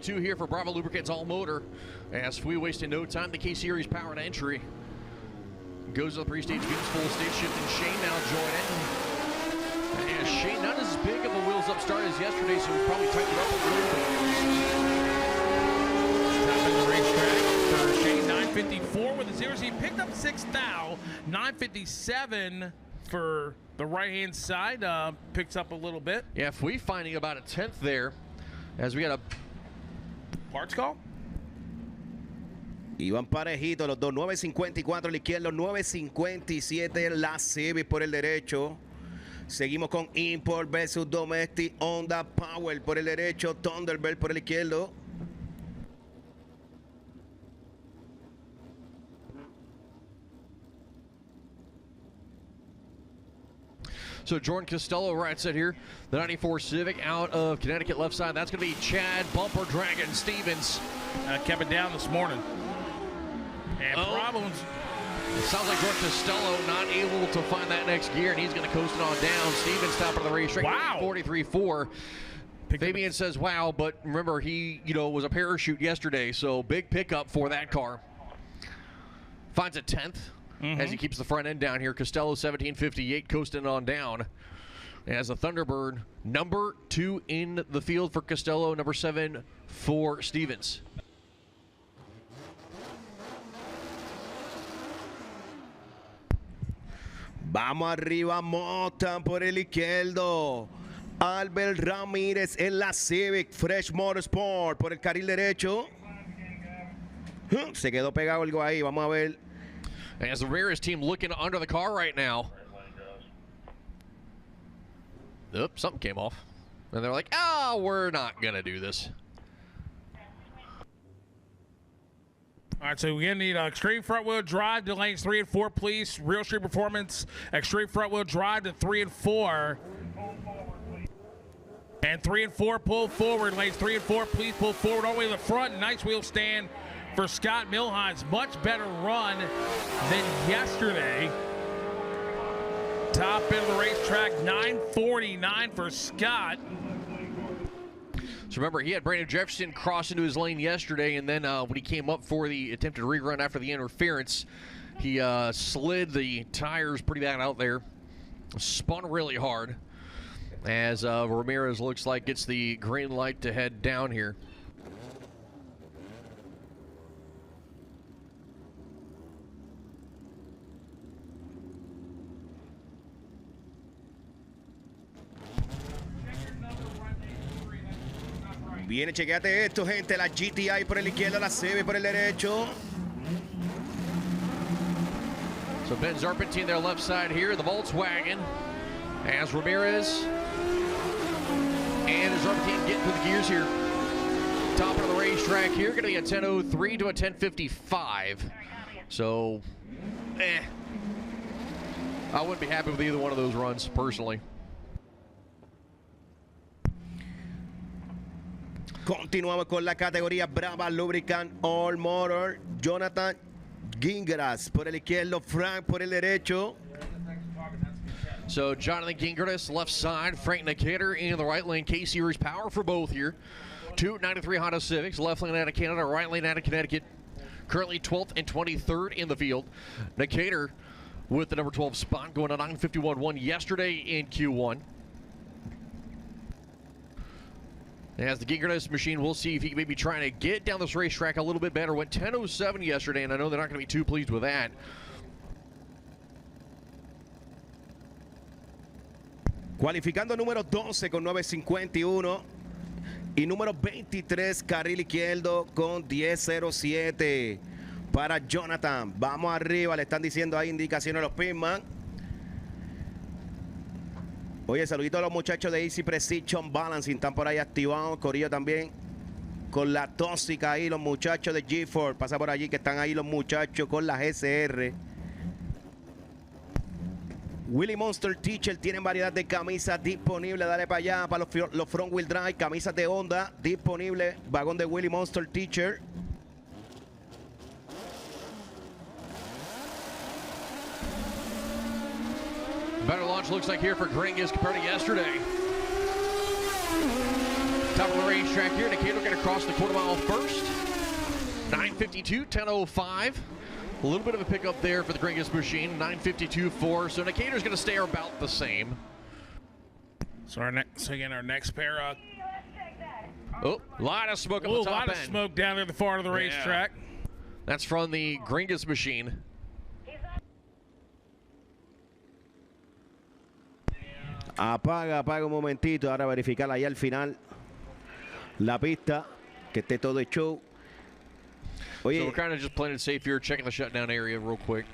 Two here for Bravo Lubricants All Motor. As we wasted no time, the K-Series powered entry goes to the pre-stage Venus full stage shift, and Shane now joining. And Shane not as big of a wheels up start as yesterday, so we probably tightened up a little bit. Top of the racetrack for Shane, 954 with a 0. So he picked up 6th now. 957 for the right-hand side. Picks up a little bit. Yeah, if we finding about a 10th there, as we got a parts call. Iban parejitos los dos, 9.54 el izquierdo, 9.57 la Civic por el derecho. Seguimos con Import versus Domestic, Honda Power por el derecho, Thunderbird por el izquierdo. So Jordan Costello right set here, the 94 Civic out of Connecticut left side. That's going to be Chad Bumper Dragon Stevens. Kept it down this morning. And problems. It sounds like Jordan Costello not able to find that next gear, and he's going to coast it on down. Stevens top of the racetrack. Wow. 43.4. Fabian says, wow, but remember, he was a parachute yesterday, so big pickup for that car. Finds a 10th. As he keeps the front end down here. Costello 17.58 coasting on down. As a Thunderbird, number 2 in the field for Costello, number 7 for Stevens. Vamos arriba, Mota por el izquierdo. Albert Ramírez en la Civic, Fresh Motorsport por el carril derecho. Se quedó pegado algo ahí, vamos a ver. As the Ramirez team looking under the car right now. Oops, something came off. And they're like, we're not going to do this. All right, so we're going to need extreme front-wheel drive to lanes 3 and 4, please. Real Street Performance, extreme front-wheel drive to 3 and 4. And 3 and 4, pull forward. Lanes 3 and 4, please pull forward all the way to the front. Nice wheel stand for Scott Milhines. Much better run than yesterday. Top end of the racetrack, 9:49 for Scott. So remember, he had Brandon Jefferson cross into his lane yesterday, and then when he came up for the attempted rerun after the interference, he slid the tires pretty bad out there, spun really hard, as Ramirez looks like gets the green light to head down here. Viene, chequeate esto, gente. La GTI por el izquierdo, la CB por el derecho. So Ben Zarpentine their left side here, the Volkswagen. As Ramirez and Zarpentine getting to the gears here. Top of the racetrack here, going to be a 10.03 to a 10.55. So, I wouldn't be happy with either one of those runs, personally. Continuamos con la categoría Brava Lubricant All Motor. Jonathan Gingras por el izquierdo, Frank por el derecho. So Jonathan Gingras left side, Frank Nicator in the right lane. K-Series power for both here. 293 Honda Civics, left lane out of Canada, right lane out of Connecticut. Currently 12th and 23rd in the field. Nicator with the number 12 spot, going to 951.1 yesterday in Q1. As the Gingras machine, we'll see if he can maybe trying to get down this racetrack a little bit better. Went 10.07 yesterday, and I know they're not going to be too pleased with that. Cualificando número 12 con 9.51 y número 23 carril izquierdo con 10.07 para Jonathan. Vamos arriba, le están diciendo ahí indicaciones a los pitman. Oye, saludito a los muchachos de Easy Precision Balancing, están por ahí activados. Corillo también con la tóxica ahí, los muchachos de G4. Pasa por allí que están ahí los muchachos con la GCR. Willy Monster Teacher tienen variedad de camisas disponibles. Dale para allá, para los front wheel drive, camisas de Honda disponibles. Vagón de Willy Monster Teacher. Better launch looks like here for Gringas compared to yesterday. Top of the racetrack here. Decatur going to cross the quarter mile first. 9:52, 10:05. A little bit of a pickup there for the Gringus machine. 9:52.4. So Decatur's going to stay about the same. So our next pair. Oh, a lot of smoke on the top end. A lot of smoke down there at the far end of the racetrack. That's from the Gringus machine. Apaga un momentito. Ahora verificar ahí al final la pista, que esté todo el show. Oye, So we're kind of just playing it safe here, checking the shutdown area real quick.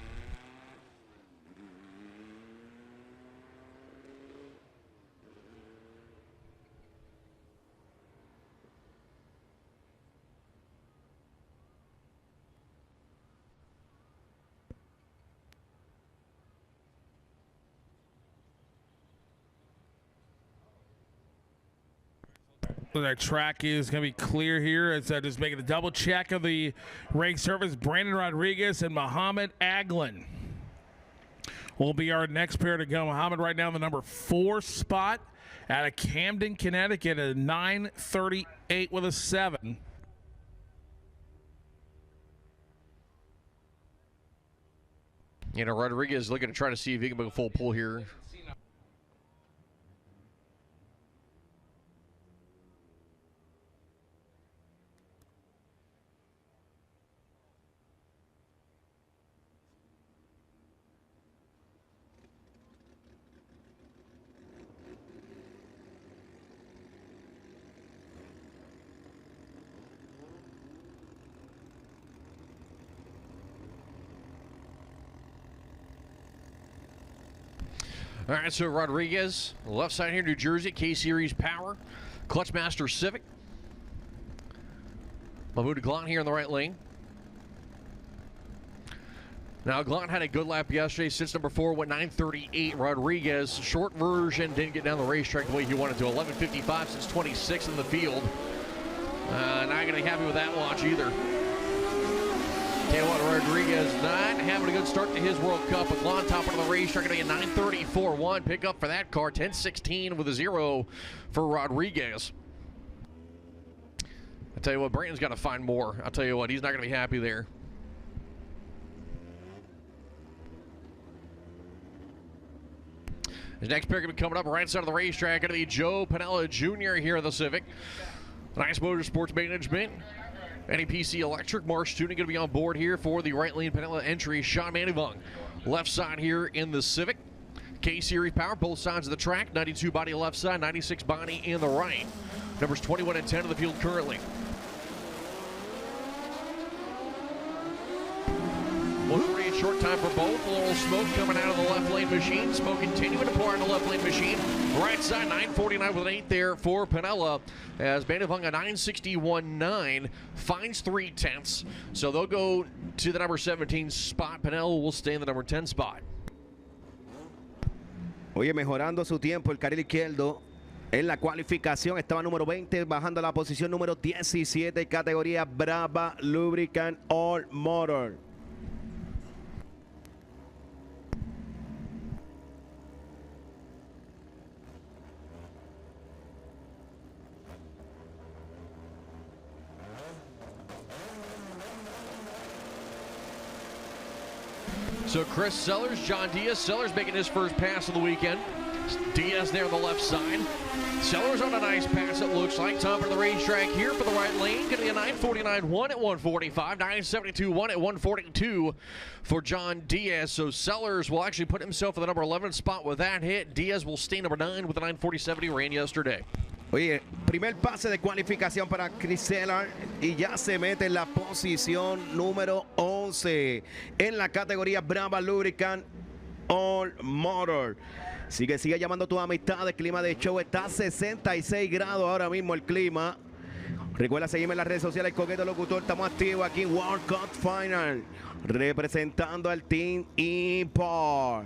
So our track is going to be clear here. It's just making a double check of the rank surface. Brandon Rodriguez and Muhammad Aglin will be our next pair to go. Muhammad right now in the number 4 spot out of Camden, Connecticut at a 9:38 with a 7. You know, Rodriguez looking to try to see if he can make a full pull here. All right, so Rodriguez, left side here, New Jersey, K-Series Power, Clutchmaster Civic. Mahmoud Glant here in the right lane. Now, Glant had a good lap yesterday. Sits number 4, went 9:38. Rodriguez, short version, didn't get down the racetrack the way he wanted to. 11:55 since 26 in the field. Not going to be happy with that launch either. Tell you what, Rodriguez not having a good start to his World Cup. But Glant top of the racetrack, going to get 9:34.1 pickup for that car. 10:16 with a 0 for Rodriguez. I tell you what, Brandon's got to find more. I'll tell you what, he's not going to be happy there. His next pair going to be coming up right side of the racetrack. Going to be Joe Pinella Jr. here in the Civic. Nice Motorsports Management. NEPC Electric. Marsh Tuning going to be on board here for the right lane Pinella entry. Sean Manivong left side here in the Civic. K-Series Power, both sides of the track. 92 body left side, 96 body in the right. Numbers 21 and 10 in the field currently. Short time for both. A little smoke coming out of the left lane machine. Smoke continuing to pour in the left lane machine. Right side, 9:49 with an 8 there for Pinella. As Bandivung a 9:61.9 finds 3/10. So they'll go to the number 17 spot. Pinella will stay in the number 10 spot. Oye, mejorando su tiempo el carril izquierdo. En la cualificación estaba número 20, bajando a la posición número 17, categoría Brava Lubricant All Motor. So Chris Sellers, John Diaz. Sellers making his first pass of the weekend. Diaz there on the left side. Sellers on a nice pass, it looks like. Top of the racetrack here for the right lane. Going to be a 9:49.1 at 1:45. 9:72.1 at 1:42 for John Diaz. So Sellers will actually put himself in the number 11 spot with that hit. Diaz will stay number 9 with the 9:47 he ran yesterday. Oye, primer pase de cualificación para Chris Sellers y ya se mete en la posición número 11 en la categoría Brava Lubricant All Motor. Sigue llamando a tus amistades. Clima de show está a 66 grados ahora mismo el clima. Recuerda seguirme en las redes sociales, el Coqueto Locutor. Estamos activos aquí en World Cup Final, representando al Team Import.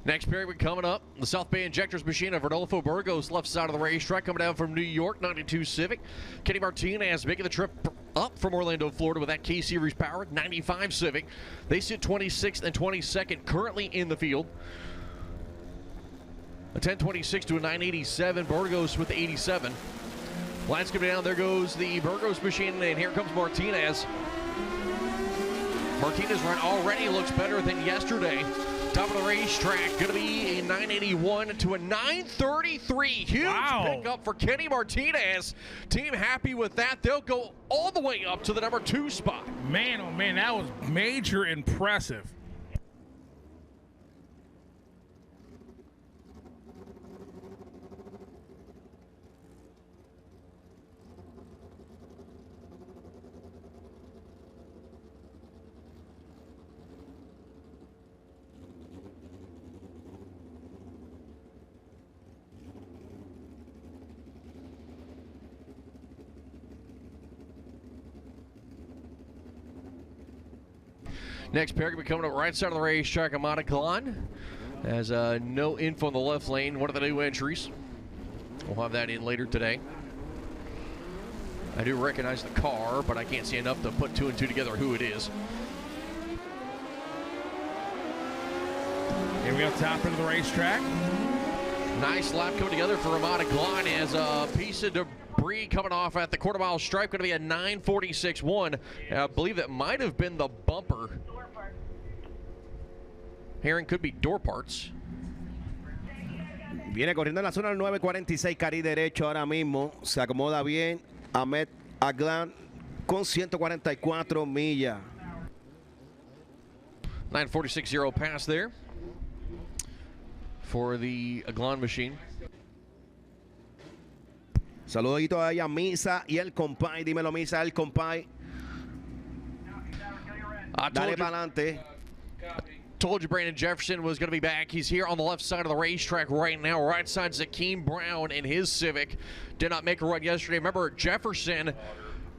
Next period coming up, the South Bay Injectors machine of Rodolfo Burgos, left side of the racetrack, coming down from New York, 92 Civic. Kenny Martinez making the trip up from Orlando, Florida with that K-Series Power, 95 Civic. They sit 26th and 22nd currently in the field. A 1026 to a 987. Burgos with the 87. Lights come down. There goes the Burgos machine, and here comes Martinez. Martinez run already looks better than yesterday. Top of the racetrack, going to be a 981 to a 933. Huge pickup for Kenny Martinez. Team happy with that. They'll go all the way up to the number 2 spot. Man, oh man, that was major impressive. Next pair going to be coming up right side of the racetrack. Amada Khan has no info on the left lane. One of the new entries. We'll have that in later today. I do recognize the car, but I can't see enough to put 2 and 2 together who it is. Here we go, top of the racetrack. Nice lap coming together for Amada Khan as a piece of debris coming off at the quarter-mile stripe. Going to be a 946.1. I believe that might have been the bumper. Hearing could be door parts. Viene corriendo en la zona del 946, Cari derecho ahora mismo. Se acomoda bien Ahmed Aglan con 144 millas. 946.0 pass there for the Aglan machine. Saludito a ella, Misa y el compay. Dímelo, Misa, el compay. Dale para adelante. Told you Brandon Jefferson was going to be back. He's here on the left side of the racetrack right now. Right side, Zakeem Brown in his Civic. Did not make a run yesterday. Remember, Jefferson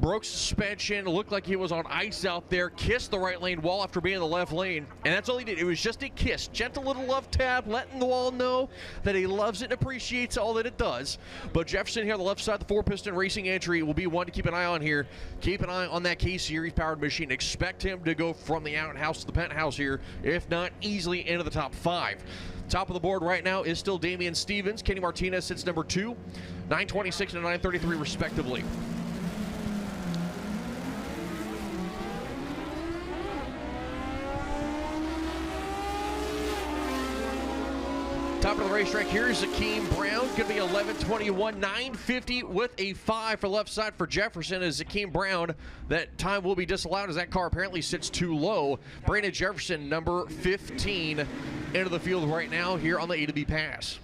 broke suspension, looked like he was on ice out there, kissed the right lane wall after being in the left lane, and that's all he did. It was just a kiss. Gentle little love tap, letting the wall know that he loves it and appreciates all that it does. But Jefferson here on the left side, the 4-piston racing entry will be one to keep an eye on here. Keep an eye on that K-Series powered machine. Expect him to go from the outhouse to the penthouse here, if not easily into the top 5. Top of the board right now is still Damian Stevens. Kenny Martinez sits number 2, 926 and 933 respectively. Top of the racetrack here is Zakeem Brown. Going to be 11:21, 950 with a 5 for left side for Jefferson as Zakeem Brown. That time will be disallowed as that car apparently sits too low. Brandon Jefferson, number 15, into the field right now here on the A to B pass.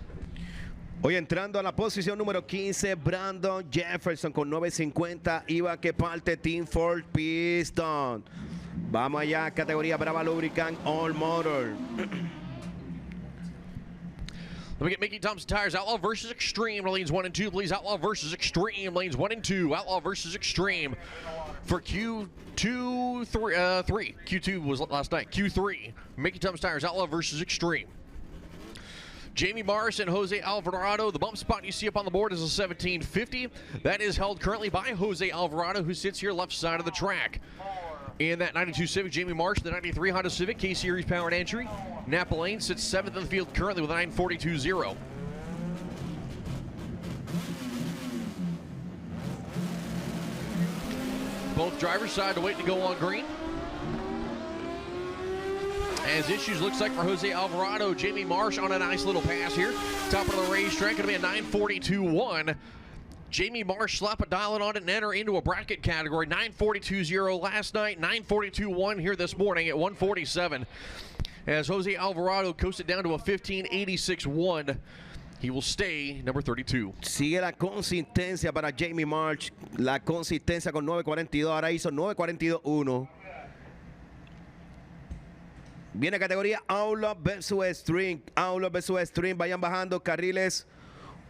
Hoy entrando a la posición número 15, Brandon Jefferson con 950. Iba que parte Team Ford Piston. Vamos allá, categoría Brava Lubricant All Motor. Let me get Mickey Thompson Tires. Outlaw versus Extreme, lanes 1 and 2, please. Outlaw versus Extreme, lanes 1 and 2. Outlaw versus Extreme for Q2, 3. Q2 was last night. Q3, Mickey Thompson Tires. Outlaw versus Extreme. Jamie Morris and Jose Alvarado. The bump spot you see up on the board is a 1750. That is held currently by Jose Alvarado, who sits here left side of the track. In that 92 Civic, Jamie Marsh, the 93 Honda Civic, K-Series powered entry. Napa Lane sits 7th in the field currently with a 942.0. Both drivers side to wait to go on green. As issues looks like for Jose Alvarado, Jamie Marsh on a nice little pass here. Top of the racetrack, going to be a 942.1. Jamie Marsh slap a dial on it and enter into a bracket category. 942.0 last night, 942.1 here this morning at 147. As Jose Alvarado coasted down to a 1586.1. He will stay number 32. Sigue la consistencia para Jamie Marsh. La consistencia con 942. Ahora hizo 942.1. Viene categoría Outlaw versus Extreme. Outlaw versus Extreme. Vayan bajando carriles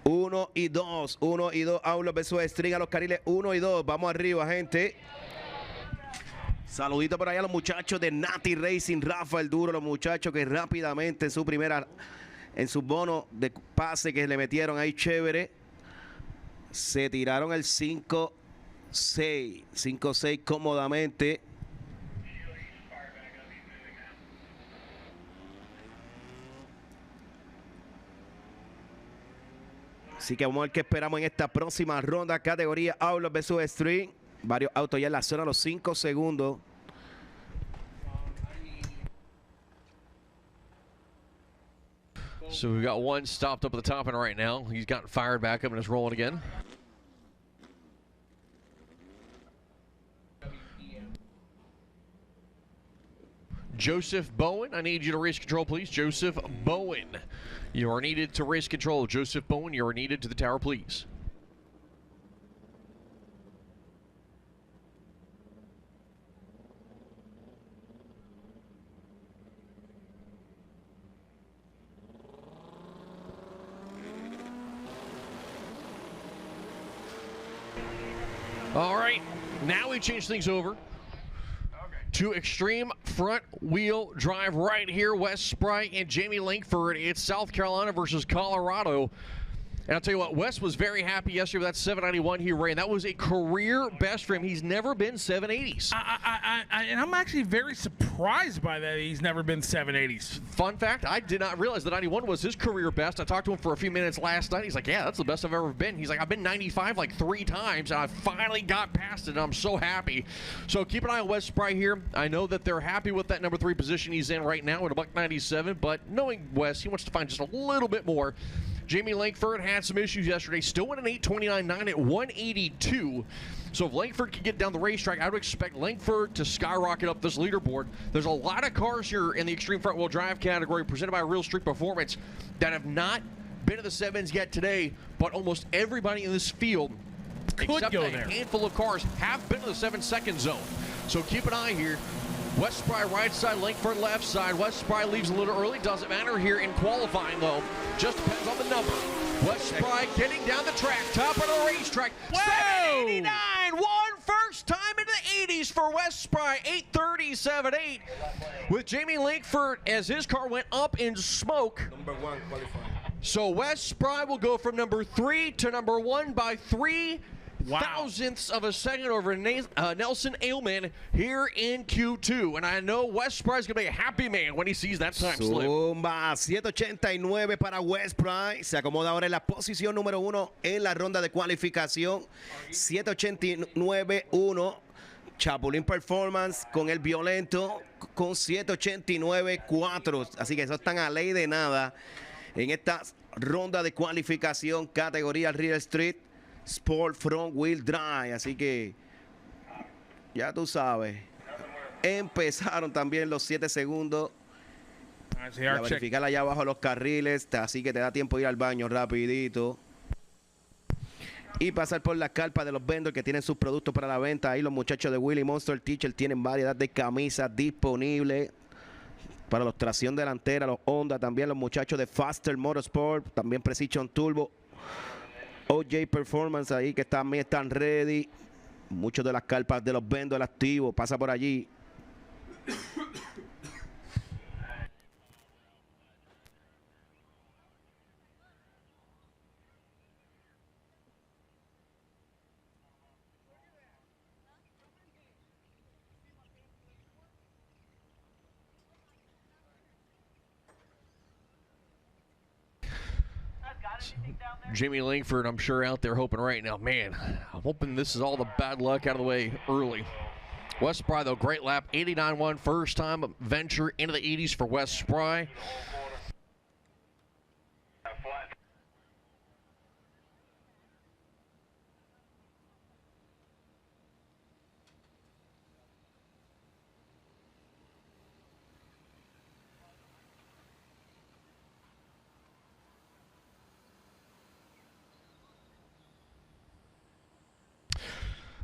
1 y 2. 1 y 2. Outlaw versus Extreme a los carriles 1 y 2. Vamos arriba, gente. Saludito por allá a los muchachos de Nati Racing. Rafael Duro, los muchachos que rápidamente en su bono de pase que le metieron ahí chévere, se tiraron el 5-6. 5-6 cómodamente. Así que vamos a ver qué esperamos en esta próxima ronda, categoría Outlaw vs Street. Varios autos ya en la zona, los 5 segundos. So we've got one stopped up at the top end right now. He's gotten fired back up and is rolling again. Joseph Bowen, I need you to race control, please. Joseph Bowen, you are needed to race control. Joseph Bowen, you are needed to the tower, please. All right, now we change things over to extreme front wheel drive right here. Wes Sprite and Jamie Langford. It's South Carolina versus Colorado. And I'll tell you what, Wes was very happy yesterday with that 791 he ran. That was a career best for him. He's never been 780s. And I'm actually very surprised by that. He's never been 780s. Fun fact, I did not realize that 91 was his career best. I talked to him for a few minutes last night. He's like, yeah, that's the best I've ever been. He's like, I've been 95 like 3 times, and I finally got past it, and I'm so happy. So keep an eye on Wes Sprite here. I know that they're happy with that number 3 position he's in right now at $197, but knowing Wes, he wants to find just a little bit more. Jamie Langford had some issues yesterday, still went an 8:29.9 at 182. So if Langford can get down the racetrack, I would expect Langford to skyrocket up this leaderboard. There's a lot of cars here in the extreme front wheel drive category presented by Real Street Performance that have not been to the 7s yet today, but almost everybody in this field, except a handful of cars, have been to the 7-second zone. So keep an eye here. Wes Sprite right side, Langford left side. Wes Sprite leaves a little early. Doesn't matter here in qualifying, though. Just depends on the number. Wes Sprite getting down the track. Top of the racetrack. 789. One first time into the 80s for Wes Sprite. 8:37.8. With Jamie Langford as his car went up in smoke. Number 1 qualifying. So Wes Sprite will go from number 3 to number 1 by 3 thousandths of a second over Nelson Ailman here in Q2. And I know Wes Sprite's going to be a happy man when he sees that time slip. Zumba, 789 para Wes Sprite. Se acomoda ahora en la posición número 1 en la ronda de cualificación. 789.1. Chapulín Performance con el violento con 789.4. Así que eso están a ley de nada en esta ronda de cualificación categoría Real Street Sport Front Wheel Drive. Así que ya tú sabes. Empezaron también los 7 segundos. A verificar allá abajo los carriles. Así que te da tiempo de ir al baño rapidito. Y pasar por las carpas de los vendors que tienen sus productos para la venta. Ahí los muchachos de Willy Monster Teacher tienen variedad de camisas disponibles para los tracción delantera, los Honda. También los muchachos de Faster Motorsport. También Precision Turbo. OJ Performance ahí que también están ready. Muchos de las carpas de los vendors activos. Pasa por allí. Jamie Langford, I'm sure, out there hoping right now, man, I'm hoping this is all the bad luck out of the way early. Wes Sprite, though, great lap. 89.1, first time venture into the 80s for Wes Sprite.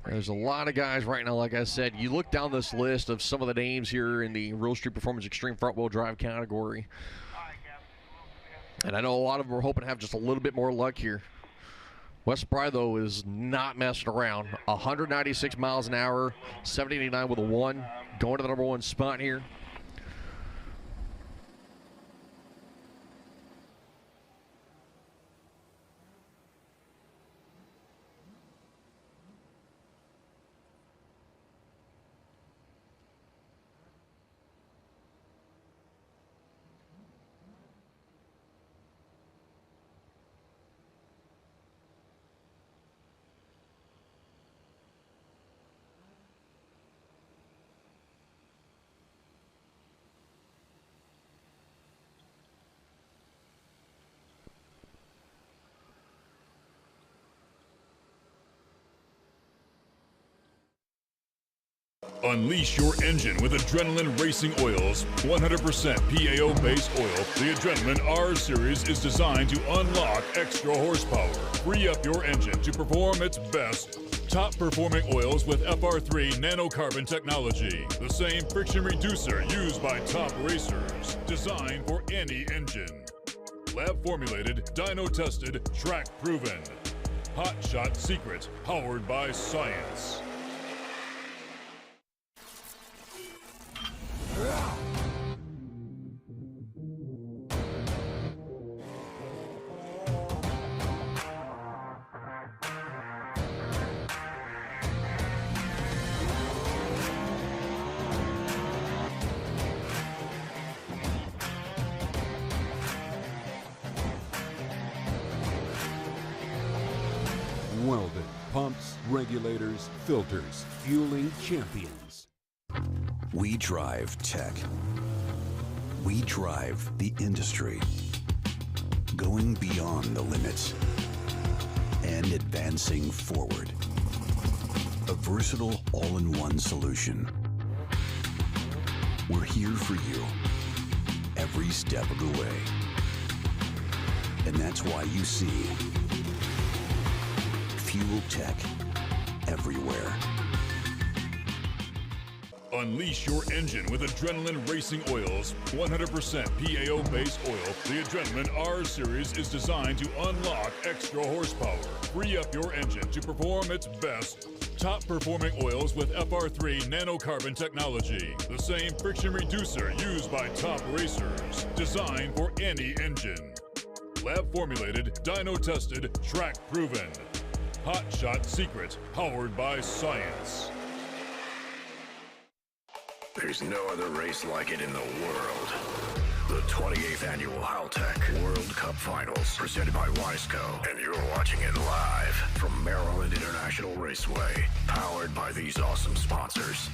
There's a lot of guys right now, like I said. You look down this list of some of the names here in the Real Street Performance Extreme Front Wheel Drive category. And I know a lot of them are hoping to have just a little bit more luck here. Wes Sprite, though, is not messing around. 196 miles an hour, 789 with a 1. Going to the number 1 spot here. Unleash your engine with Adrenaline Racing Oils, 100% PAO-based oil. The Adrenaline R Series is designed to unlock extra horsepower. Free up your engine to perform its best. Top-performing oils with FR3 nanocarbon technology. The same friction reducer used by top racers. Designed for any engine. Lab-formulated, dyno-tested, track-proven. Hot Shot Secret, powered by science. Welded pumps, regulators, filters, fueling champions. We drive tech. We drive the industry. Going beyond the limits and advancing forward. A versatile all-in-one solution. We're here for you every step of the way. And that's why you see Fuel Tech everywhere. Unleash your engine with Adrenaline Racing Oils, 100% PAO-based oil. The Adrenaline R Series is designed to unlock extra horsepower. Free up your engine to perform its best. Top-performing oils with FR3 nanocarbon technology. The same friction reducer used by top racers. Designed for any engine. Lab-formulated, dyno-tested, track-proven. Hot Shot Secret, powered by science. There's no other race like it in the world. The 28th Annual Haltech World Cup Finals, presented by Wiseco. And you're watching it live from Maryland International Raceway, powered by these awesome sponsors.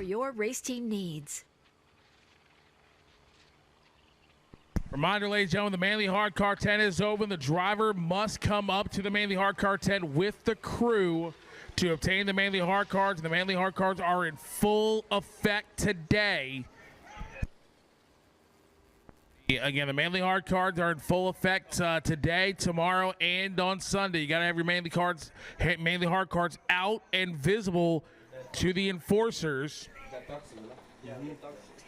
Your race team needs. Reminder, ladies and gentlemen, the Manly Hard Car 10 is open. The driver must come up to the Manly Hard Car 10 with the crew to obtain the Manly Hard Cards. The Manly Hard Cards are in full effect today. Again, the Manly Hard Cards are in full effect today, tomorrow, and on Sunday. You got to have your Manly Hard Cards out and visible to the enforcers.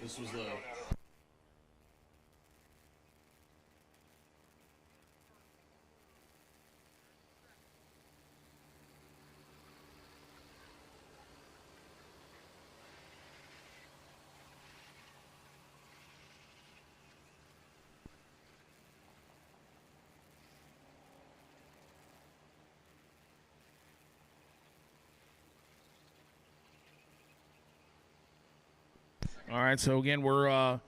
This was the... All right, so again, we're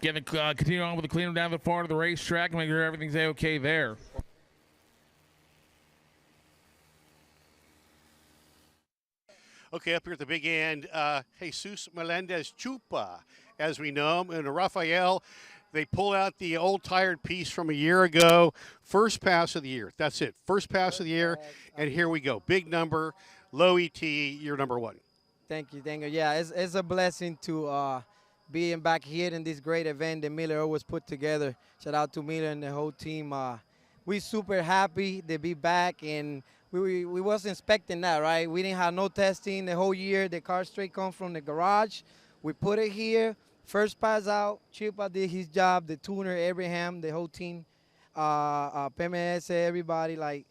continue on with the cleanup down the far to the racetrack and make sure everything's okay there. Okay, up here at the big end, Jesus Melendez Chupa, as we know him, and Rafael. They pull out the old tired piece from a year ago. First pass of the year. That's it. First pass of the year, and here we go. Big number, low ET, you're number one. Thank you, thank you. Yeah, it's a blessing to being back here in this great event that Miller always put together. Shout out to Miller and the whole team. We super happy to be back, and we wasn't expecting that, right? We didn't have no testing the whole year. The car straight come from the garage. We put it here. First pass out. Chupa did his job. The tuner, Abraham, the whole team, PMS, everybody. Like,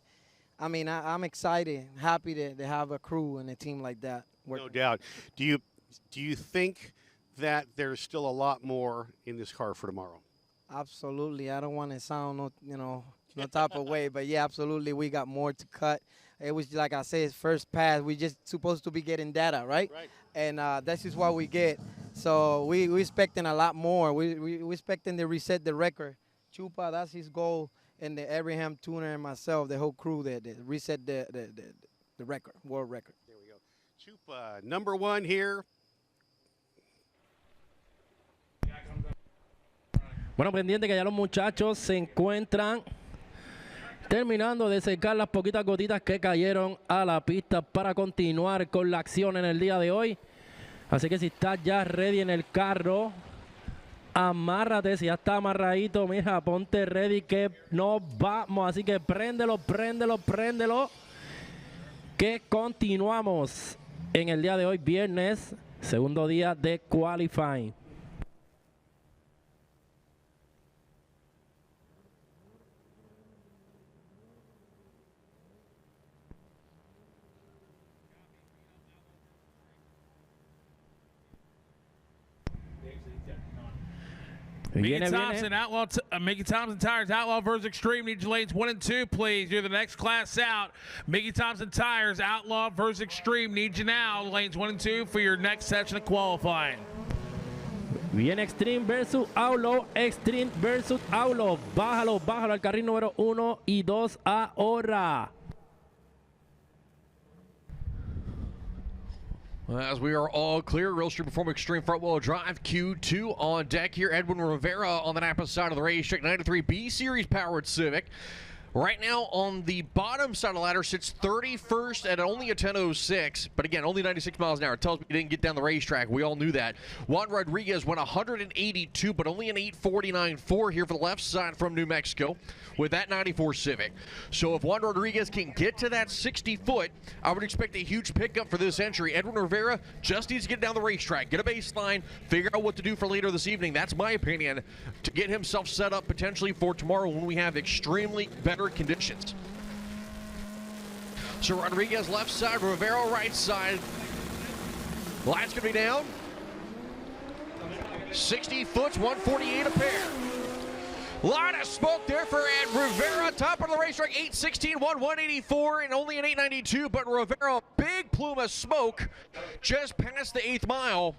I mean, I'm excited, happy to have a crew and a team like that. No doubt. Do you think that there's still a lot more in this car for tomorrow? Absolutely. I don't want to sound no type of way, but yeah, absolutely. We got more to cut. It was like I said, first pass. We just supposed to be getting data, right? Right. And that's just what we get. So we expecting a lot more. We expecting to reset the record. Chupa, that's his goal, and the Abraham tuner and myself, the whole crew, that reset the record, world record. Chupa, number one here. Bueno, pendiente que ya los muchachos se encuentran terminando de secar las poquitas gotitas que cayeron a la pista para continuar con la acción en el día de hoy. Así que si estás ya ready en el carro, amárrate. Si ya está amarradito, mira, ponte ready que nos vamos. Así que préndelo, que continuamos en el día de hoy, viernes, segundo día de qualifying. Mickey Thompson, Mickey Thompson Tires, Outlaw versus Extreme. Need your lanes 1 and 2, please. You're the next class out. Mickey Thompson Tires, Outlaw versus Extreme. Need you now, lanes 1 and 2 for your next session of qualifying. Viene Extreme versus Outlaw, Extreme versus Outlaw. Bájalo al carril número 1 y 2 ahora. As we are all clear, Real Street Performance Extreme Front Wheel Drive Q2 on deck here. Edwin Rivera on the Napa side of the racetrack, 93 B Series powered Civic. Right now on the bottom side of the ladder sits 31st at only a 10.06, but again, only 96 miles an hour. It tells me he didn't get down the racetrack. We all knew that. Juan Rodriguez went 182, but only an 8:49.4 here for the left side from New Mexico with that 94 Civic. So if Juan Rodriguez can get to that 60-foot, I would expect a huge pickup for this entry. Edwin Rivera just needs to get down the racetrack, get a baseline, figure out what to do for later this evening. That's my opinion, to get himself set up potentially for tomorrow when we have extremely better conditions. So Rodriguez left side, Rivera right side. Lights gonna be down. 60 foots, 148 a pair. Lot of smoke there for Ed Rivera. Top of the racetrack, 8:16, 184, and only an 8:92. But Rivera, big plume of smoke just past the 8th mile.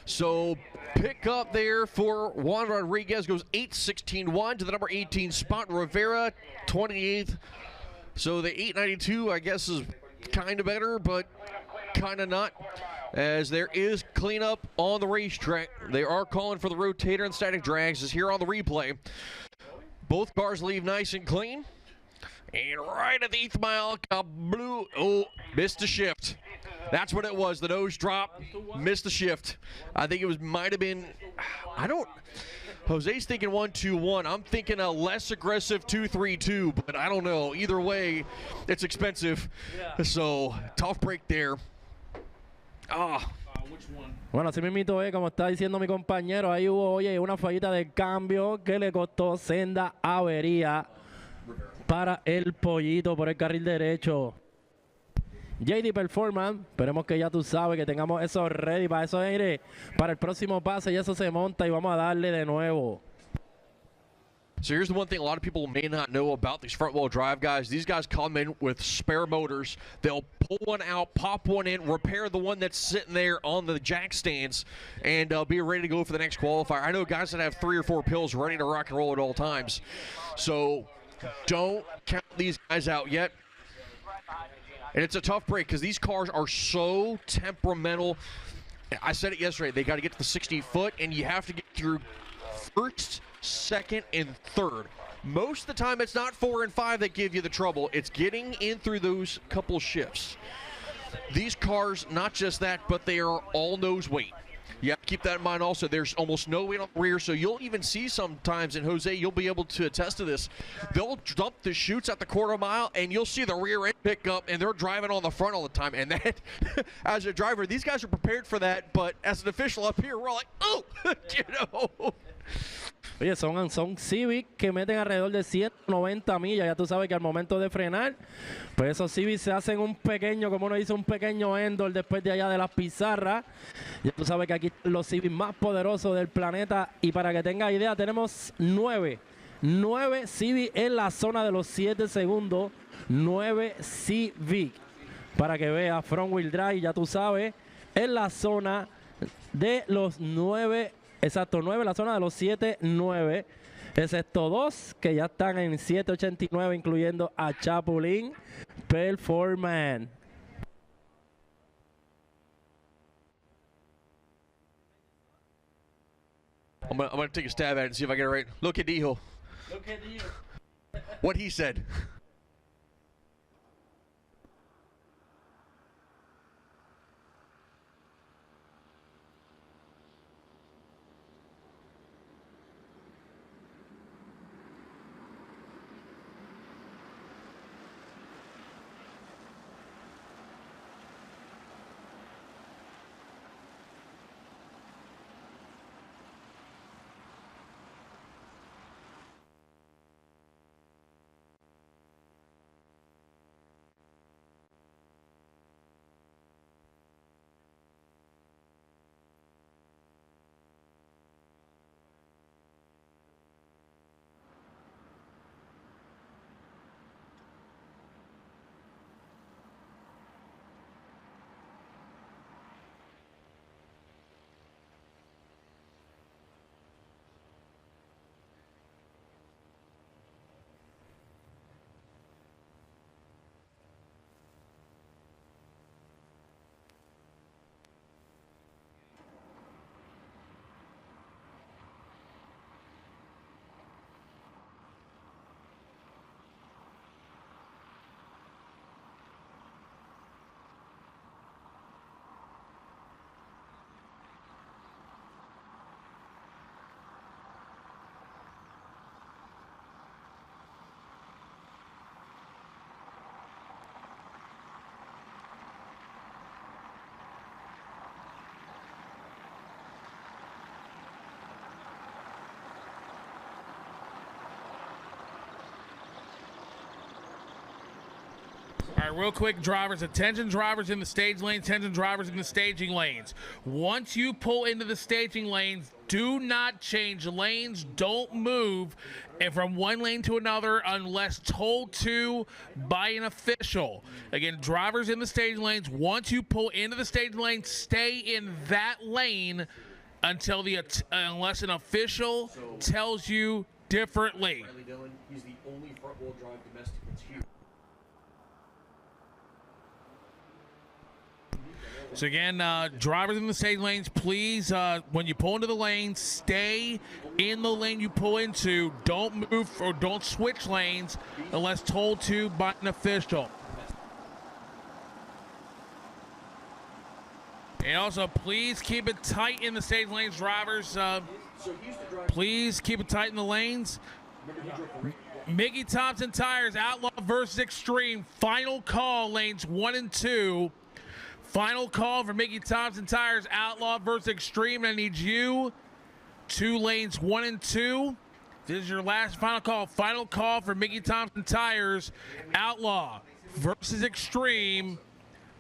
So pick up there for Juan Rodriguez goes 8:16.1 to the number 18 spot. Rivera 28th. So the 8:92 I guess is kind of better, but kind of not, as there is cleanup on the racetrack. They are calling for the rotator and static drags as here on the replay. Both cars leave nice and clean. And right at the 8th mile, blew. Oh, missed a shift. That's what it was. The nose drop, missed the shift. I think it might have been, Jose's thinking 1-2-1. I'm thinking a less aggressive 2-3-2, but I don't know. Either way, it's expensive. Yeah. So, tough break there. Bueno, así mismito como está diciendo mi compañero, ahí hubo, una fallita de cambio que le costó senda avería para el pollito por el carril derecho. JD Performance, esperemos que ya tú sabes que tengamos eso ready para eso, para el próximo pase, y eso se monta y vamos a darle de nuevo. So here's the one thing a lot of people may not know about these front-wheel drive guys. These guys come in with spare motors. They'll pull one out, pop one in, repair the one that's sitting there on the jack stands, and be ready to go for the next qualifier. I know guys that have 3 or 4 pills ready to rock and roll at all times. So don't count these guys out yet. And it's a tough break because these cars are so temperamental. I said it yesterday. They got to get to the 60-foot, and you have to get through first, second, and third. Most of the time, it's not 4 and 5 that give you the trouble. It's getting in through those couple shifts. These cars, not just that, but they are all nose weight. You have to keep that in mind also. There's almost no weight on the rear, so you'll even see sometimes, and Jose, you'll be able to attest to this, they'll dump the chutes at the quarter mile, and you'll see the rear end pick up, and they're driving on the front all the time. And that, as a driver, these guys are prepared for that, but as an official up here, we're like, oh, you know. Oye, son Civic que meten alrededor de 190 millas. Ya tú sabes que al momento de frenar, pues esos Civic se hacen un pequeño, como uno dice, un pequeño endor después de allá de las pizarras. Ya tú sabes que aquí los Civic más poderosos del planeta. Y para que tengas idea, tenemos 9 Civic en la zona de los 7 segundos. 9 Civic. Para que veas, front wheel drive, ya tú sabes, en la zona de los 9. Exacto, 9, la zona de los 7-9, excepto 2 que ya están en 7.89, incluyendo a Chapulín Performance. I'm gonna take a stab at it and see if I get it right. Lo que dijo. What he said. All right, real quick, drivers. Attention drivers in the stage lanes, attention drivers in the staging lanes. Once you pull into the staging lanes, do not change lanes, don't move and from one lane to another unless told to by an official. Again, drivers in the staging lanes, once you pull into the staging lane, stay in that lane until unless an official tells you differently. He's the only front-wheel drive domestic that's here. So again, drivers in the stage lanes, please, when you pull into the lane, stay in the lane you pull into. Don't move or don't switch lanes unless told to by an official. And also, please keep it tight in the stage lanes, drivers. Please keep it tight in the lanes. Mickey Thompson Tires, Outlaw versus Extreme. Final call, lanes 1 and 2. Final call for Mickey Thompson Tires, Outlaw versus Extreme. I need you to lanes 1 and 2. This is your last final call. Final call for Mickey Thompson Tires, Outlaw versus Extreme.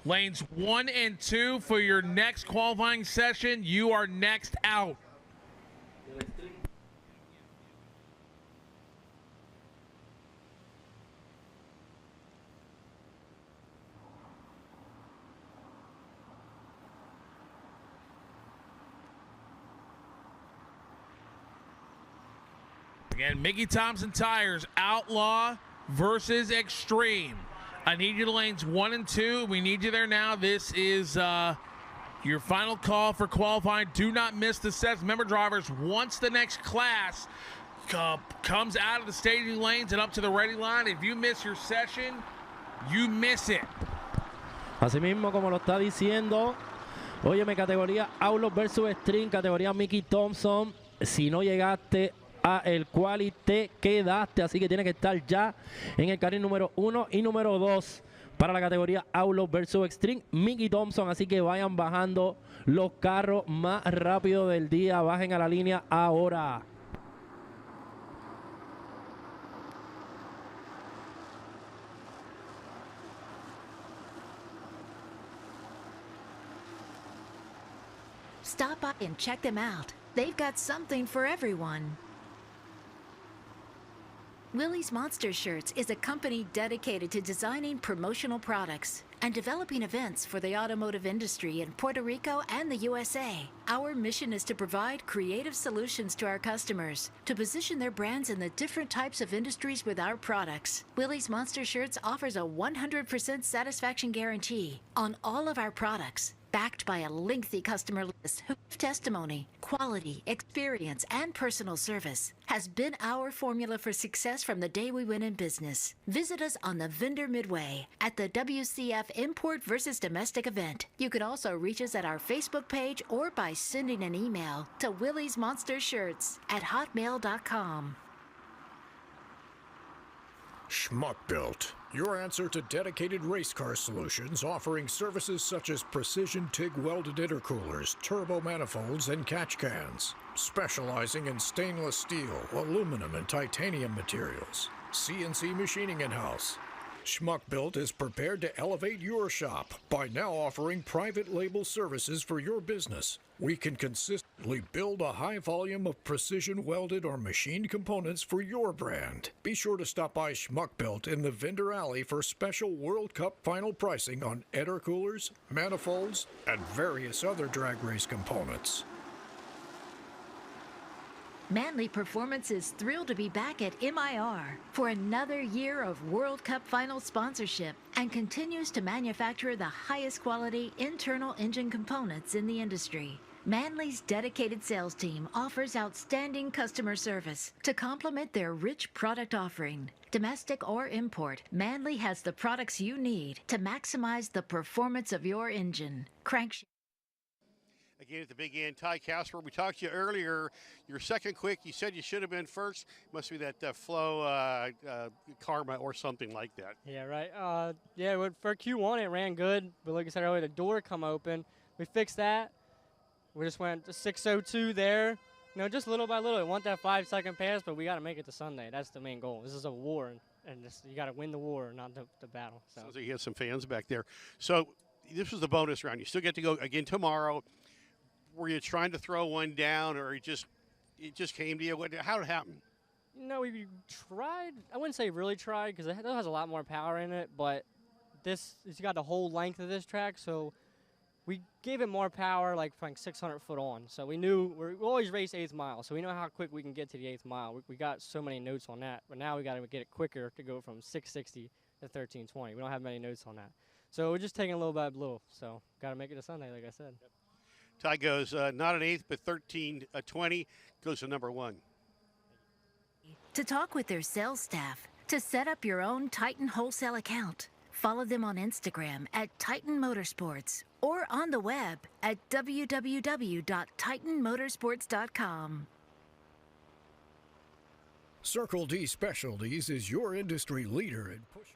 Lanes 1 and 2 for your next qualifying session. You are next out. Again, Mickey Thompson Tires, Outlaw versus Extreme. I need you to lanes 1 and 2. We need you there now. This is your final call for qualifying. Do not miss the sets. Remember, drivers, once the next class comes out of the staging lanes and up to the ready line, if you miss your session, you miss it. Así mismo como lo está diciendo. Óyeme, categoría Outlaw versus Extreme, categoría Mickey Thompson. Si no llegaste a el quali te quedaste, así que tiene que estar ya en el carril número 1 y número 2 para la categoría Outlaw versus Extreme, Mickey Thompson. Así que vayan bajando los carros más rápido del día, bajen a la línea ahora. Stop by and check them out. They've got something for everyone. Willie's Monster Shirts is a company dedicated to designing promotional products and developing events for the automotive industry in Puerto Rico and the USA. Our mission is to provide creative solutions to our customers to position their brands in the different types of industries with our products. Willie's Monster Shirts offers a 100% satisfaction guarantee on all of our products backed by a lengthy customer list whose testimony, quality, experience, and personal service has been our formula for success from the day we went in business. Visit us on the Vendor Midway at the WCF Import versus Domestic event. You could also reach us at our Facebook page or by sending an email to williesmonstershirts@hotmail.com. Schmuck Built, your answer to dedicated race car solutions, offering services such as precision TIG welded intercoolers, turbo manifolds, and catch cans. Specializing in stainless steel, aluminum, and titanium materials. CNC machining in-house. Schmuck Built is prepared to elevate your shop by now offering private label services for your business. We can consistently build a high volume of precision welded or machined components for your brand. Be sure to stop by Schmuck Built in the Vendor Alley for special World Cup final pricing on intercoolers, manifolds, and various other drag race components. Manly Performance is thrilled to be back at MIR for another year of World Cup final sponsorship and continues to manufacture the highest quality internal engine components in the industry. Manly's dedicated sales team offers outstanding customer service to complement their rich product offering. Domestic or import, Manly has the products you need to maximize the performance of your engine. Crankshaft. Again at the big end, Ty Casper, we talked to you earlier. Your second quick, you said you should have been first. Must be that flow karma or something like that. Yeah, right. For Q1 it ran good, but like I said earlier, the door come open. We fixed that. We just went to 6:02 there. Just little by little. We want that 5-second pass, but we got to make it to Sunday. That's the main goal. This is a war, and you got to win the war, not the battle. So you have some fans back there. So this was the bonus round. You still get to go again tomorrow. Were you trying to throw one down, or it just came to you? How did it happen? We tried. I wouldn't say really tried because it has a lot more power in it, but it's got the whole length of this track, so we gave it more power, like 600 foot on. So we knew we always race 8th mile, so we know how quick we can get to the 8th mile. We got so many notes on that, but now we got to get it quicker to go from 660 to 1320. We don't have many notes on that, so we're just taking a little by little. So got to make it to Sunday, like I said. Yep. Ty goes not an 8th, but 1320, goes to number 1. To talk with their sales staff, to set up your own Titan wholesale account, follow them on Instagram at Titan Motorsports or on the web at www.titanmotorsports.com. Circle D Specialties is your industry leader in pushing.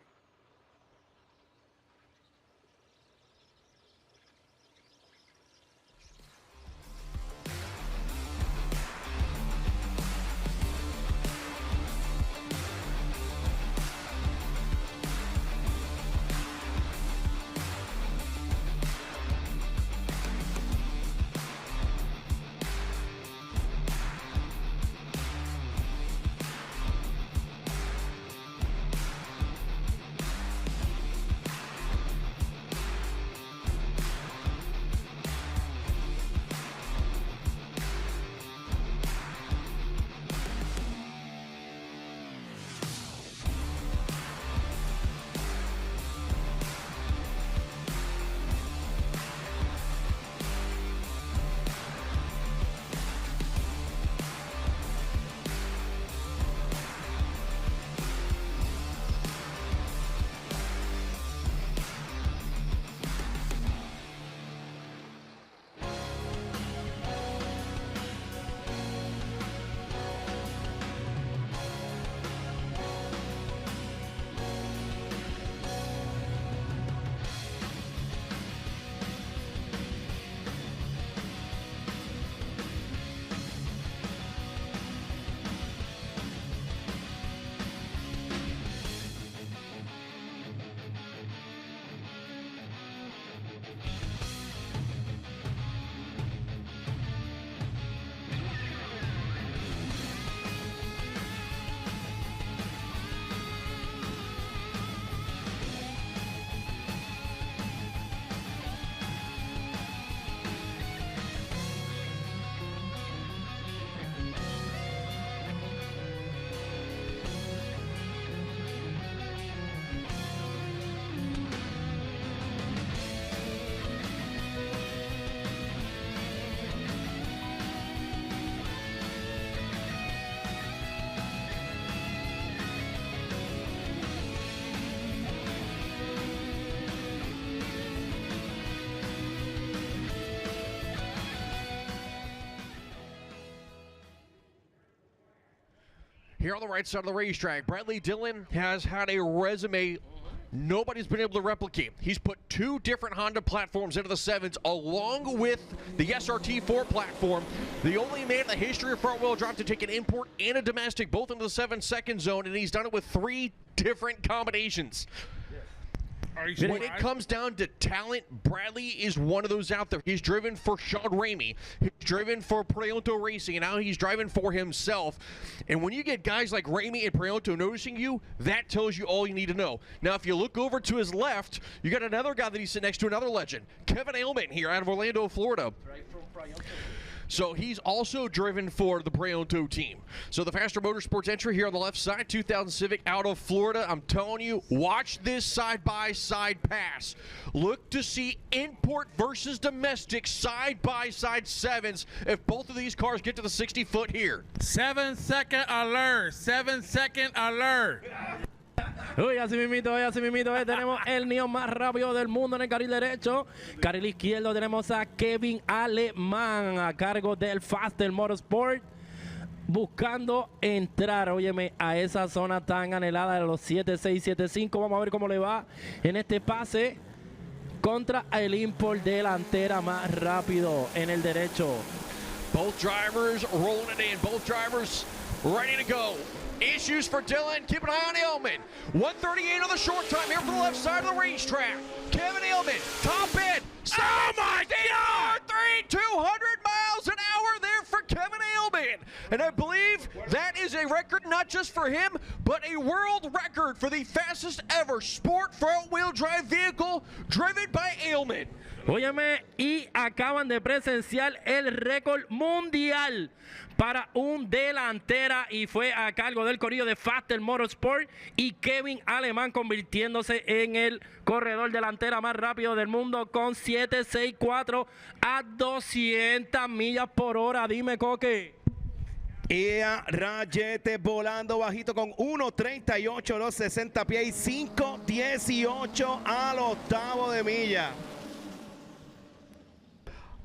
Here on the right side of the racetrack, Bradley Dillon has had a resume nobody's been able to replicate. He's put 2 different Honda platforms into the 7s along with the SRT4 platform. The only man in the history of front-wheel drive to take an import and a domestic both into the 7-second zone, and he's done it with 3 different combinations. When it comes down to talent, Bradley is one of those out there. He's driven for Sean Ramey. He's driven for Preonto Racing, and now he's driving for himself. And when you get guys like Ramey and Preonto noticing you, that tells you all you need to know. Now, if you look over to his left, you got another guy that he's sitting next to, another legend, Kevin Ailman here out of Orlando, Florida. So he's also driven for the Preonto team. So the Faster Motorsports entry here on the left side, 2000 Civic out of Florida. I'm telling you, watch this side-by-side pass. Look to see import versus domestic side-by-side 7s if both of these cars get to the 60-foot here. 7-second alert. 7-second alert. Uy, así mismito, tenemos el neón más rápido del mundo en el carril derecho. Carril izquierdo tenemos a Kevin Alemán a cargo del Faster Motorsport, buscando entrar, óyeme, a esa zona tan anhelada de los 7.675. Vamos a ver cómo le va en este pase contra el import delantera más rápido en el derecho. Both drivers rolling it in. Both drivers ready to go. Issues for Dillon. Keep an eye on Ailman. 138 on the short time here from the left side of the racetrack. Kevin Ailman, top end. Oh my God! 200 miles an hour there for Kevin Ailman. And I believe that is a record not just for him, but a world record for the fastest ever sport front-wheel drive vehicle driven by Ailman. Óyeme, y acaban de presenciar el récord mundial para un delantera y fue a cargo del corillo de Faster Motorsport y Kevin Alemán convirtiéndose en el corredor delantera más rápido del mundo con 7.64 a 200 millas por hora. Dime, Coque. Y a Rayete volando bajito con 1.38 los 60 pies y 5.18 al octavo de milla.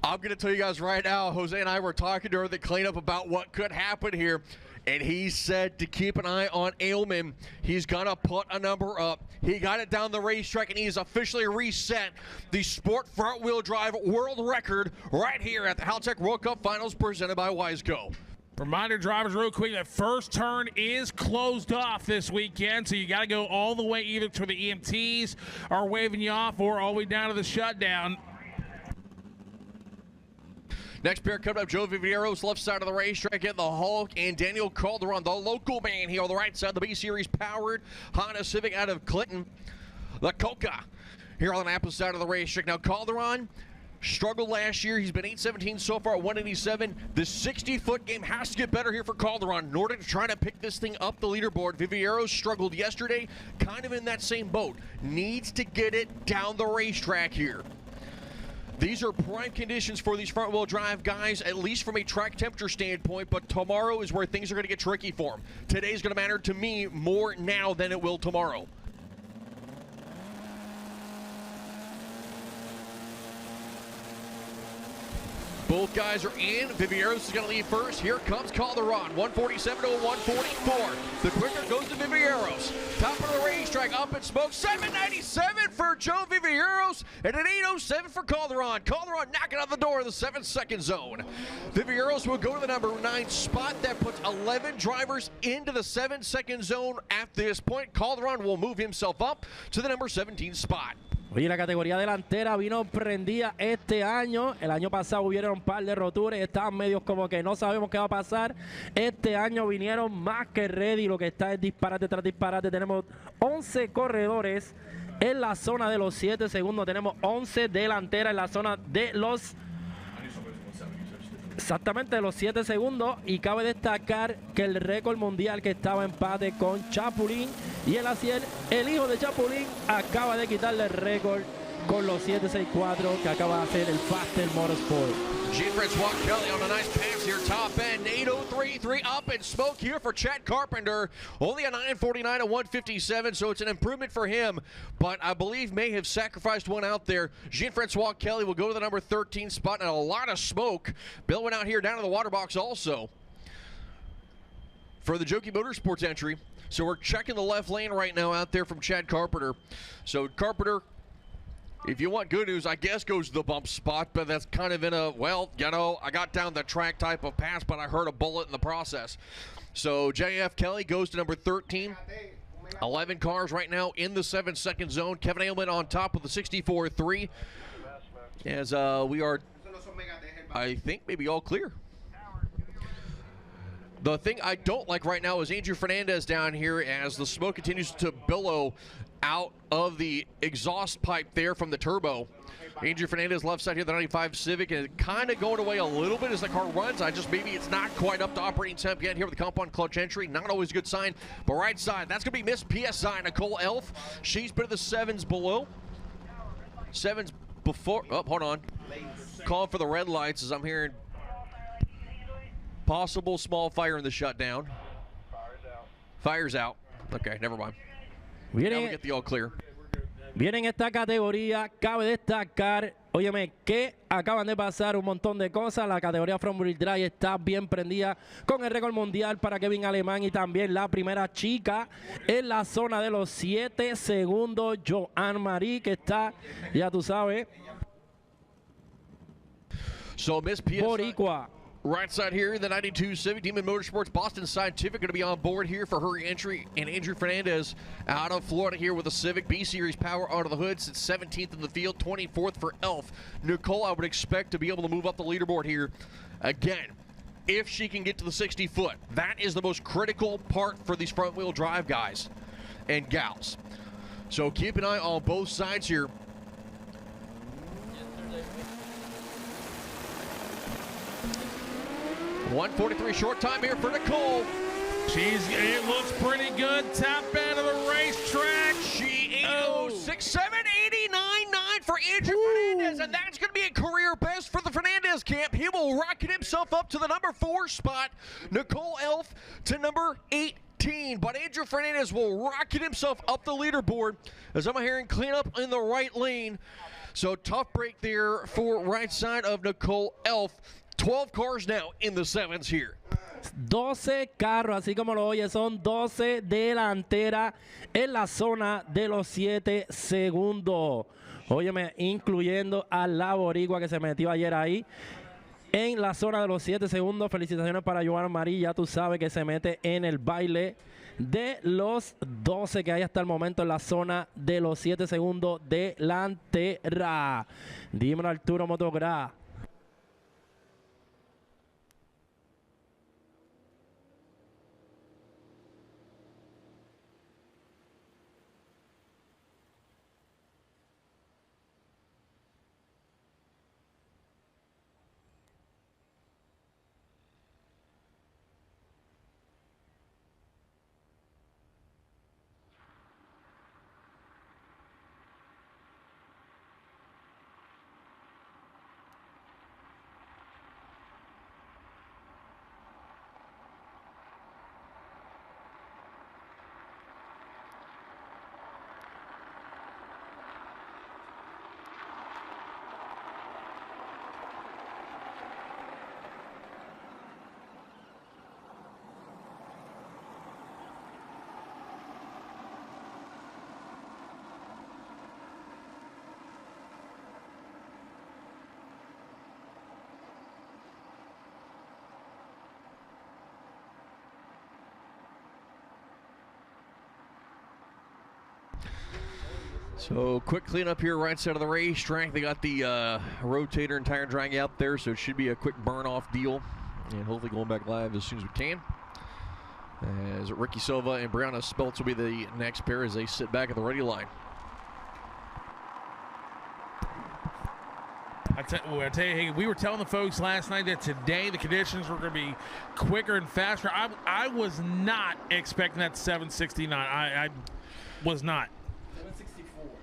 I'm going to tell you guys right now, Jose and I were talking during the cleanup about what could happen here, and he said to keep an eye on Ailman. He's going to put a number up. He got it down the racetrack, and he has officially reset the sport front-wheel drive world record right here at the Haltech World Cup Finals presented by Wiseco. Reminder, drivers, real quick, that first turn is closed off this weekend, so you got to go all the way either to the EMTs are waving you off or all the way down to the shutdown. Next pair coming up, Joe Vivieros, left side of the racetrack, getting the Hulk, and Daniel Calderon, the local man here on the right side, the B-Series powered Honda Civic out of Clinton. The Coca here on the Napa side of the racetrack. Now, Calderon struggled last year. He's been 817 so far at 187. The 60-foot game has to get better here for Calderon in order to try to pick this thing up the leaderboard. Vivieros struggled yesterday, kind of in that same boat. Needs to get it down the racetrack here. These are prime conditions for these front-wheel drive guys, at least from a track temperature standpoint, but tomorrow is where things are going to get tricky for them. Today's going to matter to me more now than it will tomorrow. Both guys are in. Vivieros is going to lead first. Here comes Calderon, 147 to 144. The quicker goes to Vivieros. Top of the racetrack, up in smoke. 797 for Joe Vivieros and an 807 for Calderon. Calderon knocking on the door of the 7-second zone. Vivieros will go to the number 9 spot. That puts 11 drivers into the 7-second zone at this point. Calderon will move himself up to the number 17 spot. Oye, la categoría delantera vino prendida este año. El año pasado hubieron un par de roturas. Estaban medios como que no sabemos qué va a pasar. Este año vinieron más que ready. Lo que está es disparate tras disparate. Tenemos 11 corredores en la zona de los 7 segundos. Tenemos 11 delanteras en la zona de los... Exactamente, de los 7 segundos. Y cabe destacar que el récord mundial que estaba en empate con Chapulín y el Aciel, el hijo de Chapulín, acaba de quitarle el récord con los 7.64 que acaba de hacer el Faster Motorsport. Jean-Francois Kelly on a nice pass here, top end, 803 up in smoke here for Chad Carpenter. Only a 949 at 157, so it's an improvement for him, but I believe may have sacrificed one out there. Jean-Francois Kelly will go to the number 13 spot, and a lot of smoke. Bill went out here down to the water box also. for the Jockey Motorsports entry. So we're checking the left lane right now out there from Chad Carpenter. So Carpenter, if you want good news, I guess goes to the bump spot, but that's kind of in a, well, you know, I got down the track type of pass, but I heard a bullet in the process. So JF Kelly goes to number 13. 11 cars right now in the 7-second zone. Kevin Ailman on top with the 64.3. As we are, I think, maybe all clear. The thing I don't like right now is Andrew Fernandez down here as the smoke continues to billow out of the exhaust pipe there from the turbo. Andrew Fernandez left side here, the 95 Civic, and kind of going away a little bit as the car runs. Maybe it's not quite up to operating temp yet here with the compound clutch entry. Not always a good sign. But right side, that's going to be Miss PSI, Nicole Elf. She's been in the 7s below. 7s before. Oh, hold on. Calling for the red lights as I'm hearing possible small fire in the shutdown. Fire's out. Okay, never mind. Now we get the all clear. Bien en esta categoría, cabe destacar, óyeme, que acaban de pasar un montón de cosas. La categoría Front Wheel Drive está bien prendida con el récord mundial para Kevin Alemán y también la primera chica en la zona de los 7 segundos, Joan Marie, que está, ya tú sabes, so Miss PSI, Boricua. Right side here, the 92 Civic, Demon Motorsports, Boston Scientific going to be on board here for her entry. And Andrew Fernandez out of Florida here with a Civic B-Series power under the hood. Sits 17th in the field, 24th for Elf. Nicole, I would expect to be able to move up the leaderboard here again if she can get to the 60-foot. That is the most critical part for these front-wheel drive guys and gals. So keep an eye on both sides here. 1:43 short time here for Nicole. It looks pretty good. Top end of the racetrack. She 8:06.7, 89.9 for Andrew Fernandez, and that's going to be a career best for the Fernandez camp. He will rocket himself up to the number 4 spot. Nicole Elf to number 18. But Andrew Fernandez will rocket himself up the leaderboard as I'm hearing cleanup in the right lane. So tough break there for right side of Nicole Elf. 12 cars now in the 7s here. 12 carros, así como lo oye, son 12 delanteras en la zona de los 7 segundos. Óyeme, incluyendo a la boricua que se metió ayer ahí en la zona de los 7 segundos. Felicitaciones para Joan Marie, ya tú sabes que se mete en el baile de los 12 que hay hasta el momento en la zona de los 7 segundos delantera. Dímelo, Arturo Motogra. So quick cleanup here right side of the racetrack. They got the rotator and tire drying out there, so it should be a quick burn-off deal. And hopefully going back live as soon as we can. As Ricky Silva and Brianna Speltz will be the next pair as they sit back at the ready line. I tell you, hey, we were telling the folks last night that today the conditions were going to be quicker and faster. I was not expecting that 769. I was not.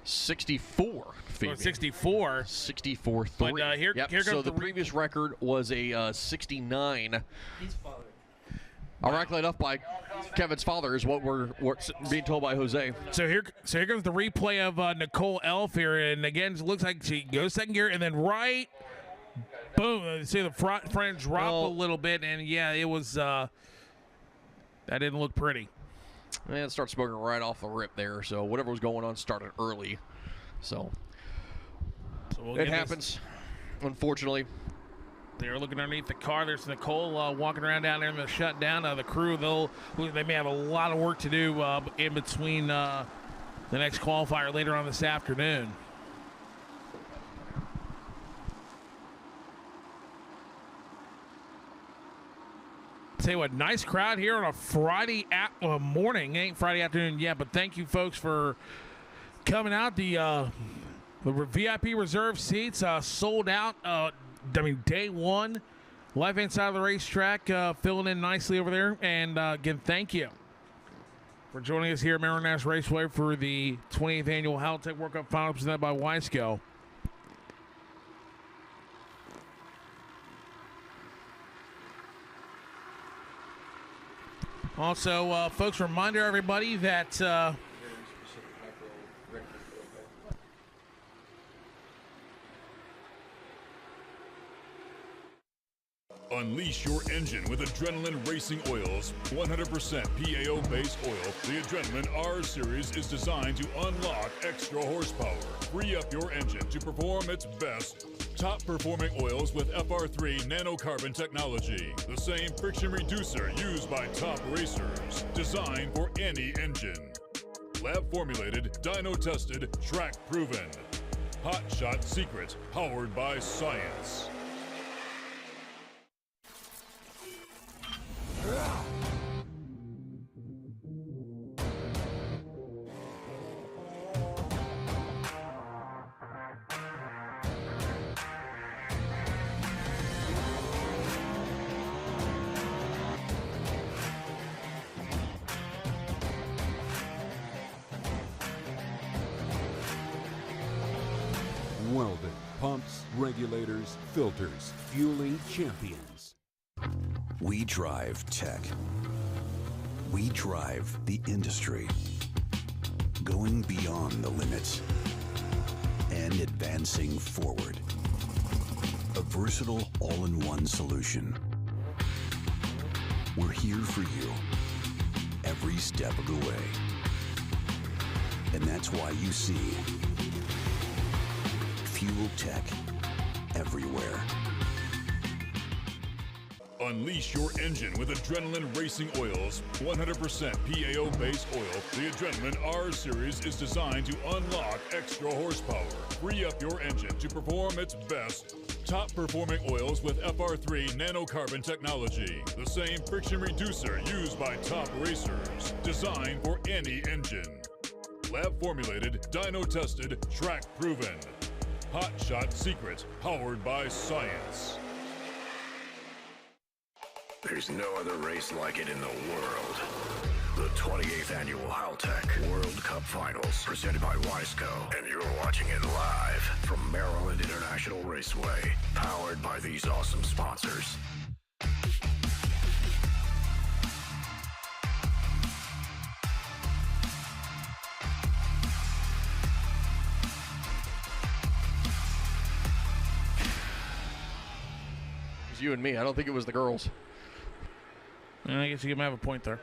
64. 64. 64.3. But here comes so the previous record was a 69. Ironically enough, by Kevin's father is what we're being told by Jose. So here comes the replay of Nicole Elf here, and again, it looks like she goes second gear, and then boom, see the front drop a little bit, and yeah, it was That didn't look pretty. And it started smoking right off the rip there. So whatever was going on started early. So it happens, unfortunately. They're looking underneath the car. There's Nicole walking around down there in the shutdown. The crew, they may have a lot of work to do in between the next qualifier later on this afternoon. Tell you what, nice crowd here on a Friday morning. Ain't Friday afternoon yet, but thank you folks for coming out. The VIP reserve seats sold out. Day one, left-hand side of the racetrack, filling in nicely over there. And again, thank you for joining us here at Maryland National Raceway for the 28th Annual Haltech World Cup Final presented by Wiseco. Also, folks, reminder everybody that Unleash your engine with Adrenaline Racing Oils, 100% PAO-based oil. The Adrenaline R Series is designed to unlock extra horsepower, free up your engine to perform its best. Top-performing oils with FR3 nanocarbon technology, the same friction reducer used by top racers, designed for any engine. Lab-formulated, dyno-tested, track-proven. Hot Shot Secret, powered by science. Welded pumps, regulators, filters, fueling champions. We drive tech. We drive the industry. Going beyond the limits and advancing forward. A versatile all-in-one solution. We're here for you every step of the way. And that's why you see Fuel Tech everywhere. Unleash your engine with Adrenaline Racing Oils, 100% PAO-based oil. The Adrenaline R Series is designed to unlock extra horsepower, free up your engine to perform its best. Top-performing oils with FR3 nanocarbon technology, the same friction reducer used by top racers, designed for any engine. Lab-formulated, dyno-tested, track-proven. Hot Shot Secret, powered by science. There's no other race like it in the world. The 28th Annual Haltech World Cup Finals, presented by Wiseco. And you're watching it live from Maryland International Raceway, powered by these awesome sponsors. It was you and me. I don't think it was the girls. I guess you can have a point there.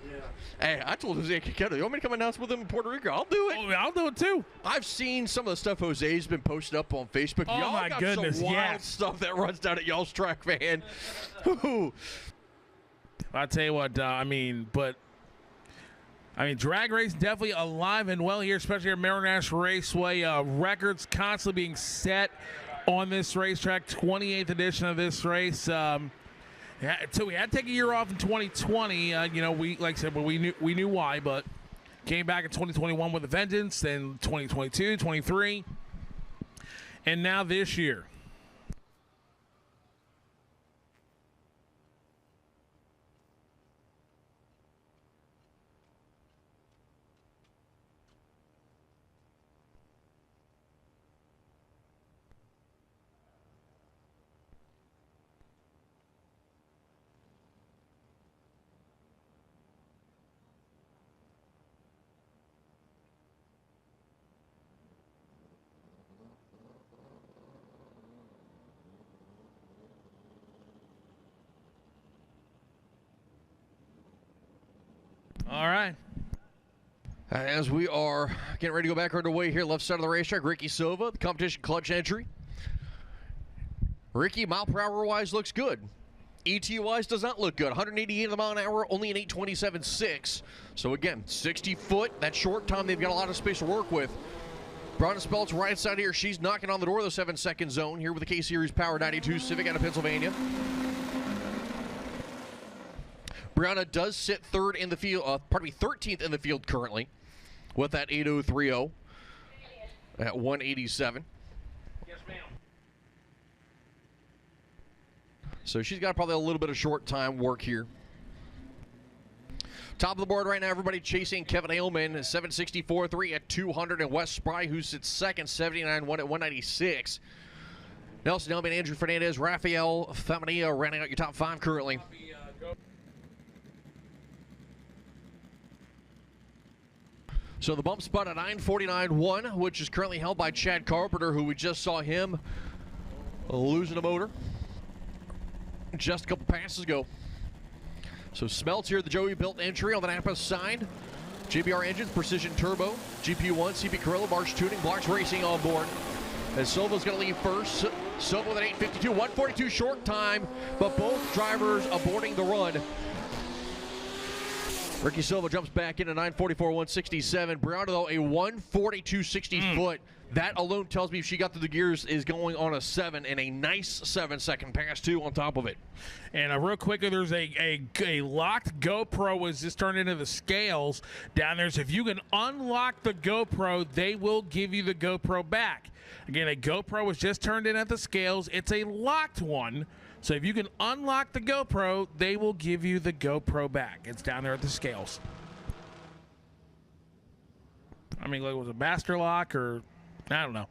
Yeah. Hey, I told Jose Quequedo, you want me to come announce with him in Puerto Rico? I'll do it. Oh, I'll do it too. I've seen some of the stuff Jose's been posting up on Facebook. Oh, y'all my got goodness, some wild yes. stuff that runs down at y'all's track, man. I'll tell you what, drag race definitely alive and well here, especially at Maryland National Raceway. Records constantly being set on this racetrack. 28th edition of this race. So we had to take a year off in 2020. We like I said, but we knew why. But came back in 2021 with a vengeance. Then 2022, 23, and now this year. As we are getting ready to go back underway here, left side of the racetrack, Ricky Silva, the competition clutch entry. Ricky, mile per hour wise, looks good. ET wise does not look good. 188 mile an hour, only an 827.6. So again, 60 foot, that short time, they've got a lot of space to work with. Bronna Spelt's right side here, she's knocking on the door of the 7-second zone here with the K-Series Power 92 Civic out of Pennsylvania. Brianna does sit third in the field, 13th in the field currently with that 8.030 at 187. Yes, ma'am. So she's got probably a little bit of short time work here. Top of the board right now, everybody chasing Kevin Ailman, 764.3 at 200, and Wes Spry, who sits second, 79.1 at 196. Nelson Elman, Andrew Fernandez, Rafael Feminilla rounding out your top 5 currently. So the bump spot at 949.1, which is currently held by Chad Carpenter, who we just saw him losing a motor just a couple passes ago. So Smelt's here, the Joey built entry on the Napa side. JBR engines, Precision Turbo, GP1, CP Carrillo, March Tuning, Blocks Racing on board. As Silva's going to leave first. Silva with an 852, 142 short time, but both drivers aborting the run. Ricky Silva jumps back into 944, 167. Brianna, though, a 142.60 foot. That alone tells me if she got through the gears is going on a 7, and a nice 7-second pass, too, on top of it. And real quickly, there's a locked GoPro was just turned into the scales down there. So if you can unlock the GoPro, they will give you the GoPro back. Again, a GoPro was just turned in at the scales. It's a locked one. So if you can unlock the GoPro, they will give you the GoPro back. It's down there at the scales. I mean, like, was it master lock or I don't know.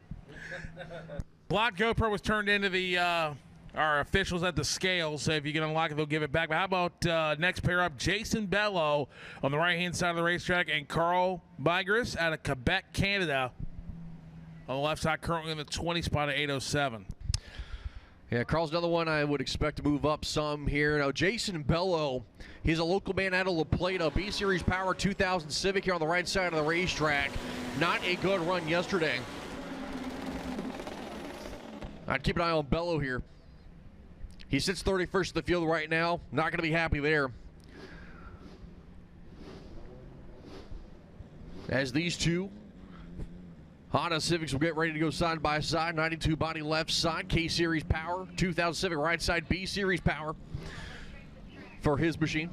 Locked GoPro was turned into the our officials at the scales. So if you can unlock it, they'll give it back. But how about next pair up, Jason Bello on the right-hand side of the racetrack and Carl Bigris out of Quebec, Canada on the left side, currently in the 20 spot at 807. Yeah, Carl's another one I would expect to move up some here. Now, Jason Bello, he's a local man out of La Plata, B-Series Power 2000 Civic here on the right side of the racetrack. Not a good run yesterday. I'd keep an eye on Bello here. He sits 31st in the field right now. Not going to be happy there. As these two Honda Civics will get ready to go side by side. 92 body left side, K-Series Power. 2000 Civic right side, B-Series Power for his machine.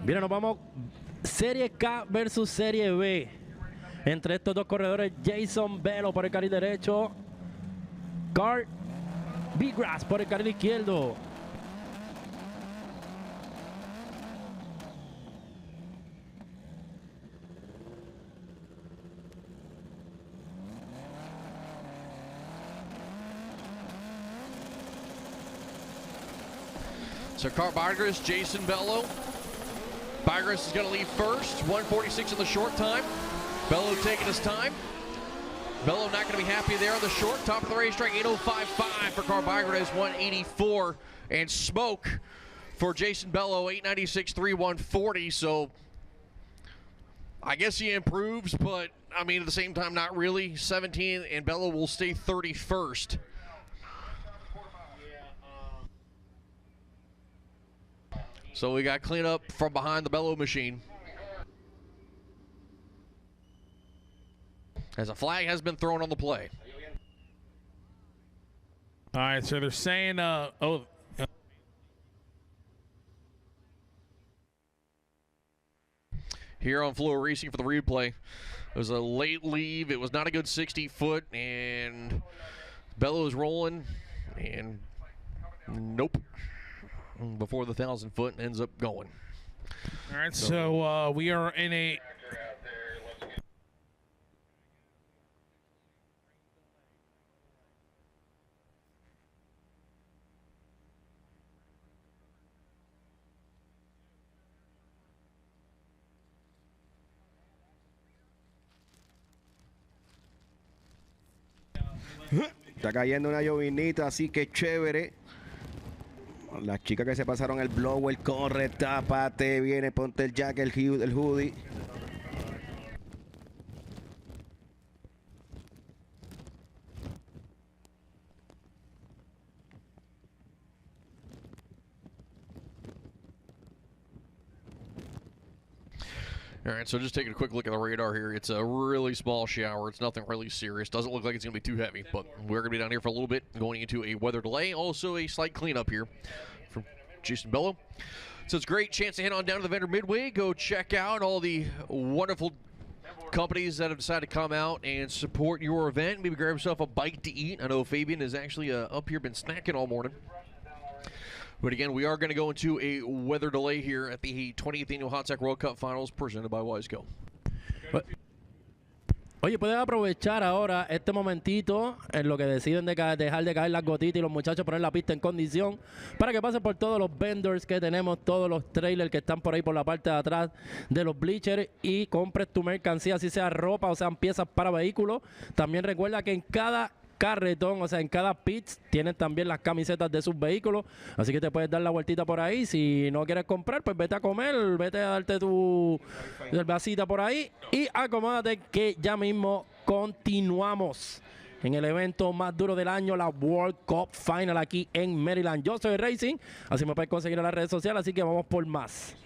Mira, nos vamos Serie K versus Serie B. Entre estos dos corredores, Jason Bello por el carril derecho, Carl Bigras por el carril izquierdo. So Carl Bigras, Jason Bello. Bigras is going to leave first, 146 in the short time. Bello taking his time. Bello not going to be happy there on the short. Top of the racetrack, 8.055 for Carl Bigras, 184. And smoke for Jason Bello, 896.3, 140. So I guess he improves, but I mean, at the same time, not really. 17, and Bello will stay 31st. So we got cleanup from behind the Bello machine. As a flag has been thrown on the play. All right, so they're saying, here on FloRacing for the replay. It was a late leave. It was not a good 60 foot, and Bello is rolling, and nope. Before the 1,000 foot and ends up going. All right, so we are in a Está cayendo una llovinita, así que chévere. Las chicas que se pasaron el blower, corre, tápate, viene, ponte el jacket, el hoodie. All right, so just taking a quick look at the radar here. It's a really small shower. It's nothing really serious. Doesn't look like it's going to be too heavy, but we're going to be down here for a little bit, going into a weather delay. Also a slight cleanup here from Jason Bello. So it's a great chance to head on down to the Vendor Midway. Go check out all the wonderful companies that have decided to come out and support your event. Maybe grab yourself a bite to eat. I know Fabian has actually up here been snacking all morning. But again, we are going to go into a weather delay here at the 20th Annual Hot Tech World Cup Finals presented by Wiseco. Oye, puedes aprovechar ahora este momentito en lo que deciden de dejar de caer las gotitas y los muchachos poner la pista en condición para que pasen por todos los vendors que tenemos, todos los trailers que están por ahí por la parte de atrás de los bleachers y compres tu mercancía, así sea ropa o sean piezas para vehículos. También recuerda que en cada carretón, o sea, en cada pits tienen también las camisetas de sus vehículos, así que te puedes dar la vueltita por ahí. Si no quieres comprar, pues vete a comer, vete a darte tu cervecita por ahí y acomódate que ya mismo continuamos en el evento más duro del año, la World Cup Final aquí en Maryland. Yo soy Racing, así me puedes conseguir en las redes sociales, así que vamos por más.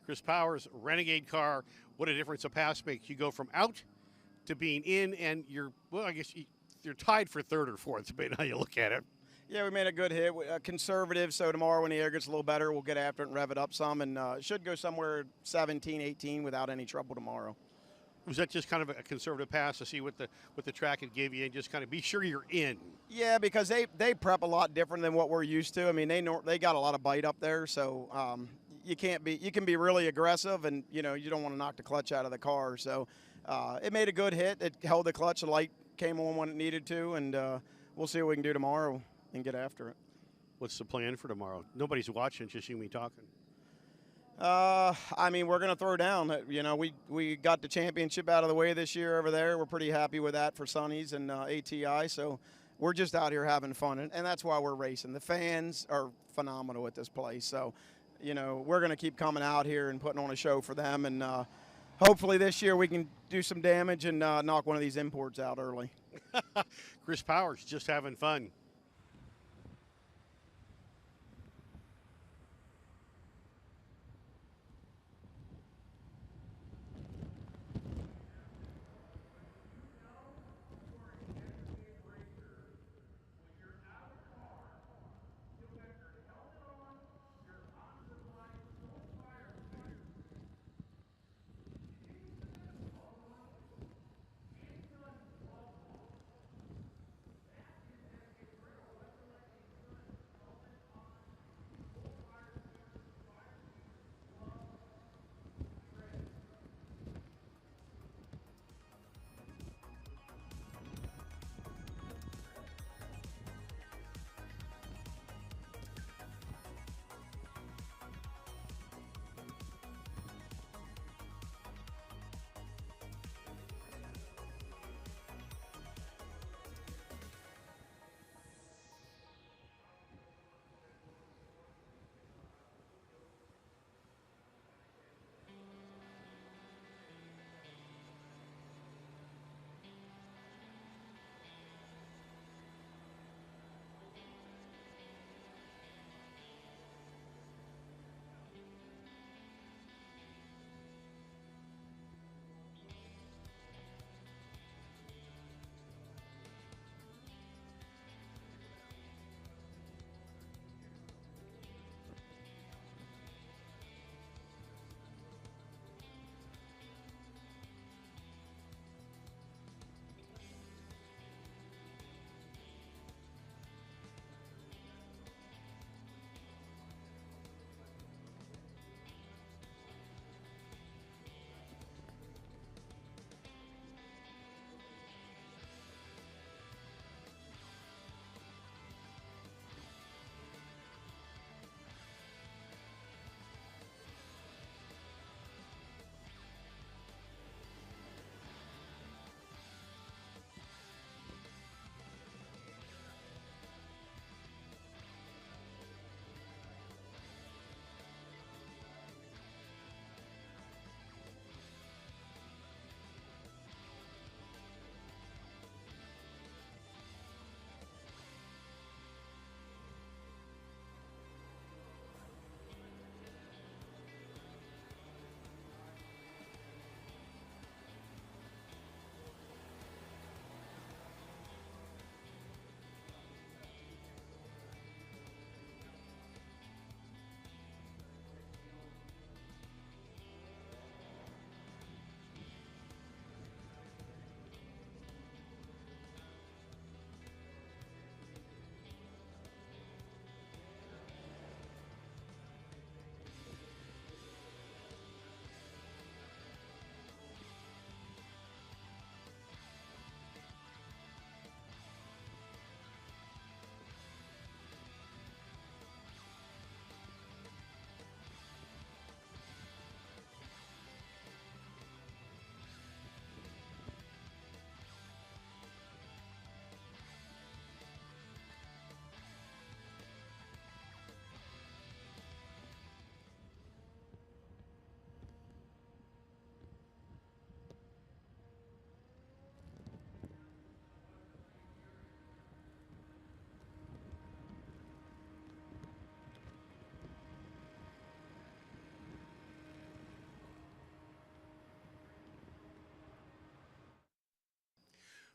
Chris Powers, Renegade car. What a difference a pass makes. You go from out to being in, and I guess you're tied for third or fourth, depending on how you look at it. Yeah, we made a good hit. Conservative, so tomorrow when the air gets a little better, we'll get after it and rev it up some, and it should go somewhere 17, 18 without any trouble tomorrow. Was that just kind of a conservative pass to see what the track could give you and just kind of be sure you're in? Yeah, because they prep a lot different than what we're used to. I mean, they got a lot of bite up there, so you can be really aggressive, and you don't want to knock the clutch out of the car. So it made a good hit. It held the clutch. The light came on when it needed to, and we'll see what we can do tomorrow and get after it. What's the plan for tomorrow? Nobody's watching, just you and me talking. I mean, we're going to throw down. We got the championship out of the way this year over there. We're pretty happy with that for Sonny's and ATI. So we're just out here having fun, and that's why we're racing. The fans are phenomenal at this place. So, we're going to keep coming out here and putting on a show for them. And hopefully this year we can do some damage and knock one of these imports out early. Chris Powers, just having fun.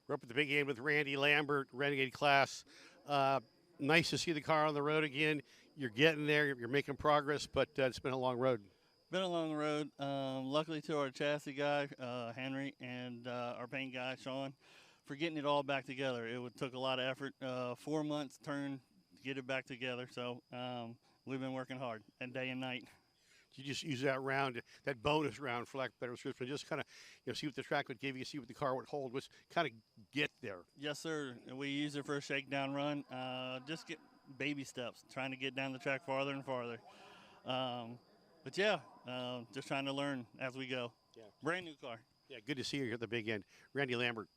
We're up at the big end with Randy Lambert, Renegade class. Nice to see the car on the road again. You're getting there. You're making progress, but it's been a long road. Been a long road. Luckily to our chassis guy, Henry, and our paint guy, Sean, for getting it all back together. It took a lot of effort. 4 months turn to get it back together. So we've been working hard and day and night. You just use that round, that bonus round, for lack of a better description, just kind of see what the track would give you, see what the car would hold, was kind of get there. Yes, sir. We use it for a shakedown run. Just get baby steps, trying to get down the track farther and farther. But yeah, just trying to learn as we go. Yeah. Brand new car. Yeah, good to see you here at the big end. Randy Lambert.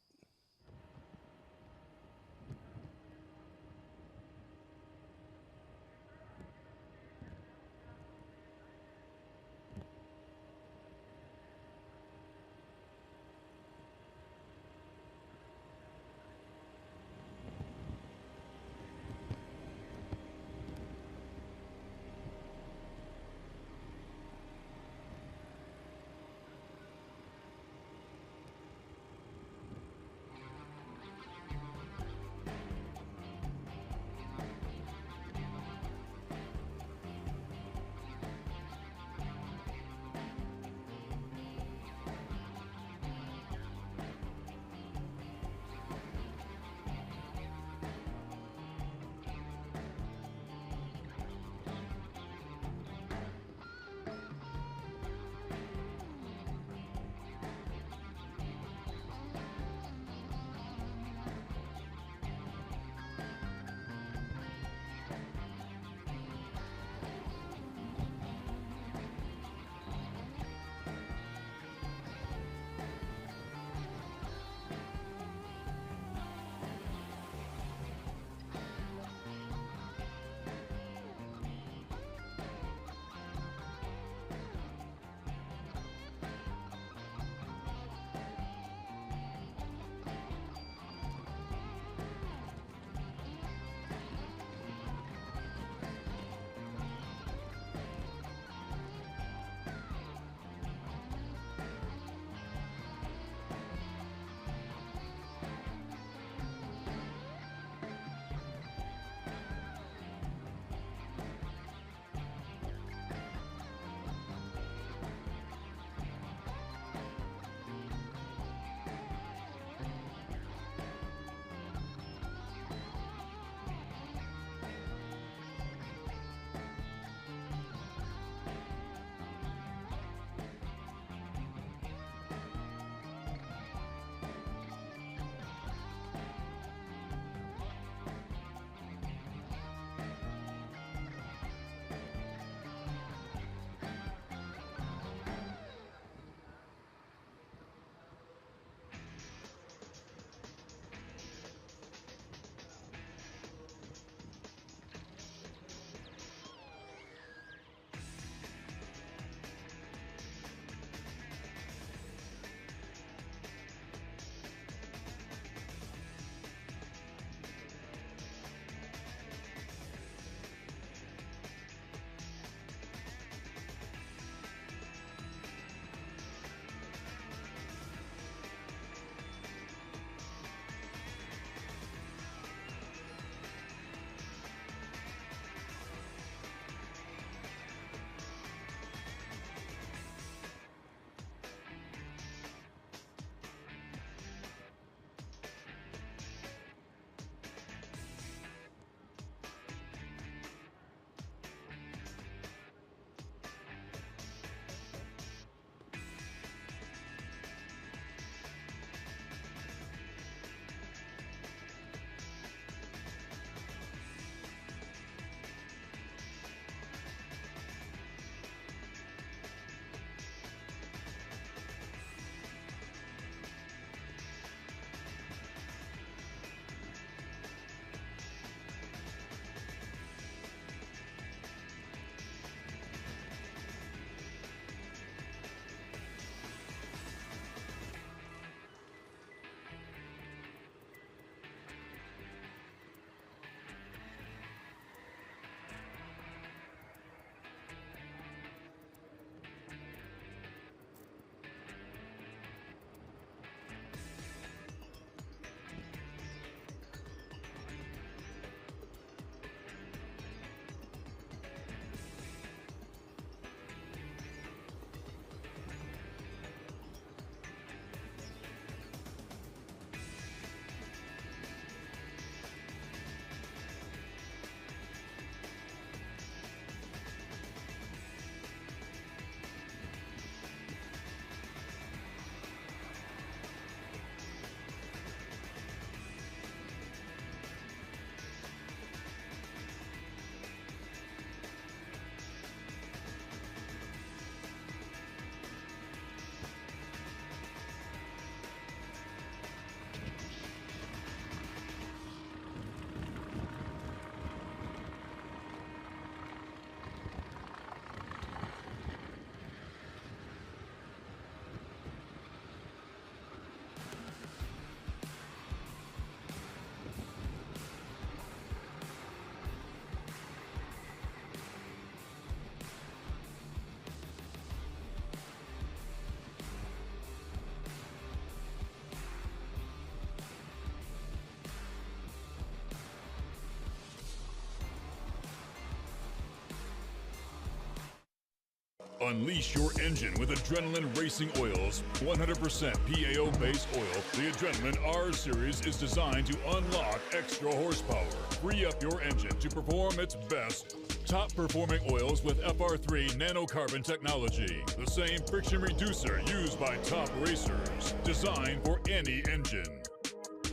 Unleash your engine with Adrenaline Racing Oils, 100% PAO-based oil. The Adrenaline R Series is designed to unlock extra horsepower. Free up your engine to perform its best. Top-performing oils with FR3 nanocarbon technology. The same friction reducer used by top racers. Designed for any engine.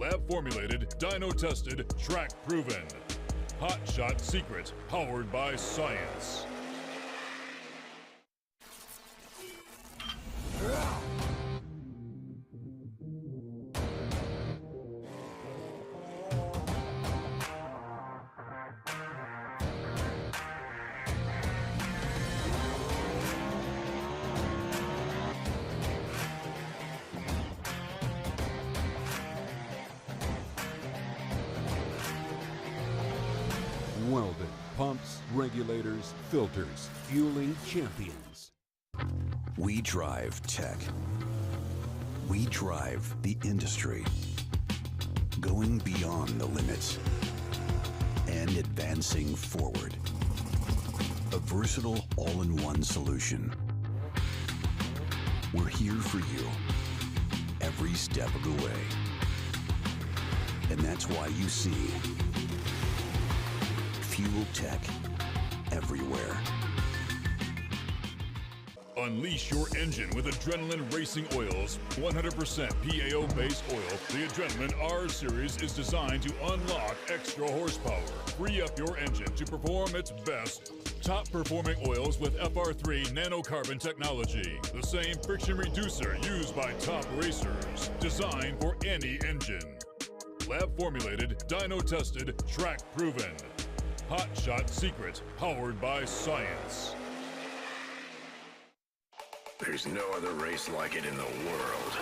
Lab-formulated, dyno-tested, track-proven. Hot Shot Secret, powered by science. Welded pumps, regulators, filters, fueling champions. We drive tech. We drive the industry. Going beyond the limits and advancing forward. A versatile all-in-one solution. We're here for you every step of the way. And that's why you see Fuel Tech everywhere. Unleash your engine with Adrenaline Racing Oils, 100% PAO-based oil. The Adrenaline R Series is designed to unlock extra horsepower. Free up your engine to perform its best. Top-performing oils with FR3 nanocarbon technology. The same friction reducer used by top racers. Designed for any engine. Lab-formulated, dyno-tested, track-proven. Hot Shot Secret, powered by science. There's no other race like it in the world.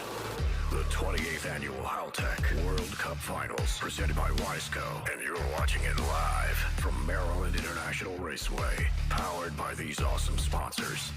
The 28th Annual Haltech World Cup Finals, presented by Wiseco. And you're watching it live from Maryland International Raceway, powered by these awesome sponsors.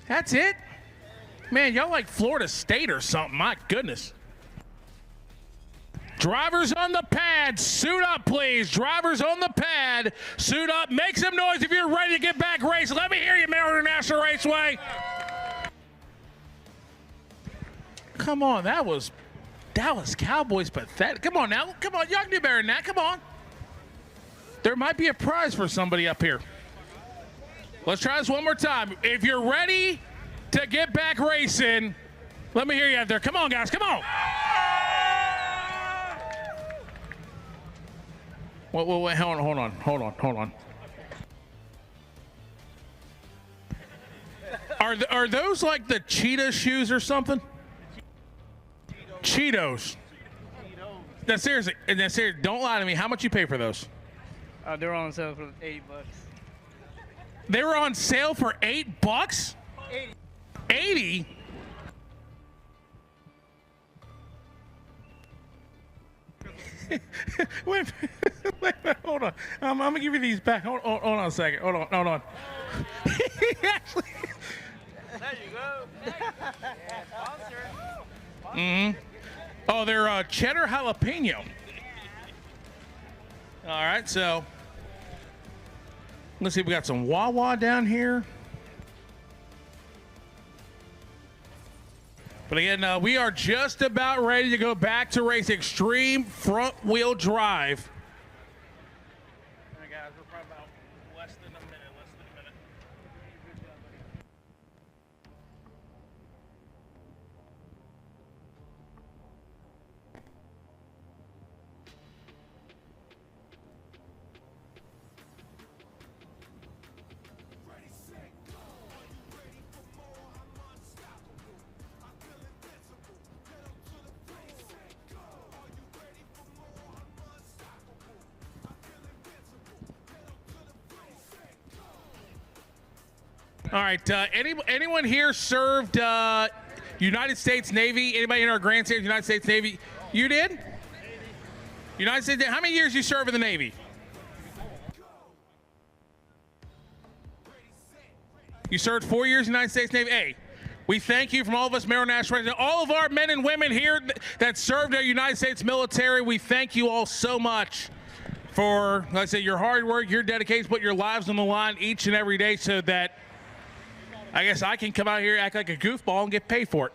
That's it? Man, y'all like Florida State or something. My goodness. Drivers on the pad, suit up, please. Drivers on the pad, suit up. Make some noise if you're ready to get back racing. Let me hear you, Maryland International Raceway. Come on, that was Dallas Cowboys pathetic. Come on now. Come on, y'all can do better than that. Come on. There might be a prize for somebody up here. Let's try this one more time. If you're ready to get back racing, let me hear you out there. Come on, guys. Come on. Wait, hold on. Are those like the cheetah shoes or something? Cheetos. Now seriously, don't lie to me. How much you pay for those? They were on sale for $80. They were on sale for $8? 80? wait, hold on. I'm gonna give you these back. Hold on a second. Hold on. Actually. There you go. Oh, they're cheddar jalapeno. All right, so let's see. We got some Wawa down here. But again, we are just about ready to go back to race extreme front-wheel drive. All right, guys, we're probably about less than a minute. All right, anyone here served United States Navy? Anybody in our grandstand, United States Navy? You did? United States, how many years you serve in the Navy? You served 4 years in the United States Navy. Hey, we thank you from all of us, Maryland National Racing, all of our men and women here that served our United States military. We thank you all so much for, like I said, your hard work, your dedication, put your lives on the line each and every day so that I guess I can come out here, act like a goofball, and get paid for it.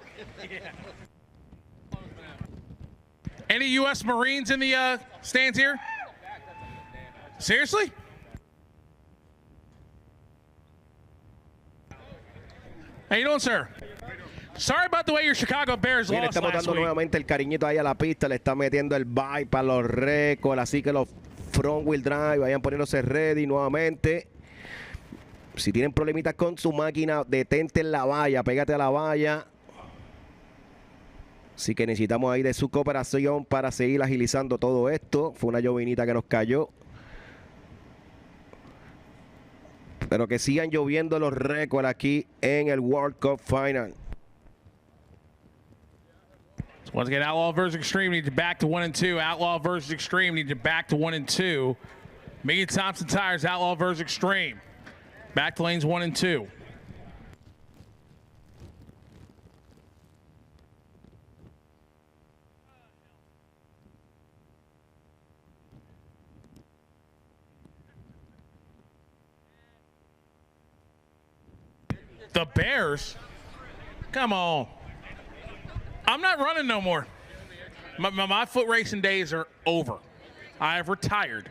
Any U.S. Marines in the stands here? Seriously? How you doing, sir? Sorry about the way your Chicago Bears Le lost estamos last dando week. nuevamente el cariñito ahí a la pista, le está metiendo el bike para los récords, así que los front wheel drive vayan poniéndose ready nuevamente. Si tienen problemitas con su máquina, detente en la valla, pégate a la valla. Así que necesitamos ahí de su cooperación para seguir agilizando todo esto. Fue una llovinita que nos cayó. Pero que sigan lloviendo los récords aquí en el World Cup Final. Once again, Outlaw versus Extreme needs to back to 1 and 2. Outlaw versus Extreme needs to back to 1 and 2. Mickey Thompson Tires, Outlaw versus Extreme. Back to lanes 1 and 2. The Bears? Come on. I'm not running no more. My foot racing days are over. I have retired.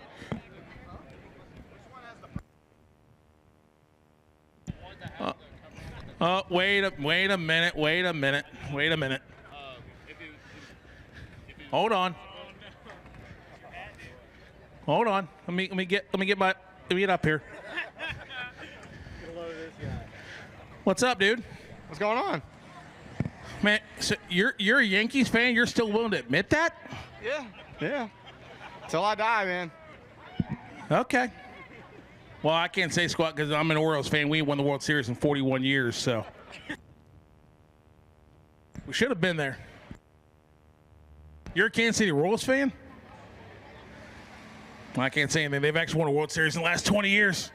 Wait a minute. Hold on. Let me get up here. What's up, dude? What's going on? Man, so you're a Yankees fan? You're still willing to admit that? Yeah. Till I die, man. Okay. Well, I can't say squat because I'm an Orioles fan. We won the World Series in 41 years, so. We should have been there. You're a Kansas City Royals fan? Well, I can't say anything. They've actually won a World Series in the last 20 years.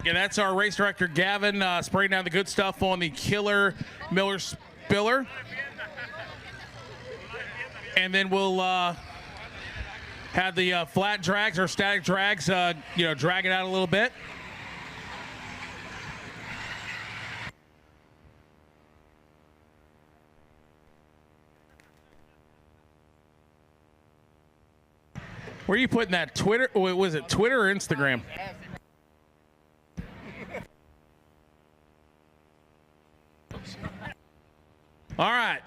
Okay, that's our race director, Gavin, spraying down the good stuff on the Killer Miller Spiller. And then we'll have the flat drags or static drags, drag it out a little bit. Where are you putting that? Twitter? Was it Twitter or Instagram? All right.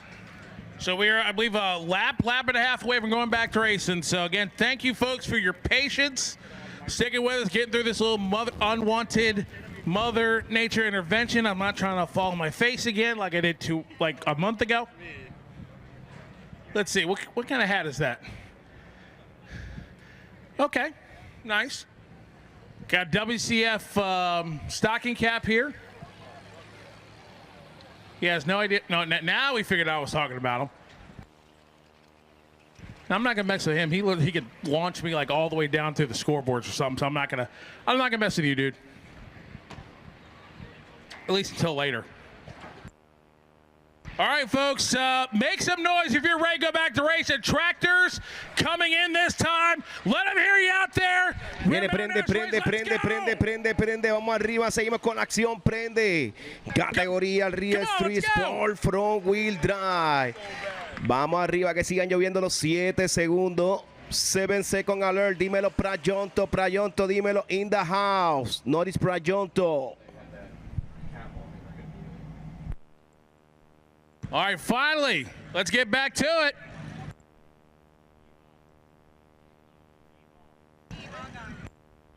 So we are, I believe, a lap and a half away from going back to racing. So, again, thank you, folks, for your patience, sticking with us, getting through this little unwanted Mother Nature intervention. I'm not trying to fall on my face again like I did a month ago. Let's see. What kind of hat is that? Okay. Nice. Got WCF stocking cap here. He has no idea. No, now we figured out I was talking about him. Now, I'm not gonna mess with him. He could launch me like all the way down through the scoreboards or something. So I'm not gonna mess with you, dude. At least until later. All right, folks, make some noise if you're ready to go back to racing. Tractors coming in this time. Let them hear you out there. Viene, prende. Vamos arriba, seguimos con la acción, prende. Categoría Real Street Sport Front Wheel Drive. Vamos arriba, que sigan lloviendo los 7 segundos. 7 second alert. Dímelo, Prajonto, dímelo, in the house. Notice Prajonto. All right, finally, let's get back to it.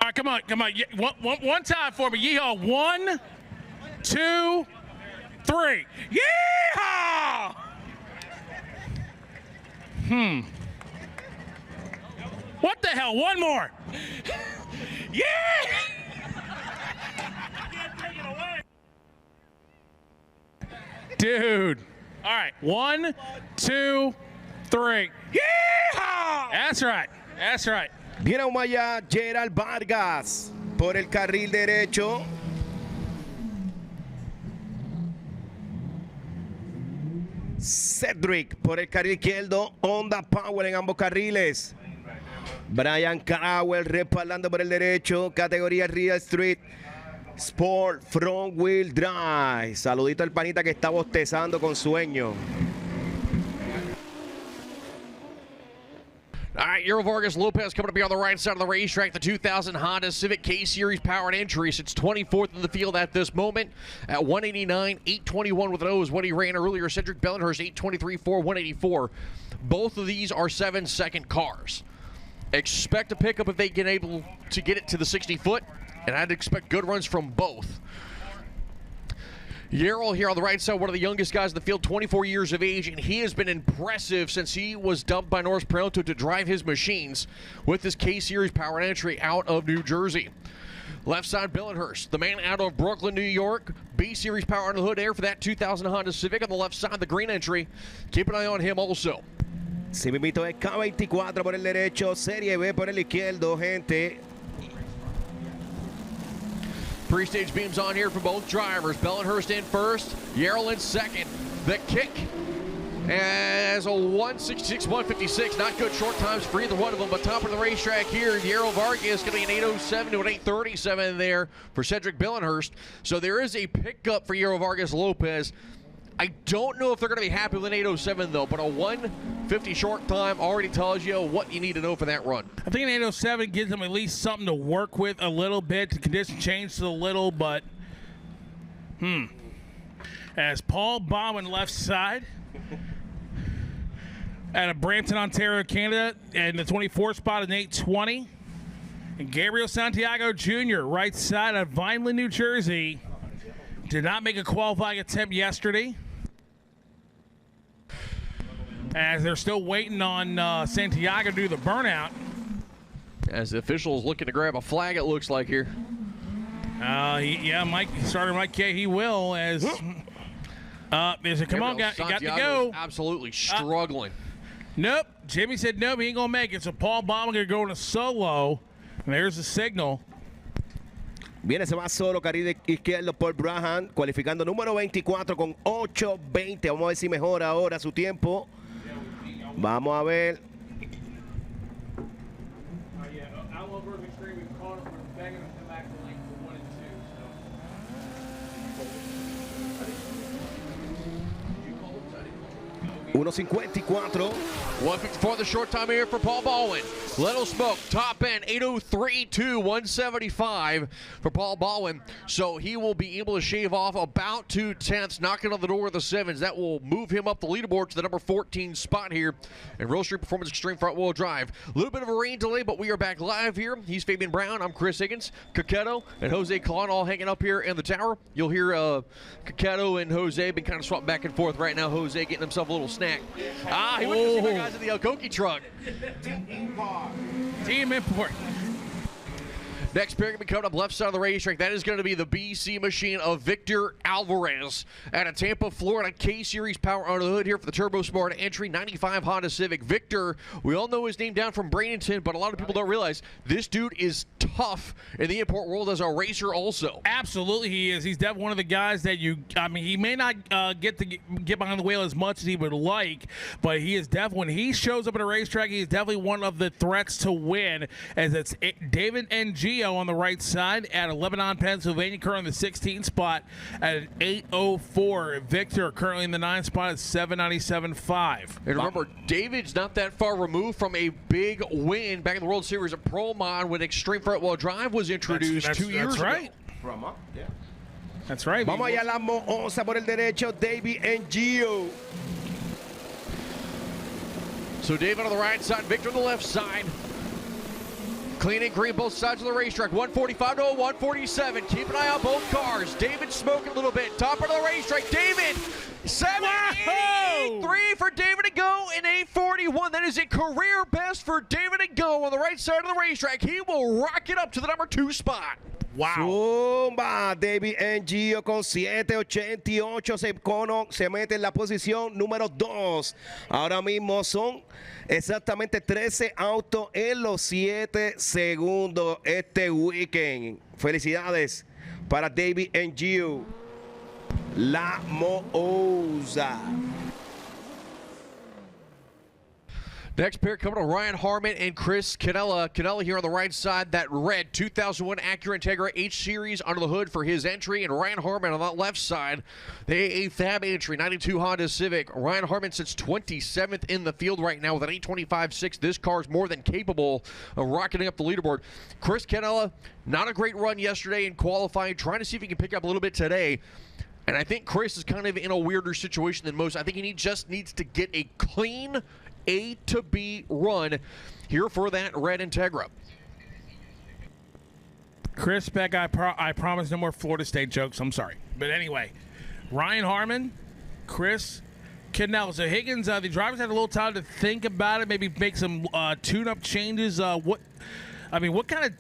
All right, come on. One time for me. Yeehaw. 1, 2, 3. Yeehaw! What the hell? One more. Yeah! Dude. All right, 1, 2, 3. Yeehaw! That's right. Viene aún allá Gerald Vargas por el carril derecho. Cedric por el carril izquierdo. Honda Power en ambos carriles. Brian Cowell respaldando por el derecho. Categoría Real Street Sport Front Wheel Drive. Saludito al panita que está bostezando con sueño. All right, Eero Vargas Lopez coming to be on the right side of the racetrack. The 2000 Honda Civic K-Series powered entry. It's 24th in the field at this moment at 189. 821 with an O is what he ran earlier. Cedric Bellenhurst 823.4, 184. Both of these are 7-second cars. Expect a pickup if they get able to get it to the 60-foot, and I'd expect good runs from both. Yarrell here on the right side, one of the youngest guys in the field, 24 years of age, and he has been impressive since he was dumped by Norris Pronto to drive his machines with this K-Series power entry out of New Jersey. Left side, Bellenhurst, the man out of Brooklyn, New York. B-Series power on the hood there for that 2000 Honda Civic. On the left side, the green entry. Keep an eye on him also. Si me invito es K24 por el derecho, Serie B por el izquierdo, gente. Pre-stage beams on here for both drivers. Bellenhurst in first, Yarrell in second. The kick as a 166, 156. Not good short times for either one of them, but top of the racetrack here, Yarrell Vargas going to be an 807 to an 837 there for Cedric Bellenhurst. So there is a pickup for Yarrell Vargas Lopez. I don't know if they're going to be happy with an 807, though, but a 150 short time already tells you what you need to know for that run. I think an 807 gives them at least something to work with a little bit. The condition changed a little, but as Paul Baumann left side out of Brampton, Ontario, Canada, and the 24th spot in 820. And Gabriel Santiago Jr., right side out of Vineland, New Jersey, did not make a qualifying attempt yesterday, as they're still waiting on Santiago to do the burnout. As the official's looking to grab a flag, it looks like here. Mike K, he will. As there's a come on, guy, got to go. Absolutely struggling. Nope. Jimmy said nope, he ain't gonna make it. So Paul Baumann gonna go in a solo. And there's the signal. Viene, se va solo, carril izquierdo por Braham, cualificando número 24 con 8.20. Vamos a ver si mejora ahora su tiempo. Vamos a ver. 1:54. 1:54 the short time here for Paul Baldwin. Little smoke, top end, 8:03.2, 175 for Paul Baldwin. So he will be able to shave off about 2/10, knocking on the door of the sevens. That will move him up the leaderboard to the number 14 spot here in Real Street Performance Extreme Front Wheel Drive. A little bit of a rain delay, but we are back live here. He's Fabian Brown. I'm Chris Higgins. Coquetto and Jose Colon all hanging up here in the tower. You'll hear Coquetto and Jose been kind of swapping back and forth right now. Jose getting himself a little snack. He went to see my guys in the Alcoki truck. Team Import. Next pair going to be coming up left side of the racetrack. That is going to be the BC machine of Victor Alvarez at a Tampa, Florida K-Series power under the hood here for the Turbo Sport entry, 95 Honda Civic. Victor, we all know his name down from Bradenton, but a lot of people don't realize this dude is tough in the import world as a racer also. Absolutely he is. He's definitely one of the guys that he may not get behind the wheel as much as he would like, but he is definitely, when he shows up at a racetrack, he is definitely one of the threats to win, as it's David and Gio on the right side at Lebanon, Pennsylvania, currently in the 16th spot at an 8:04. Victor currently in the 9th spot at 797.5. And remember, David's not that far removed from a big win back in the World Series at Promon when Extreme Front Wheel Drive was introduced 2 years ago. Right. That's right. Vamos allá a la Monza por el derecho, David and Gio. So David on the right side, Victor on the left side. Clean and green both sides of the racetrack. 145 to 147. Keep an eye on both cars. David smoking a little bit. Top of the racetrack. David, 783 for David to go in 841. That is a career best for David to go on the right side of the racetrack. He will rock it up to the number 2 spot. Wow. Zumba, David and Gio con 7.88 se mete en la posición número 2. Ahora mismo son exactamente 13 autos en los 7 segundos este weekend. Felicidades para David and Gio. La Monza. Next pair coming to Ryan Harmon and Chris Canella. Canella here on the right side, that red 2001 Acura Integra H-Series under the hood for his entry. And Ryan Harmon on that left side, the A Fab entry, 92 Honda Civic. Ryan Harmon sits 27th in the field right now with an 825.6. This car is more than capable of rocketing up the leaderboard. Chris Canella, not a great run yesterday in qualifying, trying to see if he can pick up a little bit today. And I think Chris is kind of in a weirder situation than most. I think he just needs to get a clean A to B run here for that red Integra. Chris Beck, I promise no more Florida State jokes. I'm sorry. But anyway, Ryan Harmon, Chris Canella. So Higgins, the drivers had a little time to think about it, maybe make some tune-up changes. What kind of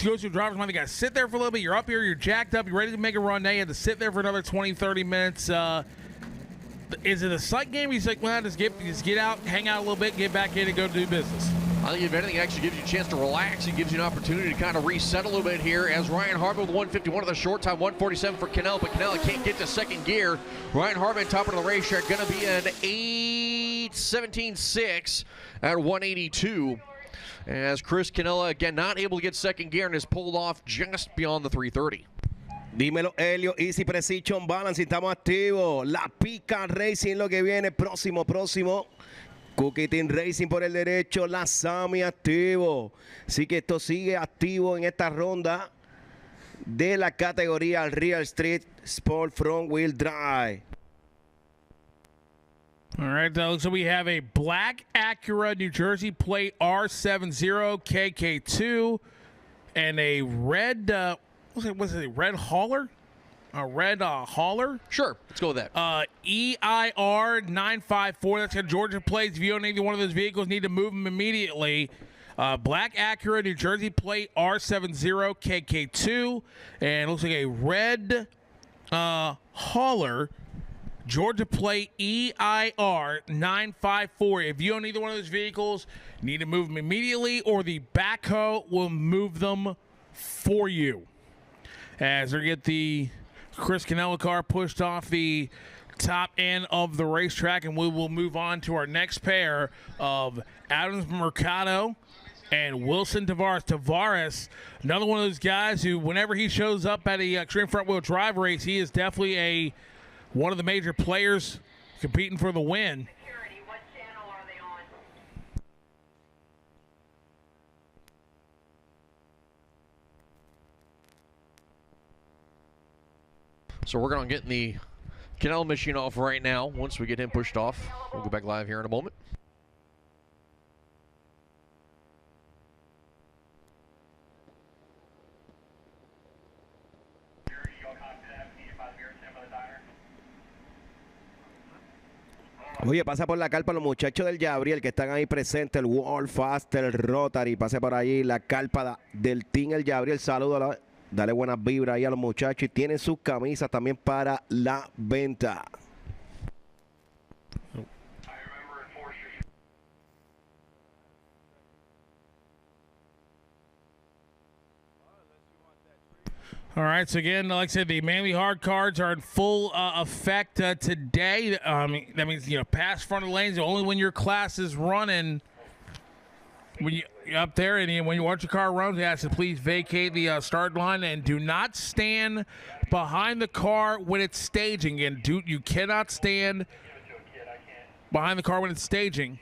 goes through drivers' mind? They got to sit there for a little bit. You're up here, you're jacked up, you're ready to make a run. Now you have to sit there for another 20, 30 minutes. Is it a sight game? He's like, well, just get out, hang out a little bit, get back in and go do business. I think if anything, it actually gives you a chance to relax. It gives you an opportunity to kind of reset a little bit here as Ryan Harmon with 151 of the short time, 147 for Canella, but Canella can't get to second gear. Ryan Harmon, top of the racetrack, going to be an 8:17.6 at 182. As Chris Canella, again, not able to get second gear and is pulled off just beyond the 330. Dímelo, Helio, Easy Precision Balance, estamos activos. La Pica Racing, lo que viene próximo. Cookie Team Racing por el derecho, la Sami activo. Así que esto sigue activo en esta ronda de la categoría Real Street Sport Front Wheel Drive. All right, so we have a black Acura New Jersey plate R70 KK2 and a red, was it a red hauler? A red hauler? Sure, let's go with that. EIR 954, that's got Georgia plates. If you own either one of those vehicles, need to move them immediately. Black Acura New Jersey plate R70 KK2, and it looks like a red hauler. Georgia plate EIR 954. If you own either one of those vehicles, you need to move them immediately, or the backhoe will move them for you. as they get the Chris Canella car pushed off the top end of the racetrack, and we will move on to our next pair of Adams Mercado and Wilson Tavares. Tavares, another one of those guys who, whenever he shows up at a extreme front-wheel drive race, he is definitely one of the major players competing for the win. So we're going to get the Canal machine off right now. Once we get him pushed off, we'll go back live here in a moment. Oye, pasa por la carpa los muchachos del Gabriel que están ahí presentes, el World Fast, el Rotary, pase por allí la carpa del Team el Gabriel. Saludos, dale buenas vibras ahí a los muchachos y tienen sus camisas también para la venta. All right, so again, like I said, the Manly Hard cards are in full effect today. That means, pass front of the lanes only when your class is running. When you're up there and when you watch your car run, so please vacate the start line and do not stand behind the car when it's staging. And you cannot stand behind the car when it's staging.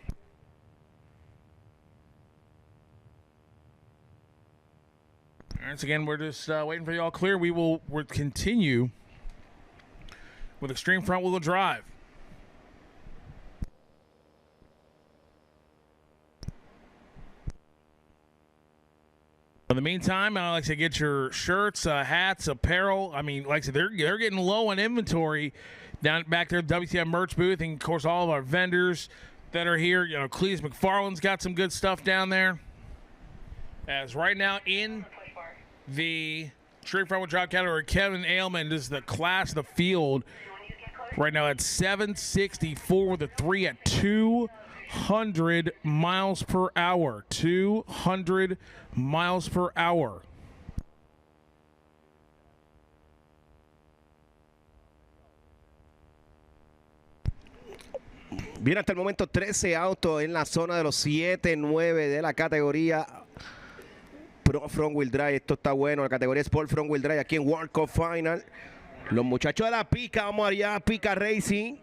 All right, so again, we're just waiting for you all clear. We'll continue with extreme front wheel drive. In the meantime, like I said, get your shirts, hats, apparel. I mean, like I said, they're getting low on inventory down back there at the WCM merch booth, and of course all of our vendors that are here. Cleese McFarland's got some good stuff down there. As right now in the extreme front wheel drive category, Kevin Ailman is the class of the field right now at 764 with a 3 at 200 miles per hour. 200 miles per hour. Bien, hasta el momento 13 autos en la zona de los 7-9 de la categoría Pro Front Wheel Drive. Esto está bueno, la categoría Sport Front Wheel Drive aquí en World Cup Final. Los muchachos de la Pica, vamos allá, Pica Racing.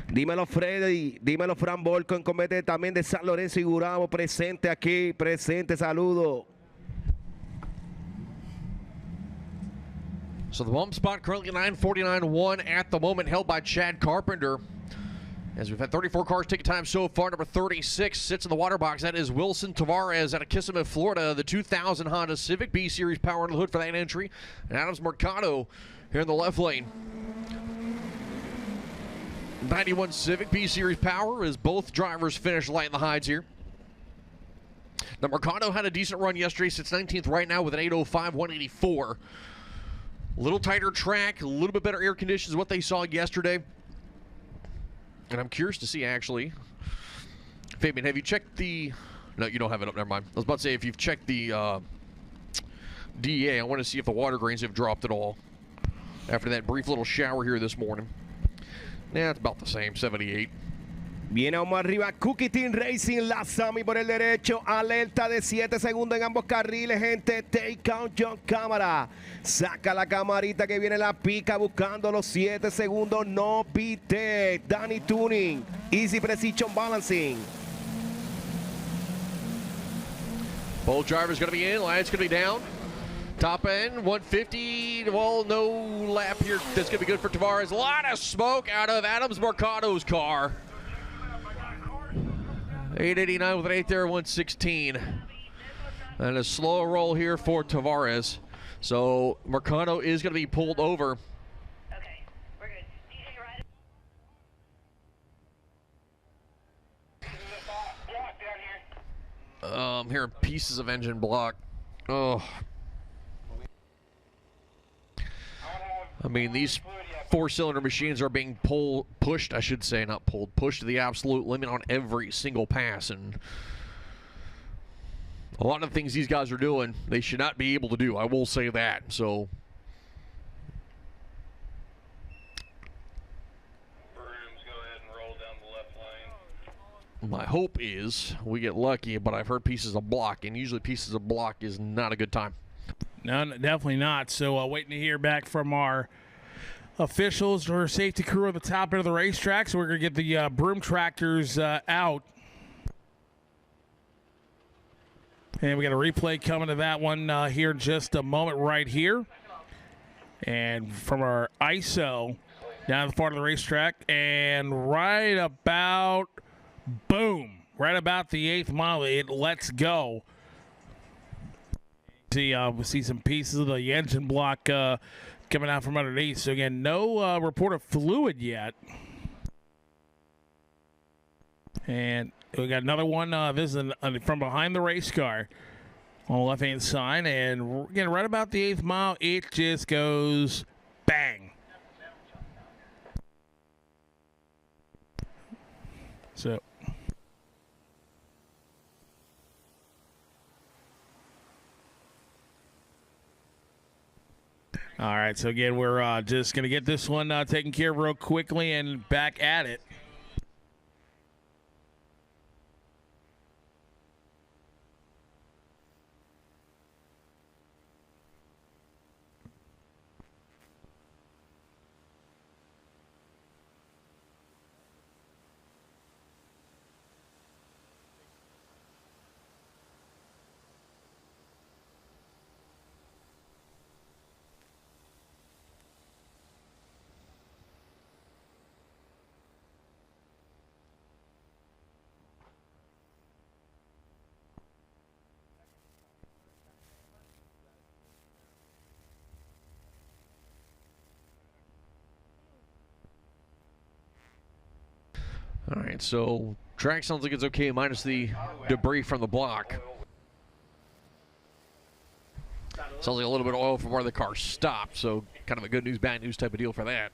Dímelo Freddy, dímelo Fran Volco en combate también de San Lorenzo y Gurabo, presente aquí, presente, saludo. So the bump spot currently 949-1 at the moment, held by Chad Carpenter. As we've had 34 cars take time so far, number 36 sits in the water box. That is Wilson Tavares out of Kissimmee, Florida. The 2000 Honda Civic B-Series power under the hood for that entry. And Adams Mercado here in the left lane. 91 Civic B-Series power as both drivers finish light in the hides here. The Mercado had a decent run yesterday, sits 19th right now with an 805, 184. A little tighter track, a little bit better air conditions than what they saw yesterday. And I'm curious to see, actually, Fabian, have you checked the... No, you don't have it up, never mind. I was about to say, if you've checked the DEA, I want to see if the water grains have dropped at all after that brief little shower here this morning. Yeah, it's about the same, 78. Viene vamos arriba, Cookie Team Racing, la Sami por el derecho, alerta de 7 segundos en ambos carriles, gente, take count John Cámara, saca la camarita que viene la Pica buscando los 7 segundos, no pite, Danny Tuning, Easy Precision Balancing. Both drivers going to be in, lights going to be down. Top end, 150, well, no lap here, that's going to be good for Tavares. A lot of smoke out of Adams Mercado's car. 889 with an 8 there, 116. And a slow roll here for Tavares. So Mercado is going to be pulled over. Okay, we're good. Here are pieces of engine block. Oh. I mean, these 4-cylinder machines are being pushed, I should say, not pulled, pushed to the absolute limit on every single pass. And a lot of the things these guys are doing, they should not be able to do. I will say that. So My hope is we get lucky, but I've heard pieces of block, and usually pieces of block is not a good time. No, definitely not. So waiting to hear back from our officials or safety crew at the top end of the racetrack. So we're going to get the broom tractors out. And we got a replay coming to that one here in just a moment right here. And from our ISO down the far of the racetrack. And right about, boom, right about the 8th mile, it lets go. We see some pieces of the engine block coming out from underneath. So, again, no report of fluid yet. And we got another one. This is from behind the race car on the left-hand side. And, again, right about the 8th mile, it just goes bang. So... All right, so again, we're just going to get this one taken care of real quickly and back at it. All right, so track sounds like it's okay, minus the debris from the block. Sounds like a little bit of oil from where the car stopped, so kind of a good news, bad news type of deal for that.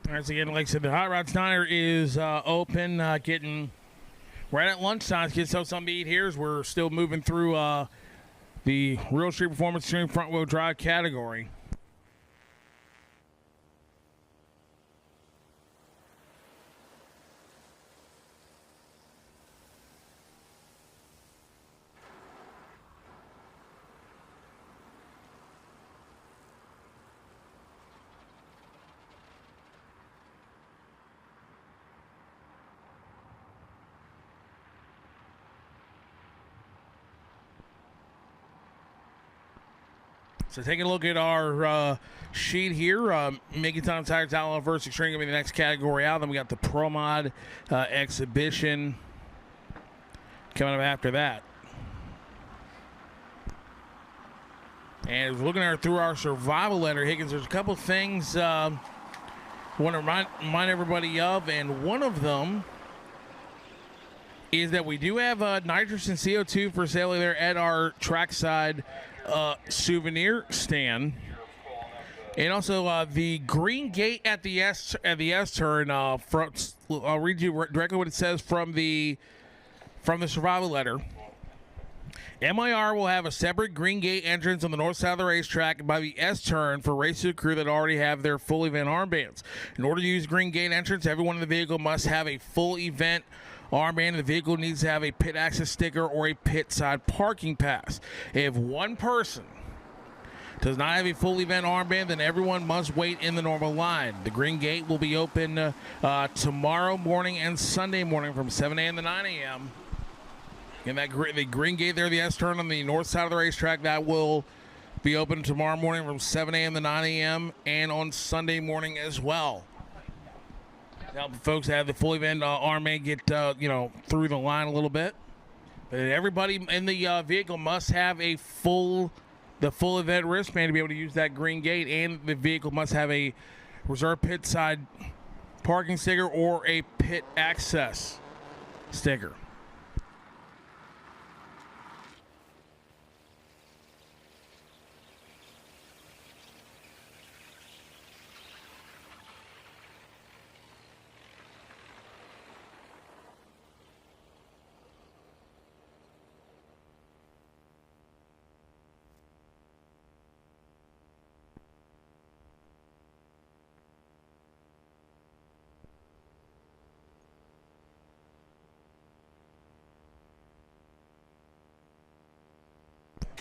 All right, so again, like I said, the Hot Rods Diner is open, getting right at lunchtime. Get something to eat here as we're still moving through the Real Street Performance Extreme Front Wheel Drive category. So taking a look at our sheet here, Mickey Tom Tires Outlaw versus Extreme going to be the next category out. Then we got the Pro Mod Exhibition coming up after that. And looking through our survival letter, Higgins, there's a couple things I want to remind everybody of, and one of them is that we do have nitrous and CO2 for sale there at our trackside souvenir stand, and also the green gate at the S turn. I'll read you directly what it says from the survival letter. MIR will have a separate green gate entrance on the north side of the racetrack by the S turn for race crew that already have their full event armbands. In order to use green gate entrance, everyone in the vehicle must have a full event armband. The vehicle needs to have a pit access sticker or a pit side parking pass. If one person does not have a full event armband, then everyone must wait in the normal line. The green gate will be open tomorrow morning and Sunday morning from 7 a.m. to 9 a.m. And the green gate there, the S turn on the north side of the racetrack, that will be open tomorrow morning from 7 a.m. to 9 a.m. and on Sunday morning as well. Now, folks have the full event armband get through the line a little bit, but everybody in the vehicle must have the full event wristband to be able to use that green gate, and the vehicle must have a reserve pit side parking sticker or a pit access sticker.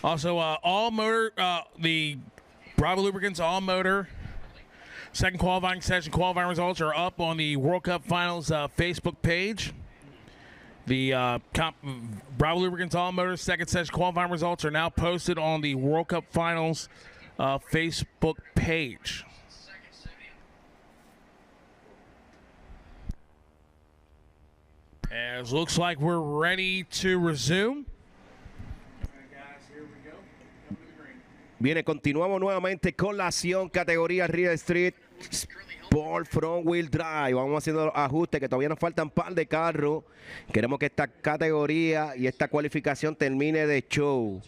Also, all motor, the Bravo Lubricants all motor second qualifying session qualifying results are up on the World Cup Finals Facebook page. The Bravo Lubricants all motor second session qualifying results are now posted on the World Cup Finals Facebook page. As looks like we're ready to resume. Viene, continuamos nuevamente con la acción, categoría Real Street Sport Front Wheel Drive. Vamos haciendo los ajustes, que todavía nos faltan un par de carros. Queremos que esta categoría y esta cualificación termine de show.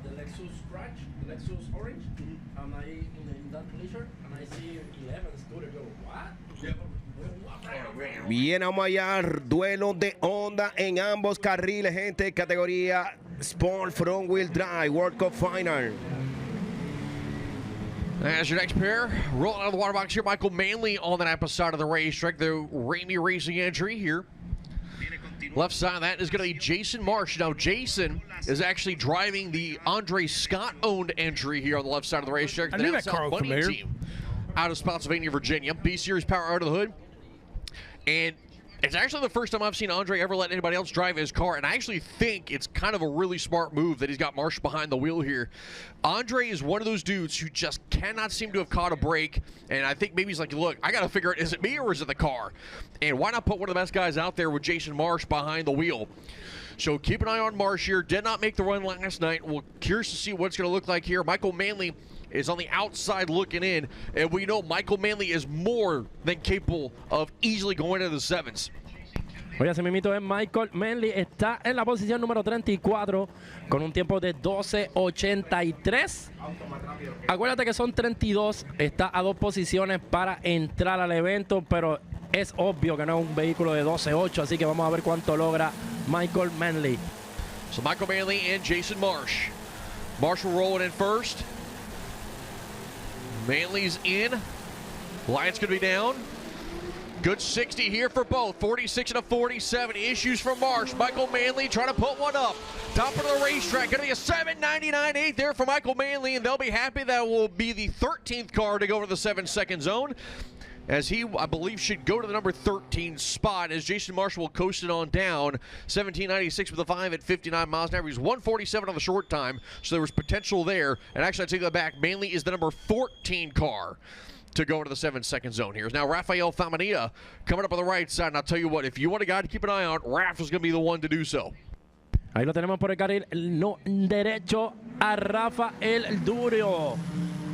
The Lexus scratch, the Lexus orange, and I in that collision, and I see 11 scooter go, what? Bien, vamos allá, duelo de Honda en ambos carriles, gente, categoría Sport Front Wheel Drive, World Cup Final. As your next pair, rolling out of the water box here, Michael Manley on the Napa side of the racetrack, the Ramey Racing entry here. Left side of that is going to be Jason Marsh. Now, Jason is actually driving the Andre Scott-owned entry here on the left side of the racetrack. I knew that car was familiar. Team out of Spotsylvania, Virginia. B-Series power under the hood. And it's actually the first time I've seen Andre ever let anybody else drive his car, and I actually think it's kind of a really smart move that he's got Marsh behind the wheel here. Andre is one of those dudes who just cannot seem to have caught a break, and I think maybe he's like, look, I got to figure out, is it me or is it the car? And why not put one of the best guys out there with Jason Marsh behind the wheel? So keep an eye on Marsh here. Did not make the run last night. We're curious to see what it's going to look like here. Michael Manley is on the outside looking in, and we know Michael Manley is more than capable of easily going into the sevens. Oye, ese mimito es Michael Manley, está en la posición número 34 con un tiempo de 12.83. Acuérdate que son 32, está a 2 posiciones para entrar al evento, pero es obvio que no es un vehículo de 12.8, así que vamos a ver cuánto logra Michael Manley. So Michael Manley and Jason Marsh. Marsh will roll it in first. Manley's in. Line's going to be down. Good 60 here for both. 46 and a 47. Issues from Marsh. Michael Manley trying to put one up. Top of the racetrack. Going to be a 7.99.8 there for Michael Manley, and they'll be happy. That will be the 13th car to go to the 7-second zone, as he, I believe, should go to the number 13 spot, as Jason Marsh will coast it on down. 17.96 with a 5 at 59 miles an hour. He's 147 on the short time, so there was potential there. And actually, I take that back. Manley is the number 14 car to go into the 7-second zone here. Now, Rafael Famanilla coming up on the right side. And I'll tell you what, if you want a guy to keep an eye on, Raf is going to be the one to do so. Ahí lo tenemos por el carril no derecho a Rafa El Durio,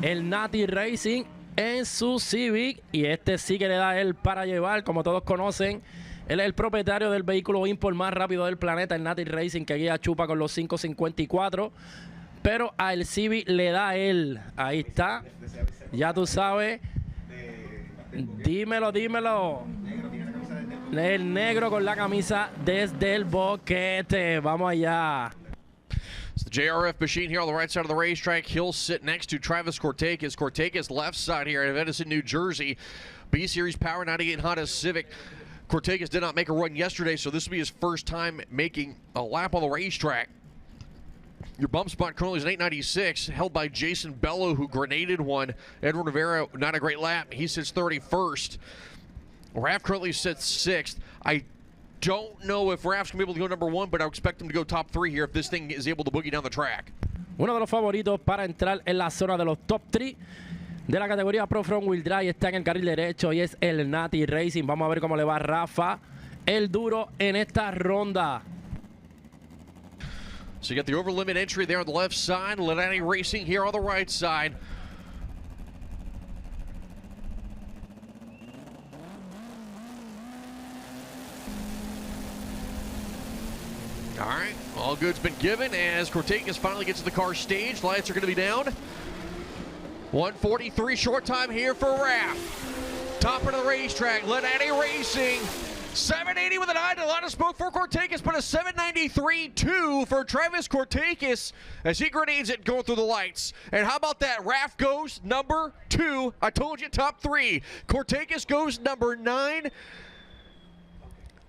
el Nati Racing en su Civic, y este sí que le da él para llevar, como todos conocen. Él es el propietario del vehículo import más rápido del planeta, el Nati Racing, que guía chupa con los 554, pero al Civic le da él. Ahí está, ya tú sabes. Dímelo, dímelo. El negro con la camisa desde el boquete. Vamos allá. It's the JRF machine here on the right side of the racetrack. He'll sit next to Travis Cortekas. Cortekas left side here out of Edison, New Jersey. B-Series Power 98 Honda Civic. Cortekas did not make a run yesterday, so this will be his first time making a lap on the racetrack. Your bump spot currently is an 896, held by Jason Bello, who grenaded one. Edwin Rivera, not a great lap. He sits 31st. Raf currently sits 6th. I don't know if Raf's going to be able to go number 1, but I expect him to go top 3 here if this thing is able to boogie down the track. Uno de los favoritos para entrar en la zona de los top 3 de la categoría Pro Front Wheel Drive está en el carril derecho y es el Nati Racing. Vamos a ver cómo le va a Rafa, el duro, en esta ronda. So you got the over limit entry there on the left side. Lenati Racing here on the right side. All right, all good's been given as Cortez finally gets to the car stage. Lights are going to be down. 1:43 short time here for Raf. Top of the racetrack, Lenati Racing. 780 with a 9, a lot of smoke for Cortez, but a 793.2 for Travis Cortez as he grenades it going through the lights. And how about that? Raf goes number 2. I told you top 3. Cortez goes number 9.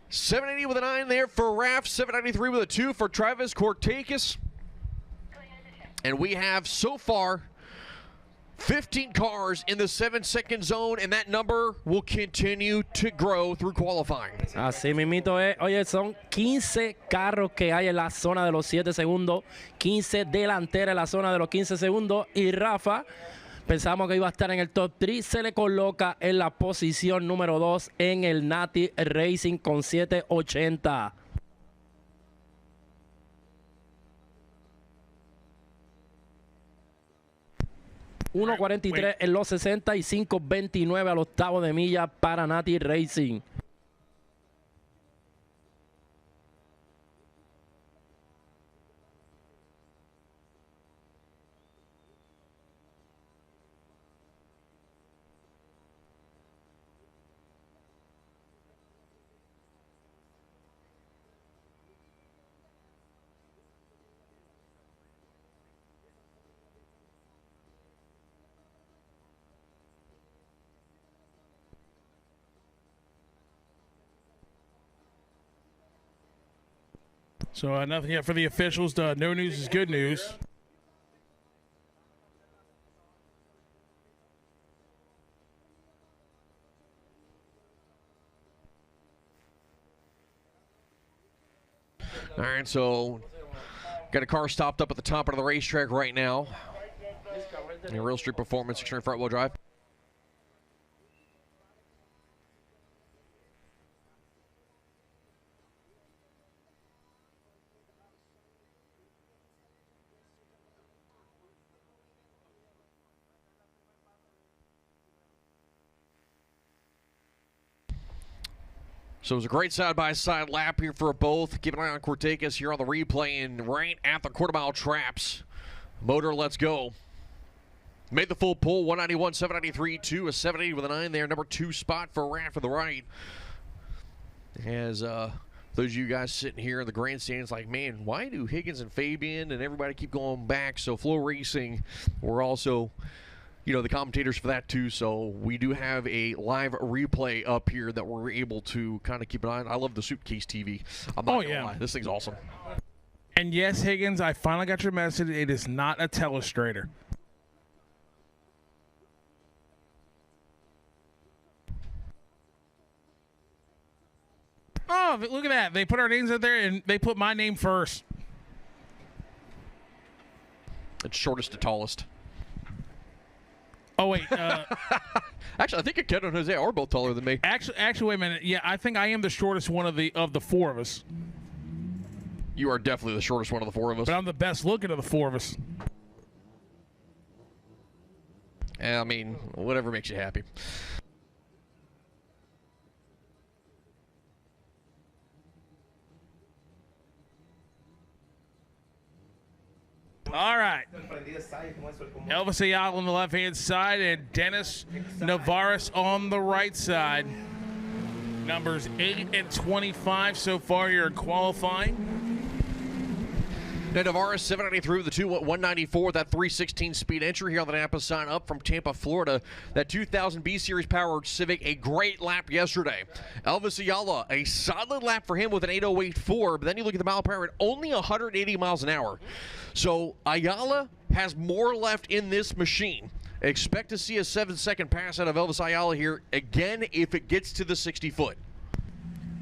780 with a 9 there for Raf, 793 with a 2 for Travis Cortez. And we have so far 15 cars in the 7-second zone, and that number will continue to grow through qualifying. Así mismito es. Oye, son 15 carros que hay en la zona de los 7 segundos, 15 delanteras en la zona de los 15 segundos, y Rafa, pensamos que iba a estar en el top 3, se le coloca en la posición número 2 en el Nati Racing con 780. $1.43 en los 60 y $5.29 al octavo de milla para Nati Racing. So nothing yet for the officials. No news is good news. All right, so got a car stopped up at the top of the racetrack right now. In Real Street Performance, extreme front wheel drive. So it was a great side-by-side lap here for both. Keep an eye on Cortez here on the replay and right at the quarter-mile traps. Motor, let's go. Made the full pull, 191, 793, 2, a 780 with a 9 there. Number 2 spot for Rat for the right. As those of you guys sitting here in the grandstands like, man, why do Higgins and Fabian and everybody keep going back? So FloRacing, we're also, you know, the commentators for that too. So we do have a live replay up here that we're able to kind of keep an eye on. I love the Suitcase TV. I'm not gonna lie. This thing's awesome. And yes, Higgins, I finally got your message. It is not a telestrator. Oh, look at that. They put our names out there, and they put my name first. It's shortest to tallest. Oh, wait. Actually, I think Ken and Jose are both taller than me. Actually, wait a minute. Yeah, I think I am the shortest one of the 4 of us. You are definitely the shortest one of the 4 of us. But I'm the best looking of the 4 of us. I mean, whatever makes you happy. All right. Elvis Ayala on the left-hand side and Dennis Navarez on the right side. Numbers 8 and 25 so far here in qualifying. Now Navarez 793 with the 194, that 316 speed entry here on the Napa sign up from Tampa, Florida. That 2000 B Series powered Civic, a great lap yesterday. Elvis Ayala, a solid lap for him with an 808.4, but then you look at the mile per hour at only 180 miles an hour. So Ayala has more left in this machine. Expect to see a 7-second pass out of Elvis Ayala here again if it gets to the 60-foot.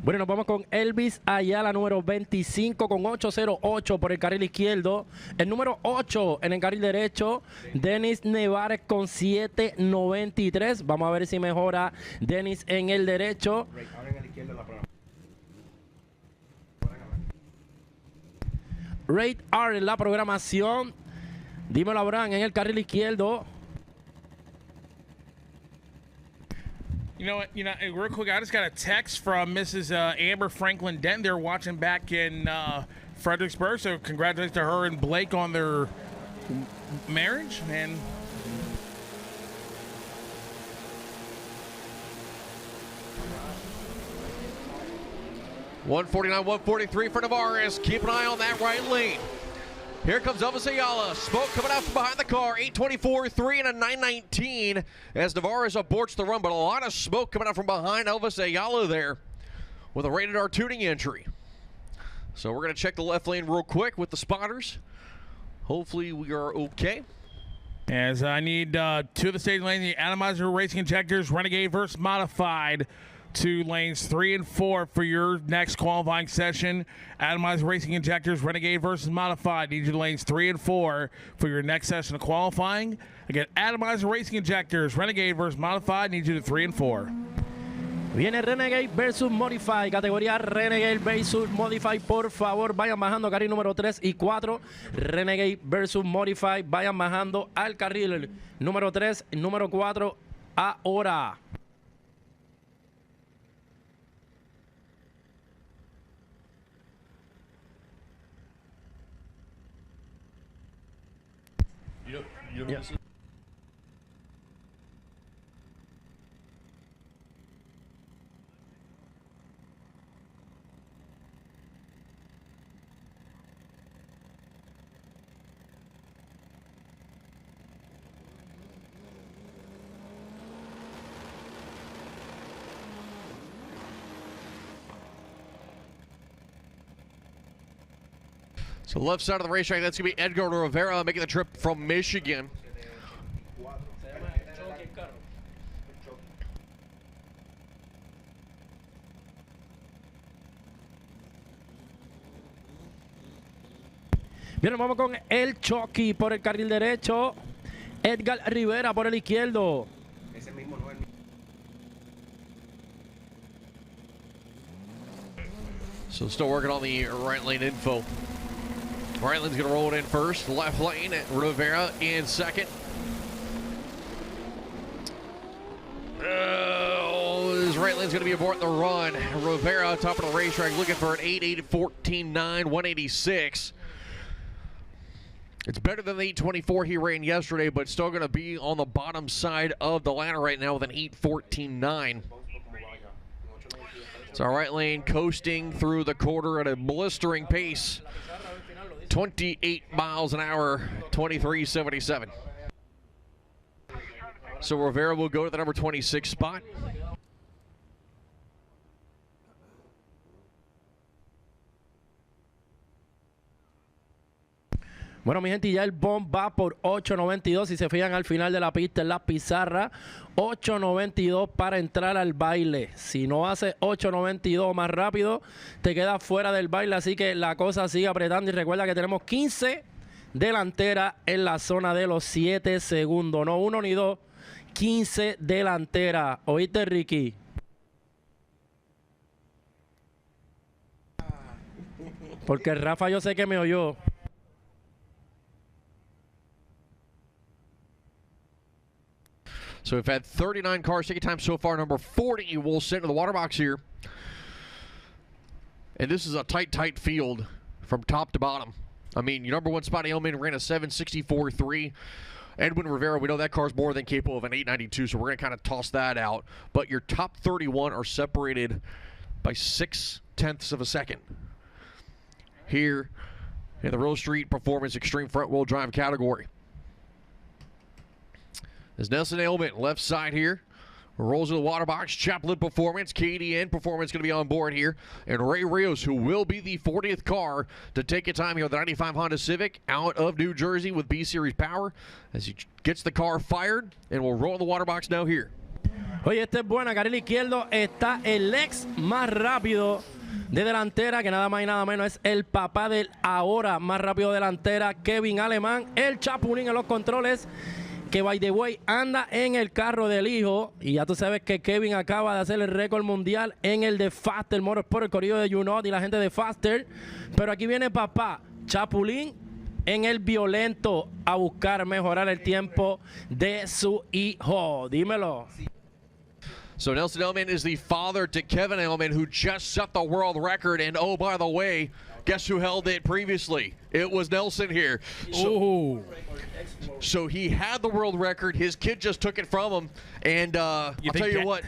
Bueno, nos vamos con Elvis Ayala, número 25, con 808 por el carril izquierdo. El número 8 en el carril derecho, Denis Nevares con 793. Vamos a ver si mejora Denis en el derecho. Rate R en la programación. Dímelo, Abraham, en el carril izquierdo. You know, real quick, I just got a text from Mrs. Amber Franklin Dent. They're watching back in Fredericksburg, so congratulations to her and Blake on their marriage. And 149, 143 for Navarez. Keep an eye on that right lane. Here comes Elvis Ayala. Smoke coming out from behind the car. 824.3 and a 919 as Navarez aborts the run, but a lot of smoke coming out from behind Elvis Ayala there with a rated R tuning entry. So we're going to check the left lane real quick with the spotters. Hopefully we are okay. As I need two of the stage lanes, the Atomizer Racing Injectors, Renegade versus Modified. To lanes 3 and 4 for your next qualifying session. Atomizer Racing Injectors, Renegade versus Modified. Need you to lanes 3 and 4 for your next session of qualifying. Again, Atomizer Racing Injectors, Renegade versus Modified. Need you to 3 and 4. Viene Renegade versus Modify, categoría Renegade versus Modify, por favor vayan bajando carril número 3 y 4, Renegade versus Modify, vayan bajando al carril número 3, número 4 ahora. Yes. So left side of the racetrack, that's going to be Edgar Rivera making the trip from Michigan. Bien, vamos con el Chucky por el carril derecho. Edgar Rivera por el izquierdo. Ese mismo no es So still working on the right lane info. Right lane's going to roll it in first. Left lane, Rivera in second. His right lane's going to be aboard the run. Rivera, top of the racetrack, looking for an 8.8, 14.9, 186. It's better than the 8.24 he ran yesterday, but still going to be on the bottom side of the ladder right now with an 8.14.9. It's our right lane coasting through the quarter at a blistering pace. 28 miles an hour, 23.77. So Rivera will go to the number 26 spot. Bueno, mi gente, ya el bomb va por 8.92. Si se fijan al final de la pista en la pizarra, 8.92 para entrar al baile. Si no hace 8.92 más rápido, te quedas fuera del baile. Así que la cosa sigue apretando. Y recuerda que tenemos 15 delanteras en la zona de los 7 segundos. No 1 ni 2, 15 delanteras. ¿Oíste, Ricky? Porque Rafa yo sé que me oyó. So we've had 39 cars taking time so far. Number 40 will sit into the water box here. And this is a tight field from top to bottom. I mean, your number one spot, Ailman, ran a 7.64.3. Edwin Rivera, we know that car's more than capable of an 8.92, so we're going to kind of toss that out. But your top 31 are separated by 0.6 of a second. Here in the Rose Street Performance Extreme Front Wheel Drive category. As Nelson Ailman, left side here, rolls to the water box. Chaplin Performance, KDN Performance going to be on board here. And Ray Rios, who will be the 40th car to take a time here with the 95 Honda Civic out of New Jersey with B-Series power as he gets the car fired and will roll in the water box now here. Oye, esta es buena. Carril izquierdo está el ex más rápido de delantera, que nada más y nada menos es el papá del ahora más rápido de delantera, Kevin Alemán, el Chapulín en los controles, que by the way anda en el carro del hijo. Y ya tú sabes que Kevin acaba de hacer el récord mundial en el de Faster Motorsport, el corrido de Junot y la gente de Faster. Pero aquí viene papá Chapulín en el violento a buscar mejorar el tiempo de su hijo. Dímelo. So Nelson Ellman is the father to Kevin Ellman, who just set the world record. And oh, by the way, guess who held it previously? It was Nelson here. So he had the world record. His kid just took it from him. And I'll tell you what,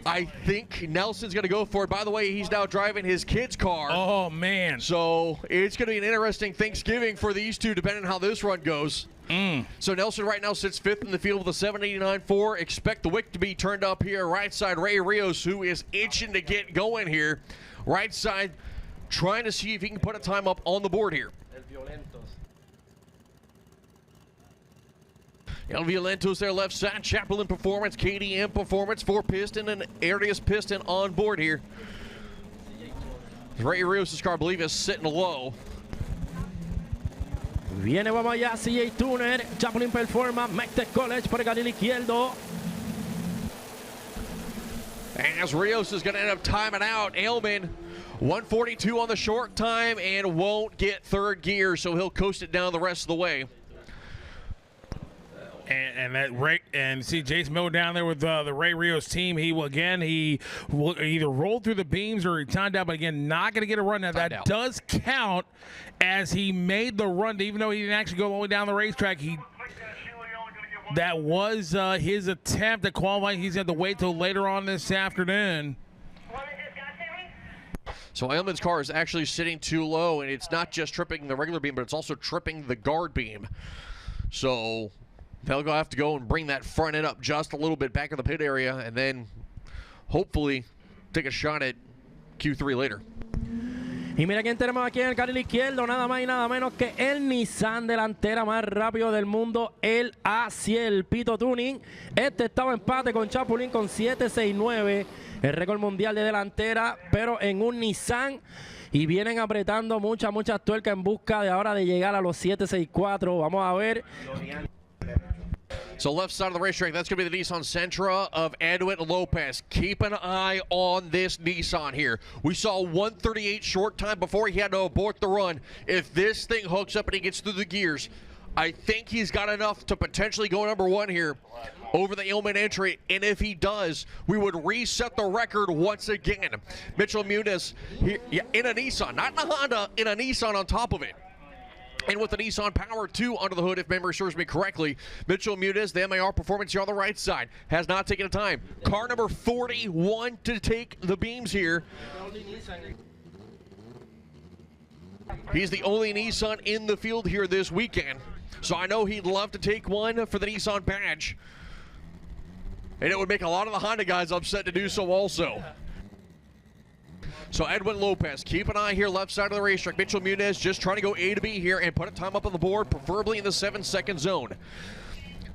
I think Nelson's going to go for it. By the way, he's now driving his kid's car. Oh, man. So it's going to be an interesting Thanksgiving for these two, depending on how this run goes. So Nelson right now sits 5th in the field with a 789.4. Expect the wick to be turned up here. Right side, Ray Rios, who is itching to get going here. Right side, trying to see if he can put a time up on the board here. El Violentos there left side. Chapelin Performance, KDM Performance, 4-piston and Arias piston on board here. Ray Rios' car, I believe, is sitting low. Viene, vamos allá, CJ Tuner, Chapulín Performance, Mectec College por el carril izquierdo. As Rios is going to end up timing out, Ellman 142 on the short time and won't get third gear, so he'll coast it down the rest of the way. And see Jason Miller down there with the Ray Rios team. He will either roll through the beams or he timed out, but again, not going to get a run. Now that does count as he made the run, even though he didn't actually go all the way down the racetrack. That was his attempt at qualifying. He's going to have to wait till later on this afternoon. So Ellman's car is actually sitting too low, and it's not just tripping the regular beam, but it's also tripping the guard beam. So they'll have to go and bring that front end up just a little bit back in the pit area, and then hopefully take a shot at Q3 later. Y mira quién tenemos aquí en el carril izquierdo, nada más y nada menos que el Nissan delantera más rápido del mundo, el Aciel Pito Tuning. Este estaba en empate con Chapulín con 7.69, el récord mundial de delantera, pero en un Nissan. Y vienen apretando muchas tuercas en busca de ahora de llegar a los 7.64. Vamos a ver. So left side of the racetrack, that's going to be the Nissan Sentra of Edwin Lopez. Keep an eye on this Nissan here. We saw 138 short time before he had to abort the run. If this thing hooks up and he gets through the gears, I think he's got enough to potentially go number one here over the Ellman entry, and if he does, we would reset the record once again. Mitchell Muniz in a Nissan, not in a Honda, in a Nissan on top of it. And with the Nissan Power 2 under the hood, if memory serves me correctly, Mitchell Muniz, the MAR Performance here on the right side, has not taken a time. Car number 41 to take the beams here. He's the only Nissan in the field here this weekend. So I know he'd love to take one for the Nissan badge. And it would make a lot of the Honda guys upset to do so also. So Edwin Lopez, keep an eye here left side of the racetrack. Mitchell Muniz just trying to go A to B here and put a time up on the board, preferably in the 7-second zone.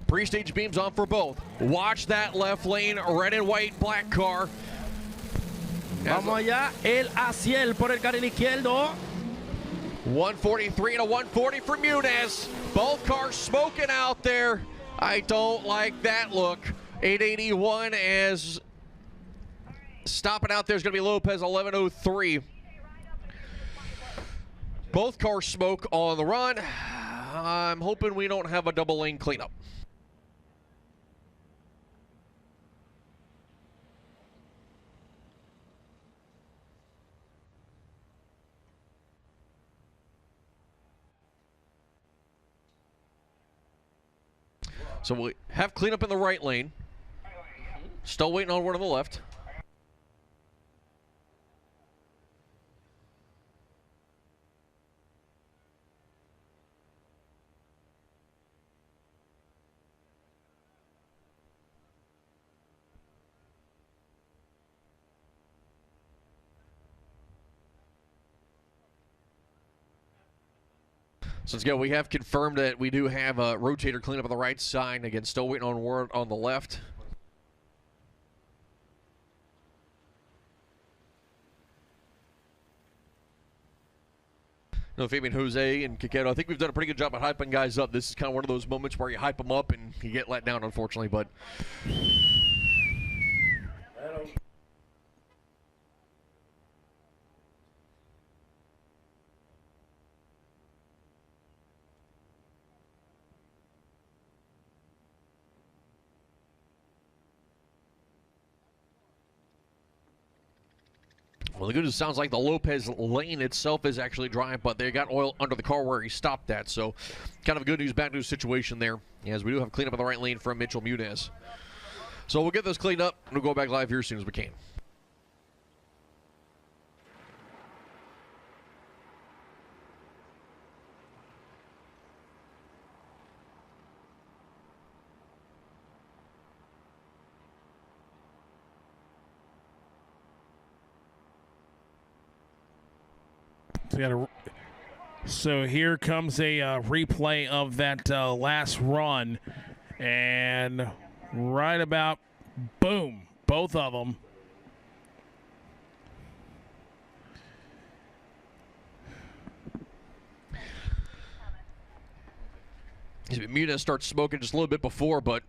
Pre-stage beams on for both. Watch that left lane, red and white black car. Vamos allá, el Aciel por el carril izquierdo. 143 and a 140 for Muniz. Both cars smoking out there. I don't like that look. 881 as stopping out there is going to be Lopez, 1103. Both cars smoke on the run. I'm hoping we don't have a double lane cleanup. So we have cleanup in the right lane. Still waiting on one on the left. So let's go. We have confirmed that we do have a rotator cleanup on the right side. Again, still waiting on word on the left. No, Fabian Jose and Kiketo, I think we've done a pretty good job at hyping guys up. This is kind of one of those moments where you hype them up and you get let down, unfortunately. But well, the good news sounds like the Lopez lane itself is actually dry, but they got oil under the car where he stopped at. So kind of a good news, bad news situation there, as we do have cleanup in the right lane from Mitchell Muniz. So we'll get this cleaned up, and we'll go back live here as soon as we can. So here comes a replay of that last run, and right about, boom, both of them. Muniz starts smoking just a little bit before, but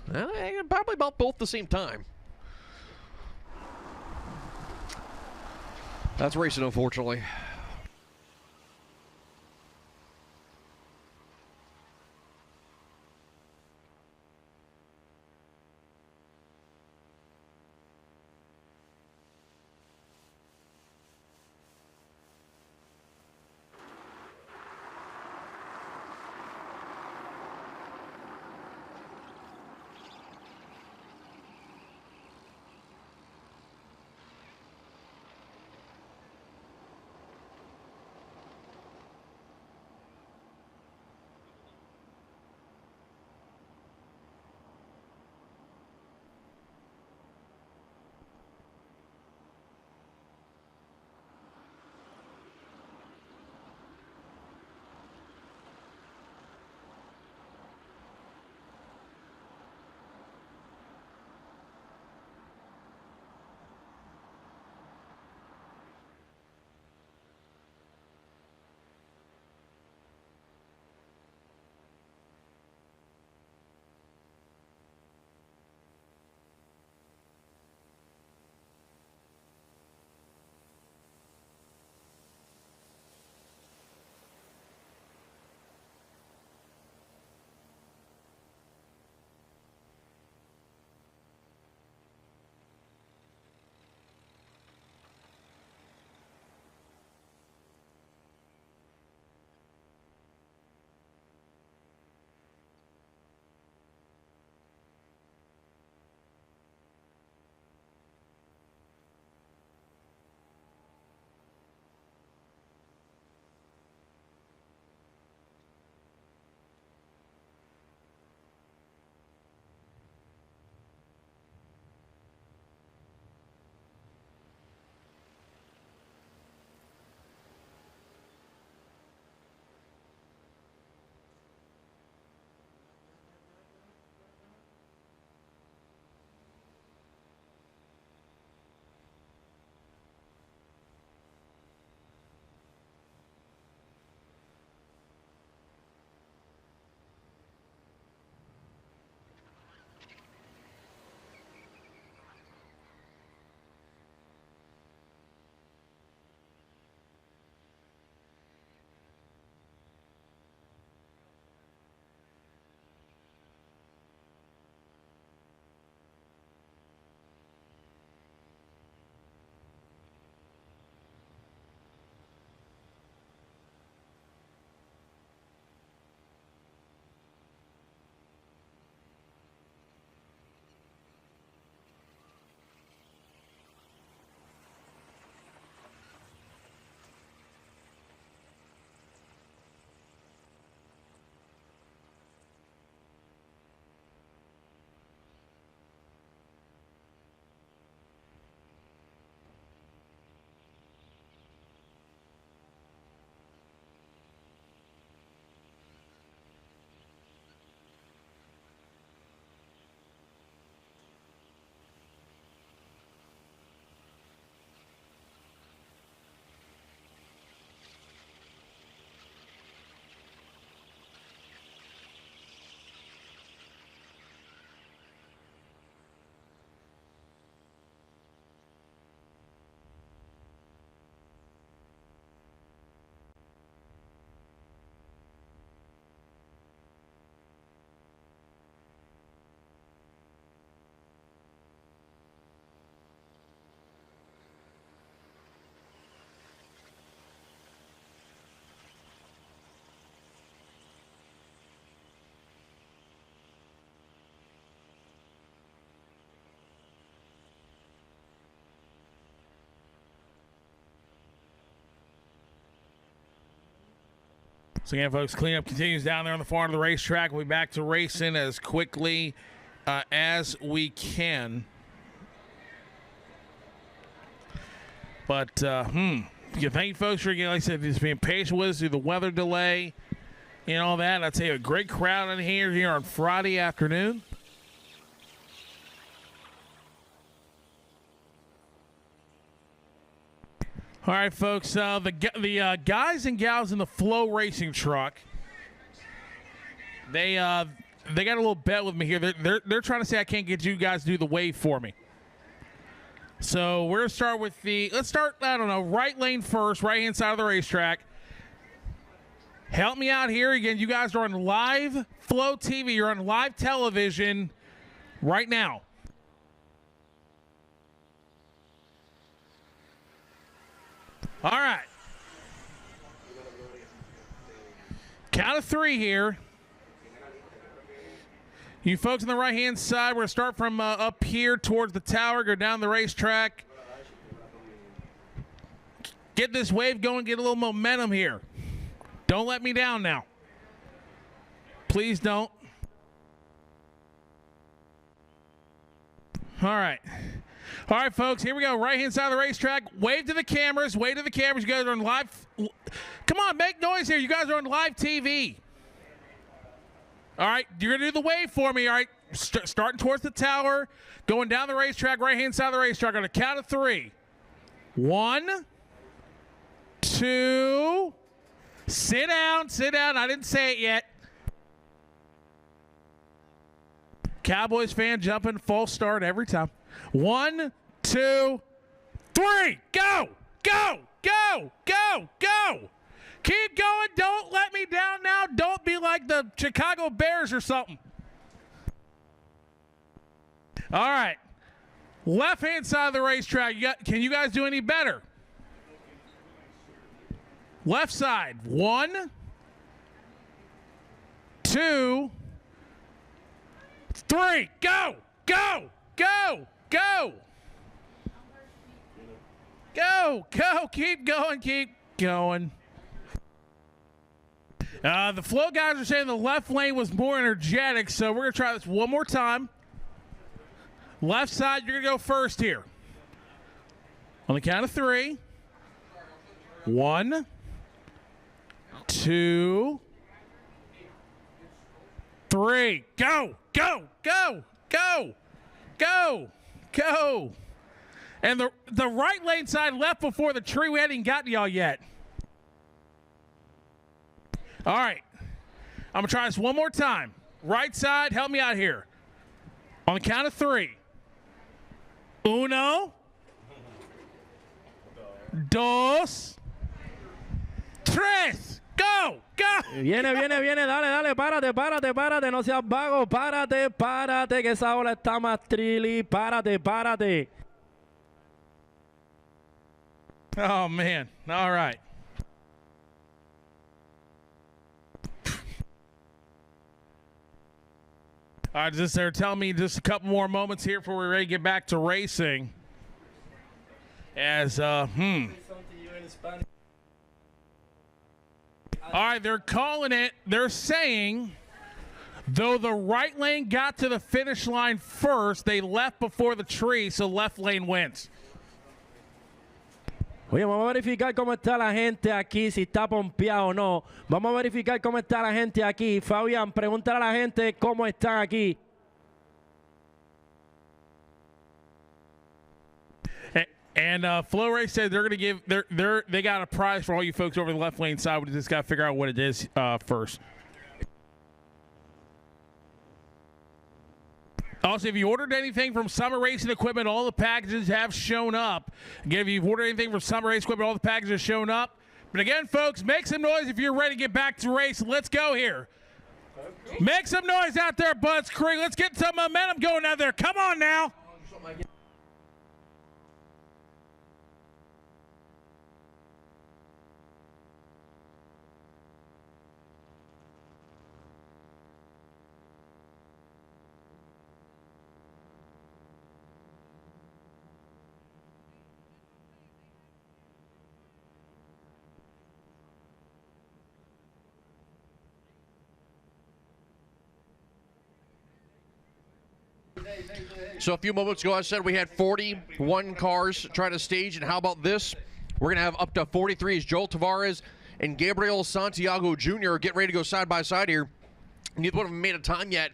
probably about both at the same time. That's racing, unfortunately. So again, folks, cleanup continues down there on the far end of the racetrack. We'll be back to racing as quickly as we can. But, thank you, folks, for, like I said, just being patient with us through the weather delay and all that. I'd say a great crowd in here on Friday afternoon. All right, folks, the guys and gals in the FloRacing truck, they got a little bet with me here. They're trying to say I can't get you guys to do the wave for me. So we're going to start with let's start, I don't know, right lane first, right-hand side of the racetrack. Help me out here. Again, you guys are on live Flo TV. You're on live television right now. All right. Count of 3 here. You folks on the right-hand side, we're going to start from up here towards the tower, go down the racetrack. Get this wave going, get a little momentum here. Don't let me down now. Please don't. All right. All right, folks, here we go. Right-hand side of the racetrack. Wave to the cameras. Wave to the cameras. You guys are on live. Come on, make noise here. You guys are on live TV. All right, you're going to do the wave for me. All right, starting towards the tower, going down the racetrack, right-hand side of the racetrack on a count of 3. 1, 2, sit down, sit down. I didn't say it yet. Cowboys fan jumping, full start every time. 1, 2, 3, go, go, go, go, go. Keep going. Don't let me down now. Don't be like the Chicago Bears or something. All right. Left-hand side of the racetrack. Can you guys do any better? Left side. 1, 2, 3. Go, go, go, go. Go, go. Keep going. Keep going. The Flo guys are saying the left lane was more energetic, so we're going to try this one more time. Left side, you're going to go first here. On the count of 3. 1, 2, 3. Go, go, go, go, go, go. And the right lane side left before the tree. We hadn't even gotten to y'all yet. All right. I'm going to try this one more time. Right side, help me out here. On the count of 3. 1, 2, 3. Go, go. Viene, dale, párate, no seas vago, párate, que esa ola está más trilly, párate. Oh, man. All right. All right, they're telling me just a couple more moments here before we're ready to get back to racing. All right, they're calling it. They're saying, though the right lane got to the finish line first, they left before the tree, so left lane wins. Oye, vamos a verificar cómo está la gente aquí, si está pompeado o no. Vamos a verificar cómo está la gente aquí. Fabián, pregúntale a la gente cómo están aquí. And FloRacing said they're going to give they got a prize for all you folks over the left lane side. We just got to figure out what it is first. Also, if you ordered anything from Summer Racing Equipment, all the packages have shown up. Again, if you've ordered anything from Summer Racing Equipment, all the packages have shown up. But again, folks, make some noise if you're ready to get back to race. Let's go here. Make some noise out there, Butts Creek. Let's get some momentum going out there. Come on now. So a few moments ago, I said we had 41 cars trying to stage, and how about this? We're going to have up to 43 as Joel Tavares and Gabriel Santiago Jr. get ready to go side by side here. Neither one of them made a time yet.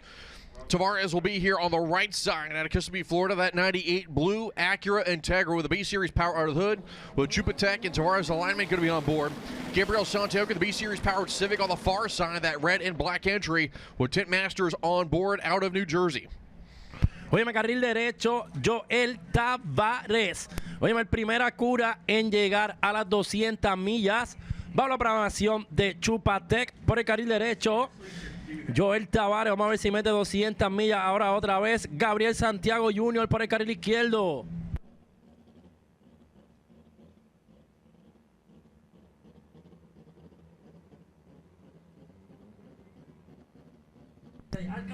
Tavares will be here on the right side out of Kissimmee, Florida. That 98 blue Acura Integra with a B-Series power out of the hood with Chupatec and Tavares alignment going to be on board. Gabriel Santiago, the B-Series powered Civic on the far side, that red and black entry with Tint Masters on board out of New Jersey. Óyeme, carril derecho, Joel Tavares. Óyeme, el primera cura en llegar a las 200 millas. Bajo la programación de Chupatec por el carril derecho. Joel Tavares, vamos a ver si mete 200 millas ahora otra vez. Gabriel Santiago Jr. por el carril izquierdo.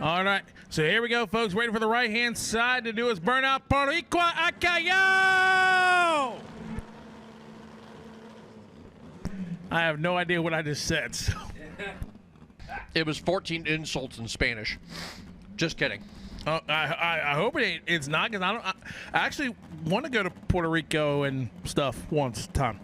All right, so here we go, folks. Waiting for the right-hand side to do his burnout. Boricua Acayo! I have no idea what I just said. So. It was 14 insults in Spanish. Just kidding. Oh, I hope it's not, because I actually want to go to Puerto Rico and stuff once time.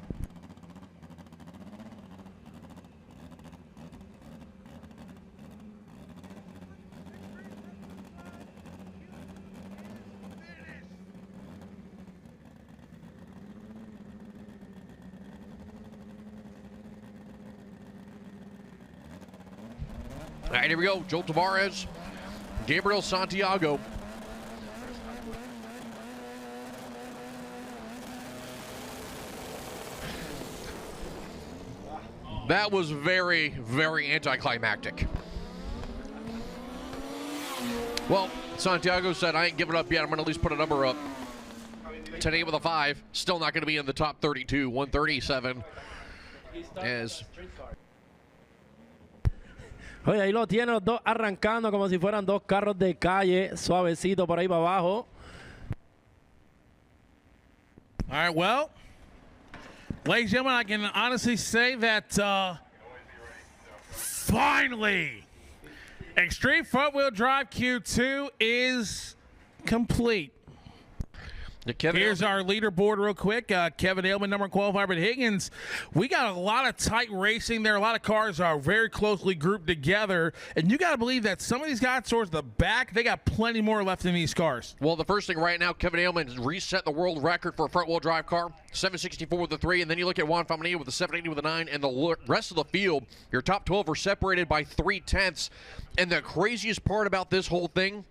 All right, here we go. Joel Tavares, Gabriel Santiago. That was very, very anticlimactic. Well, Santiago said, I ain't giving up yet. I'm going to at least put a number up. Today with a 5. Still not going to be in the top 32. 137 as... Oye, ahí lo tiene los dos arrancando como si fueran dos carros de calle, suavecito por ahí para abajo. All right, well, ladies and gentlemen, I can honestly say that finally, Extreme Front Wheel Drive Q2 is complete. Here's our leaderboard real quick. Kevin Ailman, number 1 qualifier, but Higgins. We got a lot of tight racing there. A lot of cars are very closely grouped together. And you got to believe that some of these guys towards the back, they got plenty more left in these cars. Well, the first thing right now, Kevin Ailman has reset the world record for a front-wheel drive car. 764 with the 3, and then you look at Juan Faminilla with the 780 with the 9, and the rest of the field, your top 12 are separated by 3/10. And the craziest part about this whole thing,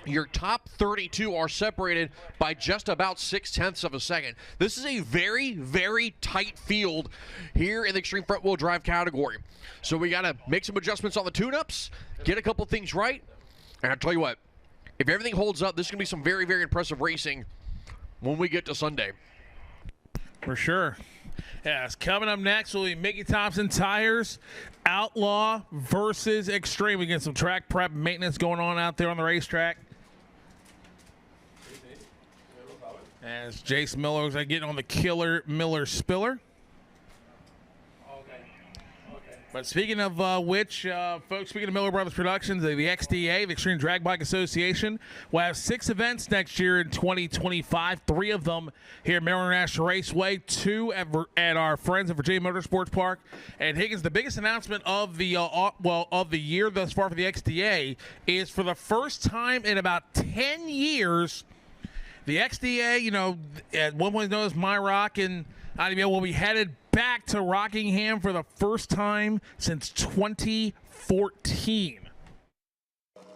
your top 32 are separated by just about 0.6 of a second. This is a very, very tight field here in the extreme front-wheel drive category. So we got to make some adjustments on the tune-ups, get a couple things right, and I'll tell you what, if everything holds up, this is going to be some very, very impressive racing when we get to Sunday. For sure. Yes, coming up next will be Mickey Thompson Tires, Outlaw versus Extreme. We get some track prep maintenance going on out there on the racetrack. As Jace Miller is getting on the Killer Miller Spiller. But speaking of which, folks, speaking of Miller Brothers Productions, the XDA, the Extreme Drag Bike Association, will have 6 events next year in 2025. 3 of them here at Maryland National Raceway, 2 at our friends at Virginia Motorsports Park. And Higgins, the biggest announcement of the of the year thus far for the XDA is for the first time in about 10 years, the XDA, you know, at one point known as My Rock and IDBL, will be headed back to Rockingham for the first time since 2014.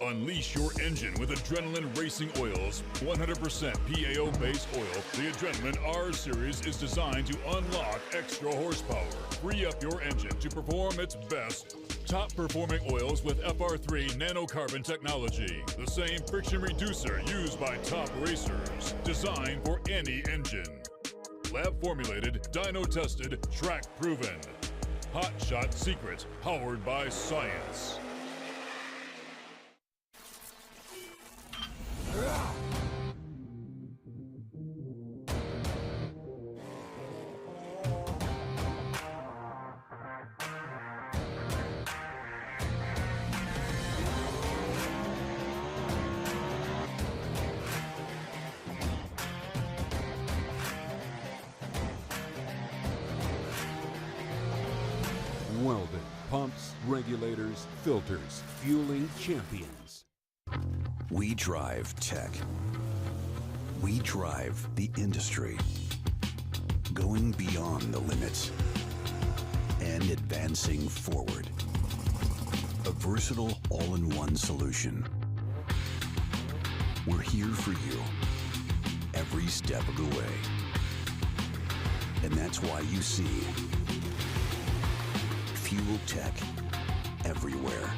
Unleash your engine with Adrenaline Racing Oils. 100% PAO-based oil, the Adrenaline R Series is designed to unlock extra horsepower. Free up your engine to perform its best. Top-performing oils with FR3 nanocarbon technology. The same friction reducer used by top racers. Designed for any engine. Lab-formulated, dyno-tested, track-proven. Hot Shot Secret, powered by science. regulators, filters, fueling champions. We drive tech. We drive the industry. Going beyond the limits and advancing forward. A versatile all-in-one solution. We're here for you every step of the way. And that's why you see fuel tech everywhere.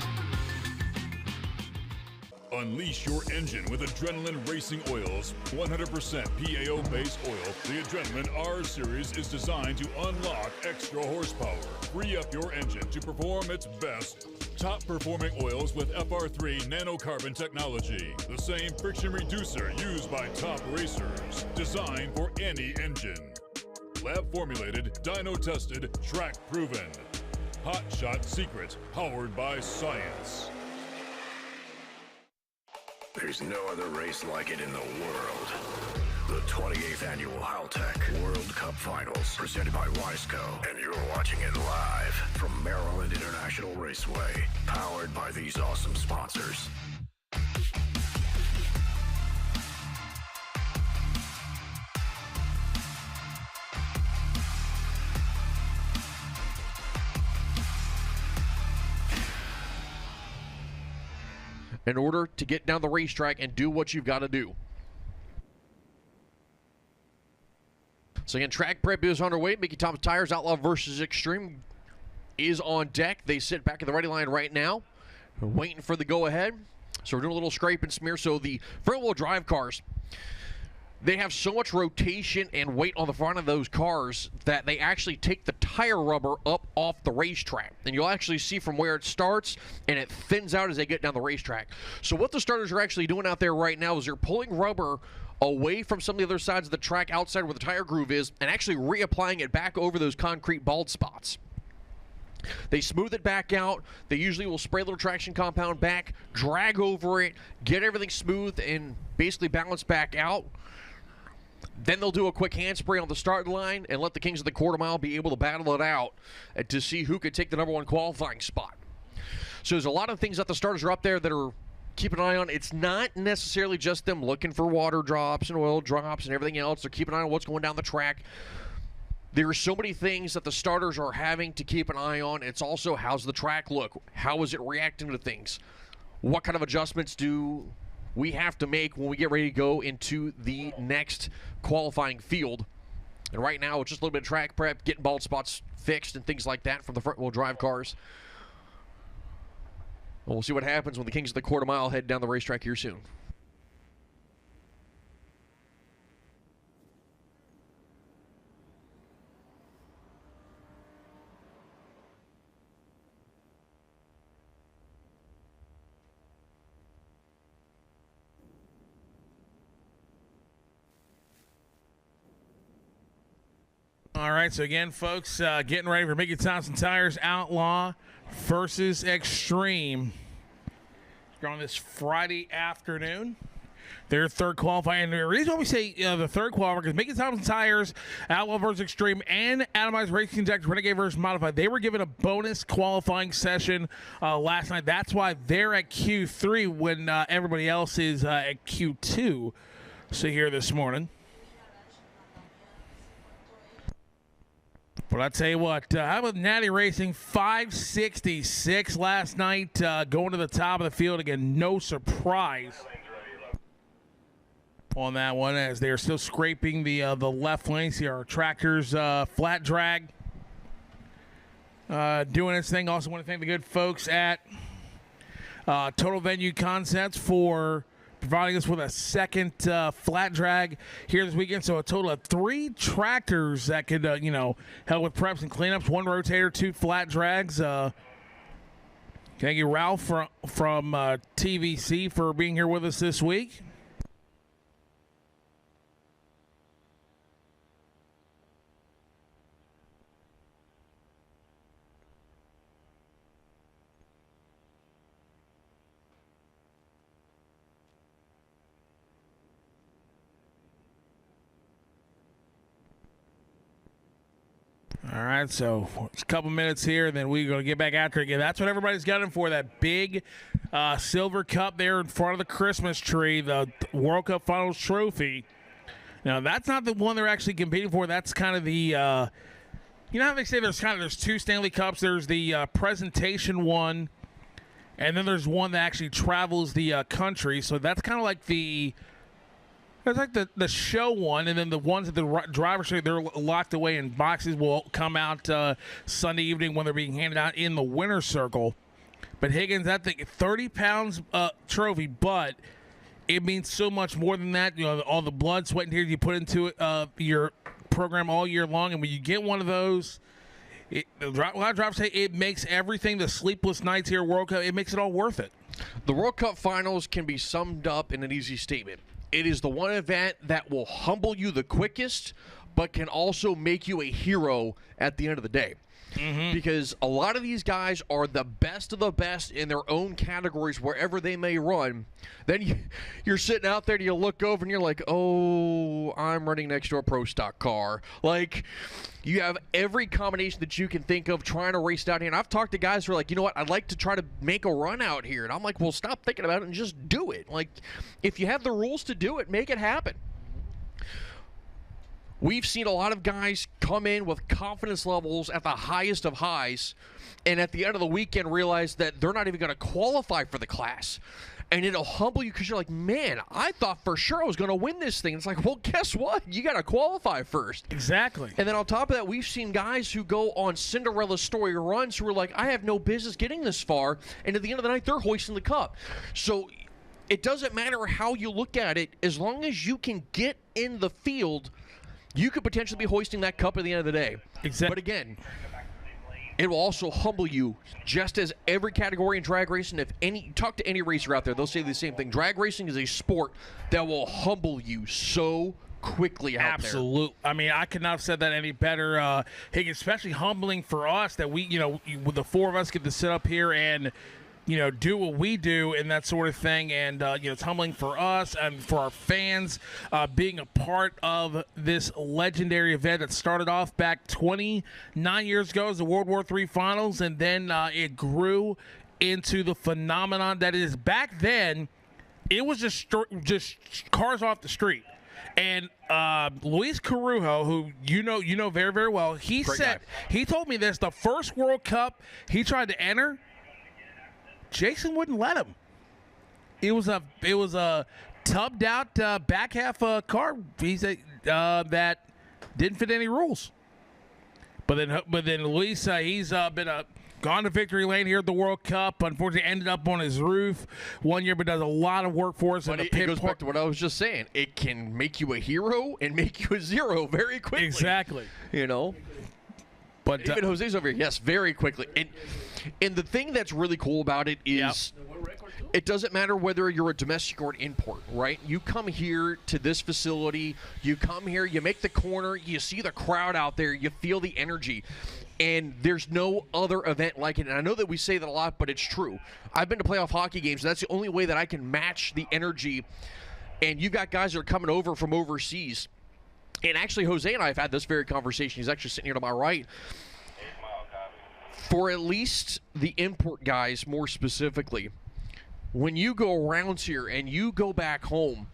Unleash your engine with Adrenaline Racing Oils. 100% PAO-based oil, the Adrenaline R Series is designed to unlock extra horsepower. Free up your engine to perform its best. Top-performing oils with FR3 nanocarbon technology. The same friction reducer used by top racers. Designed for any engine. Lab-formulated, dyno-tested, track-proven. Hot Shot Secret, powered by science. There's no other race like it in the world. The 28th Annual Haltech World Cup Finals, presented by Wiseco. And you're watching it live from Maryland International Raceway, powered by these awesome sponsors. In order to get down the racetrack and do what you've got to do. So again, track prep is underway. Mickey Thomas Tires Outlaw versus Extreme is on deck. They sit back at the ready line right now, waiting for the go-ahead. So we're doing a little scrape and smear. So the front-wheel drive cars, they have so much rotation and weight on the front of those cars that they actually take the tire rubber up off the racetrack. And you'll actually see from where it starts, and it thins out as they get down the racetrack. So what the starters are actually doing out there right now is they're pulling rubber away from some of the other sides of the track outside where the tire groove is and actually reapplying it back over those concrete bald spots. They smooth it back out. They usually will spray a little traction compound back, drag over it, get everything smooth, and basically balance back out. Then they'll do a quick hand spray on the start line and let the Kings of the Quarter Mile be able to battle it out to see who could take the #1 qualifying spot. So there's a lot of things that the starters are up there that are keeping an eye on. It's not necessarily just them looking for water drops and oil drops and everything else. They're keeping an eye on what's going down the track. There are so many things that the starters are having to keep an eye on. It's also, how's the track look? How is it reacting to things? What kind of adjustments do we have to make when we get ready to go into the next qualifying field? And right now, it's just a little bit of track prep, getting bald spots fixed and things like that from the front-wheel drive cars. Well, we'll see what happens when the Kings of the Quarter Mile head down the racetrack here soon. All right, so again, folks, getting ready for Mickey Thompson Tires Outlaw versus Extreme. On this Friday afternoon. Their third qualifying. And the reason why we say the third qualifier is Mickey Thompson Tires, Outlaw versus Extreme, and Atomized Racing Injector, Renegade versus Modified. They were given a bonus qualifying session last night. That's why they're at Q3 when everybody else is at Q2. So here this morning. But I tell you what, how about Natty Racing 566 last night, going to the top of the field again. No surprise on that one, as they are still scraping the left lane. See our tractors flat drag doing its thing. Also want to thank the good folks at Total Venue Concepts for providing us with a second flat drag here this weekend. So a total of 3 tractors that could, help with preps and cleanups. 1 rotator, 2 flat drags. Thank you, Ralph, from TVC for being here with us this week. All All right, so it's a couple minutes here, and then we're going to get back after it again. That's what everybody's gunning for, that big silver cup there in front of the Christmas tree, the World Cup Finals trophy. Now, that's not the one they're actually competing for. That's kind of the, you know how they say there's two Stanley Cups? There's the presentation one, and then there's one that actually travels the country. So that's kind of like the show one, and then the ones at the driver's seat, they're locked away in boxes, will come out Sunday evening when they're being handed out in the winner's circle. But Higgins, I think 30 pounds trophy, but it means so much more than that. You know, all the blood, sweat, and tears you put into it, your program all year long, and when you get one of those, a lot of drivers say it makes everything, the sleepless nights here at World Cup, it makes it all worth it. The World Cup Finals can be summed up in an easy statement. It is the one event that will humble you the quickest, but can also make you a hero at the end of the day. Because a lot of these guys are the best of the best in their own categories wherever they may run. Then you're sitting out there and you look over and you're like, oh, I'm running next to a pro stock car. Like, you have every combination that you can think of trying to race down here. And I've talked to guys who are like, you know what, I'd like to try to make a run out here. And I'm like, well, stop thinking about it and just do it. Like, if you have the rules to do it, make it happen. We've seen a lot of guys come in with confidence levels at the highest of highs, and at the end of the weekend realize that they're not even going to qualify for the class. And it'll humble you because you're like, man, I thought for sure I was going to win this thing. It's like, well, guess what? You got to qualify first. Exactly. And then on top of that, we've seen guys who go on Cinderella story runs who are like, I have no business getting this far. And at the end of the night, they're hoisting the cup. So it doesn't matter how you look at it. As long as you can get in the field, you could potentially be hoisting that cup at the end of the day. Exactly. But again, it will also humble you, just as every category in drag racing. If talk to any racer out there, they'll say the same thing. Drag racing is a sport that will humble you so quickly out there. Absolutely. I mean, I could not have said that any better. Higgins, especially humbling for us that we, the four of us get to sit up here and do what we do and that sort of thing. And, it's humbling for us and for our fans being a part of this legendary event that started off back 29 years ago as the World War III Finals. And then it grew into the phenomenon that is back then. It was just cars off the street. And Luis Carujo, who you know very, very well, he told me this, the first World Cup he tried to enter, Jason wouldn't let him. It was a tubbed out back half car. He said that didn't fit any rules. But then Luis, he's been gone to victory lane here at the World Cup. Unfortunately, ended up on his roof one year, but does a lot of work for us. But it goes back to what I was just saying. It can make you a hero and make you a zero very quickly. Exactly. But even Jose's over here, yes, very quickly. And the thing that's really cool about it is it doesn't matter whether you're a domestic or an import, right? You come here to this facility, you come here, you make the corner, you see the crowd out there, you feel the energy. And there's no other event like it. And I know that we say that a lot, but it's true. I've been to playoff hockey games, and that's the only way that I can match the energy. And you've got guys that are coming over from overseas. And actually, Jose and I have had this very conversation. He's actually sitting here to my right. For at least the import guys, more specifically, when you go around here and you go back home,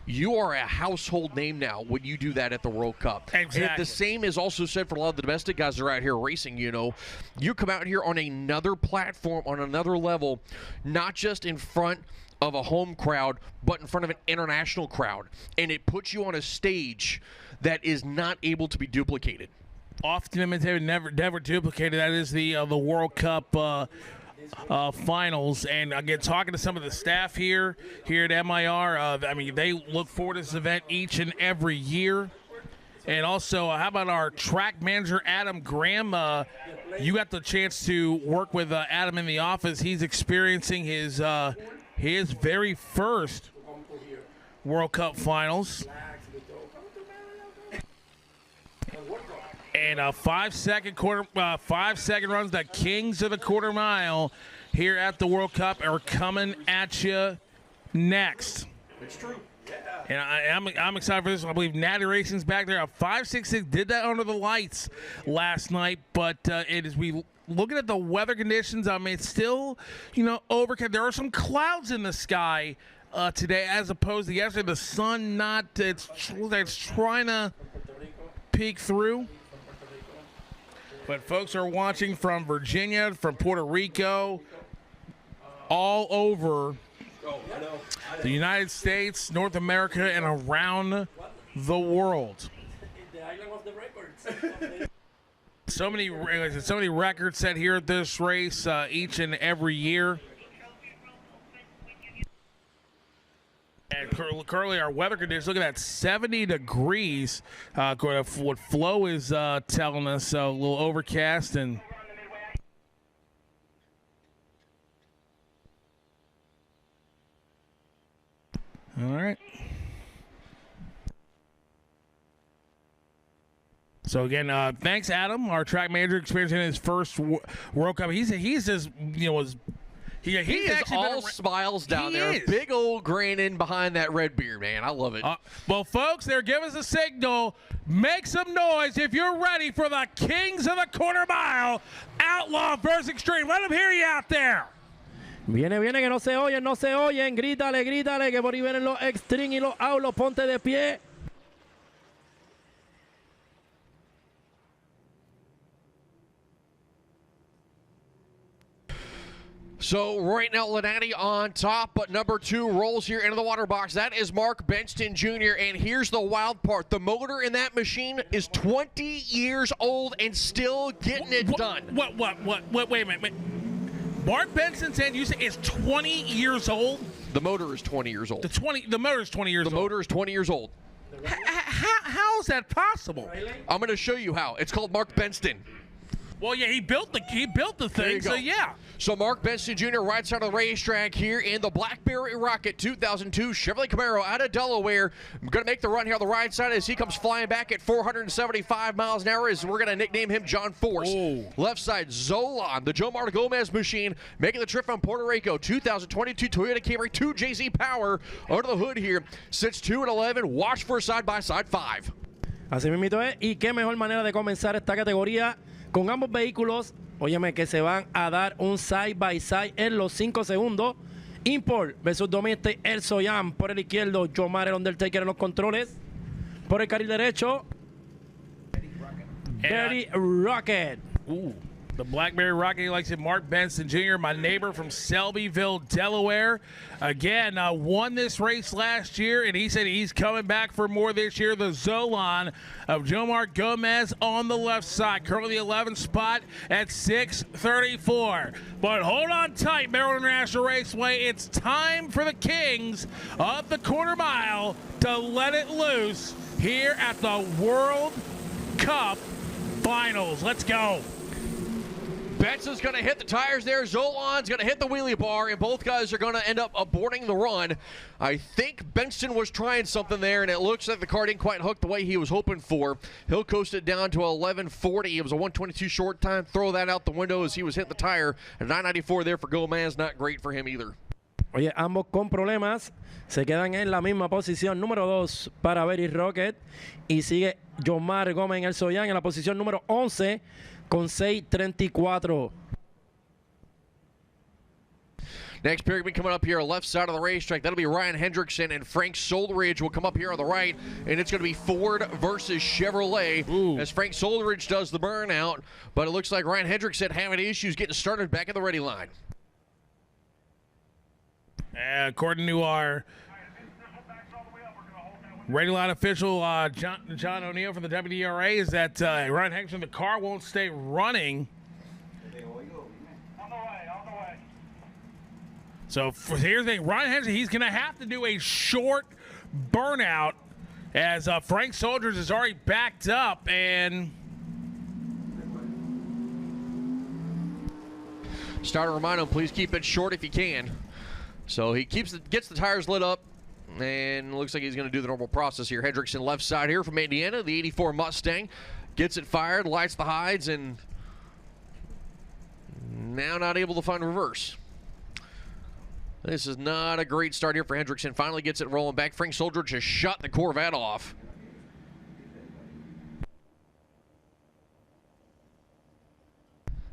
you are a household name now when you do that at the World Cup. Exactly. And the same is also said for a lot of the domestic guys that are out here racing, You come out here on another platform, on another level, not just in front of a home crowd, but in front of an international crowd. And it puts you on a stage that is not able to be duplicated. Often imitated, never duplicated. That is the World Cup finals. And again, talking to some of the staff here at MIR, they look forward to this event each and every year. And also, how about our track manager, Adam Graham? You got the chance to work with Adam in the office. He's experiencing his very first World Cup finals. And 5 second runs, the kings of the quarter mile here at the World Cup are coming at you next. It's true. And I'm excited for this one. I believe Natty Racing's back there. 566 did that under the lights last night, but it is we looking at the weather conditions. I mean, it's still, overcast. There are some clouds in the sky today, as opposed to yesterday. The sun it's trying to peek through. But folks are watching from Virginia, from Puerto Rico, all over the United States, North America, and around the world. So many records set here at this race each and every year. And currently, our weather conditions, look at that, 70 degrees. What Flo is telling us, a little overcast and. All right. So again, thanks Adam, our track manager, experiencing his first World Cup. He's just he is all smiles down there. Big old grinning behind that red beard, man. I love it. Well, folks, they're giving us a signal. Make some noise if you're ready for the Kings of the Quarter Mile, Outlaw versus Extreme. Let them hear you out there. Viene, que no se oyen. Grítale, que por ahí vienen los Extreme y los Outlaws. Ponte de pie. So right now, Lenati on top, but number 2 rolls here into the water box. That is Mark Benston Jr., and here's the wild part. The motor in that machine is 20 years old and still getting it done. What? Wait a minute. Mark Benson said you say is 20 years old? The motor is 20 years old. The motor is 20 years old. The motor is 20 years old. How is that possible? I'm going to show you how. It's called Mark Benston. Well, yeah, he built the thing, so yeah. So Mark Benston Jr. right side of the racetrack here in the Blackberry Rocket 2002 Chevrolet Camaro out of Delaware. I'm going to make the run here on the right side as he comes flying back at 475 miles an hour, as we're going to nickname him John Force. Oh. Left side, Zolan, the Jomar Gomez machine, making the trip from Puerto Rico. 2022 Toyota Camry 2 JZ Power under the hood here. Sits 2 and 11. Watch for side-by-side 5. Así mismito es, y qué mejor manera de comenzar esta categoría con ambos vehículos, óyeme, que se van a dar un side by side en los 5 segundos. Import versus Domestic, El Soyan por el izquierdo, Jomar el Undertaker en los controles. Por el carril derecho, Betty Rocket. The Blackberry Rocket, he likes it. Mark Benson Jr., my neighbor from Selbyville, Delaware. Again, won this race last year, and he said he's coming back for more this year. The Zolan of Jomar Gomez on the left side. Currently 11th spot at 6:34. But hold on tight, Maryland International Raceway. It's time for the Kings of the Quarter Mile to let it loose here at the World Cup Finals. Let's go. Benson's going to hit the tires there. Zolan's going to hit the wheelie bar, and both guys are going to end up aborting the run. I think Benston was trying something there, and it looks like the car didn't quite hook the way he was hoping for. He'll coast it down to 11:40. It was a 1:22 short time. Throw that out the window as he was hitting the tire. A 9:94 there for Gomez. Not great for him either. Oye, ambos con problemas se quedan en la misma posición. Número 2 para Betty Rocket. Y sigue Jomar Gómez en el Soyan en la posición número 11 con 6:34. Next pair will be coming up here left side of the racetrack. That'll be Ryan Hendrickson and Frank Soleridge will come up here on the right. And it's going to be Ford versus Chevrolet as Frank Soleridge does the burnout. But it looks like Ryan Hendrickson having issues getting started back in the ready line. According to our ready line official, John O'Neill from the WDRA, is that Ryan Hendrickson, the car won't stay running. So here's the thing, Ryan Hendrickson, he's going to have to do a short burnout as Frank Soleridge is already backed up, and Starter remind him, please keep it short if you can. So he gets the tires lit up, and looks like he's going to do the normal process here. Hendrickson left side here from Indiana, the 84 Mustang. Gets it fired, lights the hides, and now not able to find reverse. This is not a great start here for Hendrickson. Finally gets it rolling back. Frank Soldridge has shut the Corvette off.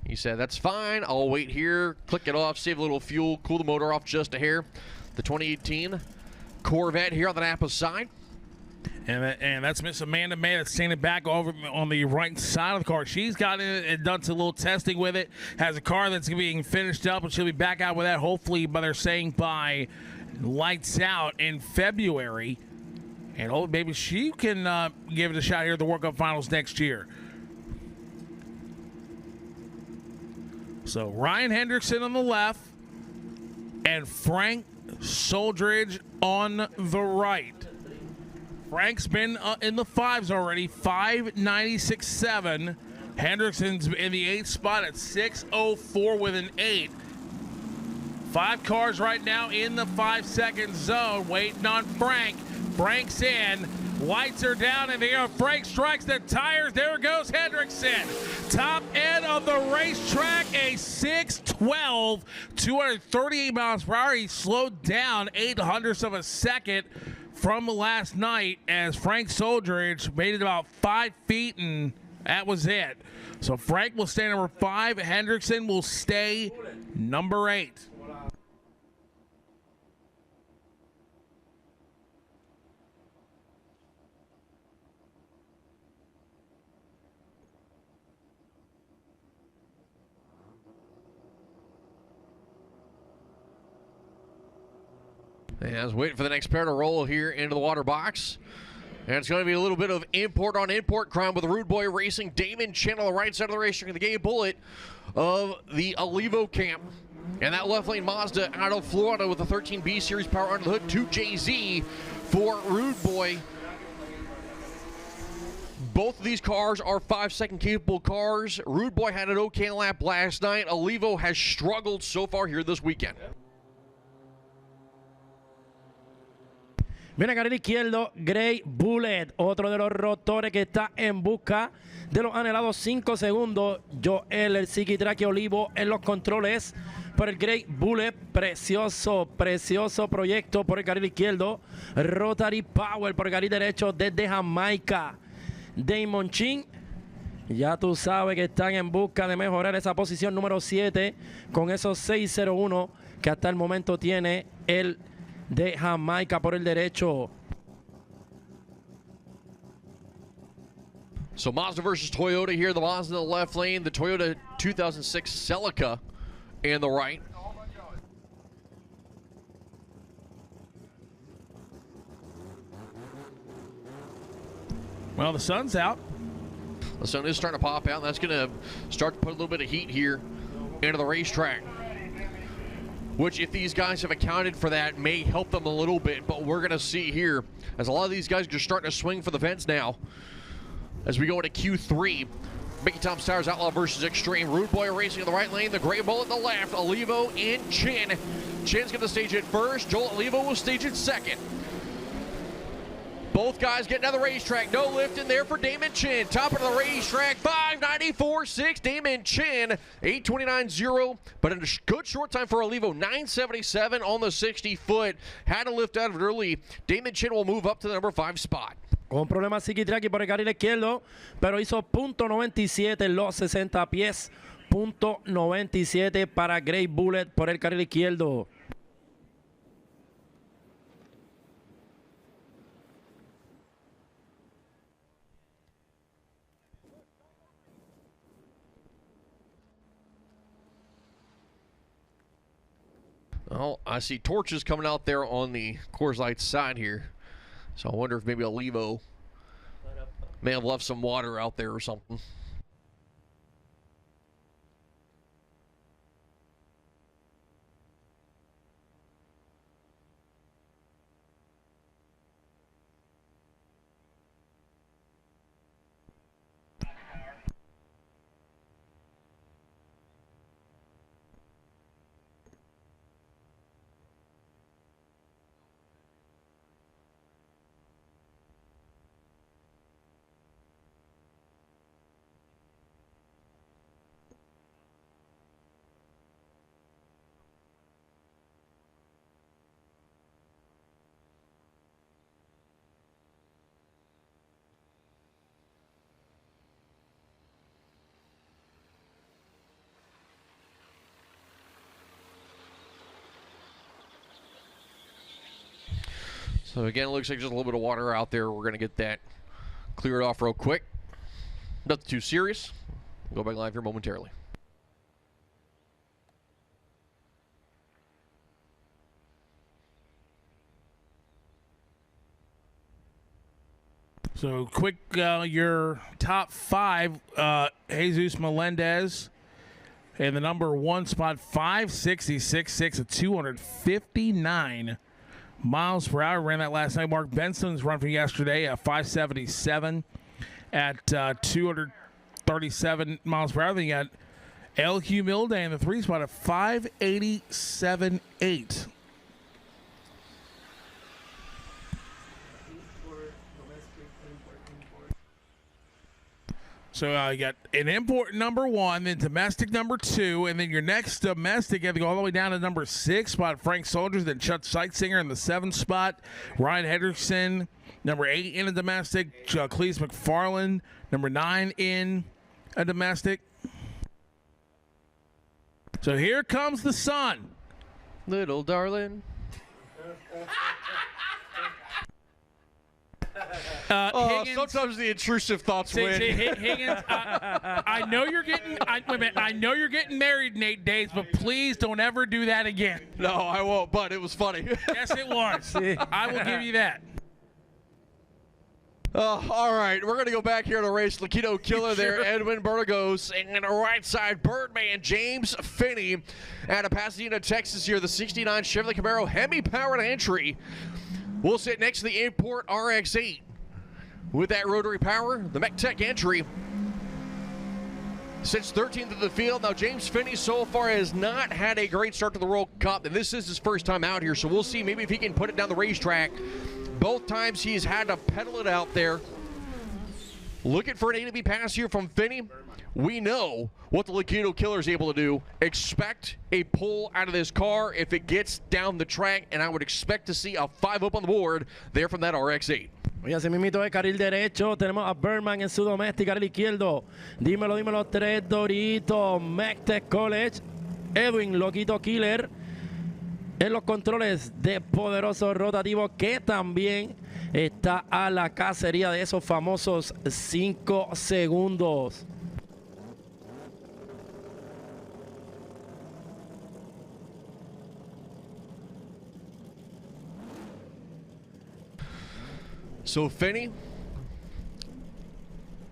He said, that's fine. I'll wait here, click it off, save a little fuel, cool the motor off just a hair. The 2018 Corvette here on the Napa side. And that's Miss Amanda May that's standing back over on the right side of the car. She's got it and done some little testing with it. Has a car that's being finished up, and she'll be back out with that hopefully, but they're saying by lights out in February. And maybe she can give it a shot here at the World Cup Finals next year. So Ryan Hendrickson on the left and Frank Soldridge on the right. Frank's been in the fives already, 5.96.7. Hendrickson's in the 8th spot at 6.04 with an 8. 5 cars right now in the 5-second zone, waiting on Frank. Frank's in. Lights are down in the air. Frank strikes the tires. There goes Hendrickson. Top end of the racetrack, a 6.12, 238 miles per hour. He slowed down 0.08 of a second from last night as Frank Soldridge made it about 5 feet, and that was it. So Frank will stay number 5. Hendrickson will stay number 8. And I was waiting for the next pair to roll here into the water box. And it's going to be a little bit of import-on-import crime with Rude Boy Racing. Damon Chen on the right side of the racetrack, the gay bullet of the Olivo camp. And that left lane Mazda out of Florida with the 13B Series power under the hood. 2JZ for Rude Boy. Both of these cars are 5-second capable cars. Rude Boy had an okay lap last night. Olivo has struggled so far here this weekend. Viene a carril izquierdo, Gray Bullet, otro de los rotores que está en busca de los anhelados 5 segundos. Joel, el Psiquitraque Olivo en los controles por el Gray Bullet. Precioso, precioso proyecto por el carril izquierdo. Rotary Power por el carril derecho desde Jamaica. Damon Chin, ya tú sabes que están en busca de mejorar esa posición número 7 con esos 6.01 que hasta el momento tiene el de Jamaica por el derecho. So Mazda versus Toyota here. The Mazda in the left lane. The Toyota 2006 Celica in the right. Well, the sun's out. The sun is starting to pop out. And that's going to start to put a little bit of heat here into the racetrack, which, if these guys have accounted for that, may help them a little bit. But we're going to see here, as a lot of these guys are starting to swing for the fence now, as we go into Q3. Mickey Tom's Tires Outlaw versus Extreme. Rude Boy Racing in the right lane. The Gray Bull in the left. Olivo and Chin. Chin's going to stage it first. Joel Olivo will stage it second. Both guys getting out of the racetrack. No lift in there for Damon Chin. Top of the racetrack, 5.94.6. Damon Chin, 8.29.0. But in a good short time for Olivo, 9.77 on the 60-foot. Had to lift out of it early. Damon Chin will move up to the number 5 spot. Con problemas Psiquitraque por el carril izquierdo, pero hizo .97 en los 60 pies. .97 para Gray Bullet por el carril izquierdo. Well, I see torches coming out there on the Coors Light side here. So I wonder if maybe Olivo may have left some water out there or something. So again, it looks like just a little bit of water out there. We're going to get that cleared off real quick. Nothing too serious. We'll go back live here momentarily. So quick, your top 5, Jesus Melendez in the number 1 spot, 566.6 at 259 miles per hour. Ran that last night. Mark Benson's run from yesterday at 577 at 237 miles per hour. Then you got El Humilde in the 3 spot at 587.8. So you got an import number 1, then domestic number 2, and then your next domestic, you have to go all the way down to number 6 spot, Frank Soldiers, then Chuck Seitsinger in the 7th spot, Ryan Henderson, number 8 in a domestic, Cleese McFarland, number 9 in a domestic. So here comes the sun. Little darling. Higgins, sometimes the intrusive thoughts win. Higgins, I know you're getting. Wait a minute. I know you're getting married in 8 days, but please don't ever do that again. No, I won't. But it was funny. Yes, it was. I will give you that. All right, we're going to go back here to the race. Laquito Killer there, Edwin Burgos, and the right side, Birdman James Finney out of Pasadena, Texas here. The 69 Chevrolet Camaro Hemi-powered entry will sit next to the import RX-8 with that rotary power. The MechTech entry sits 13th in the field. Now, James Finney so far has not had a great start to the World Cup, and this is his first time out here, so we'll see maybe if he can put it down the racetrack. Both times he's had to pedal it out there. Looking for an A to B pass here from Finney. We know what the Laquito Killer is able to do. Expect a pull out of this car if it gets down the track, and I would expect to see a 5 up on the board there from that RX-8. Oye, así mismito de carril derecho, tenemos a Berman en su doméstica, carril izquierdo. Dímelo, 3 Doritos, MechTech College, Edwin Loquito Killer en los controles de poderoso rotativo, que también está a la cacería de esos famosos 5 segundos. So Finney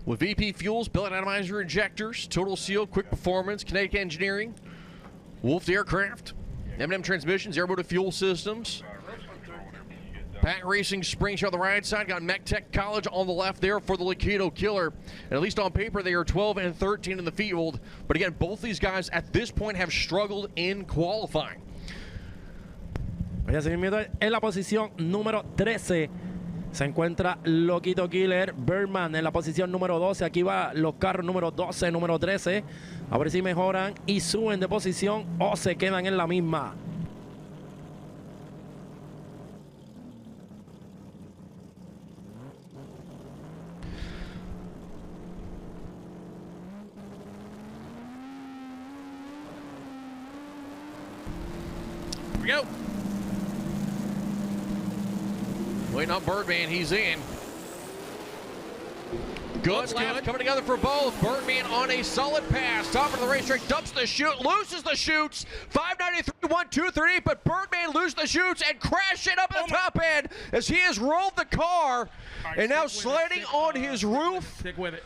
with VP Fuels, Billet Atomizer Injectors, Total Seal, Quick Performance, Kinetic Engineering, Wolf Aircraft, M&M Transmissions, Airboat Fuel Systems, Pack Racing Springs on the right side, got MechTech College on the left there for the Laquito Killer. And at least on paper, they are 12 and 13 in the field. But again, both these guys at this point have struggled in qualifying. En la posición número 13 se encuentra Loquito Killer. Birdman en la posición número 12. Aquí va los carros número 12, número 13. A ver si mejoran y suben de posición o se quedan en la misma. Here we go. Waiting on Birdman, he's in. Good lap coming together for both. Birdman on a solid pass. Top of the racetrack, dumps the chute, loses the chutes. 593, 1, 2, 3, but Birdman loses the chutes and crashing up at the top end as he has rolled the car and now sliding on his roof. Stick with it.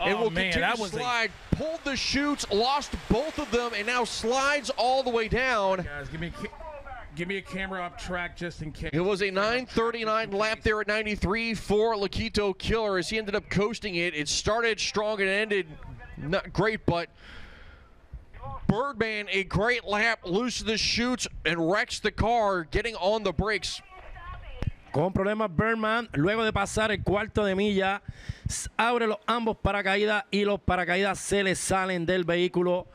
And will continue to slide. Pulled the chutes, lost both of them, and now slides all the way down. Guys, give me a camera up track just in case. It was a 9:39 lap there at 93 for Laquito Killer as he ended up coasting it. It started strong and ended not great, but Birdman, a great lap, loses the chutes and wrecks the car, getting on the brakes. Con problemas Birdman, luego de pasar el cuarto de milla, abre los ambos paracaídas y los paracaídas se le salen del vehículo.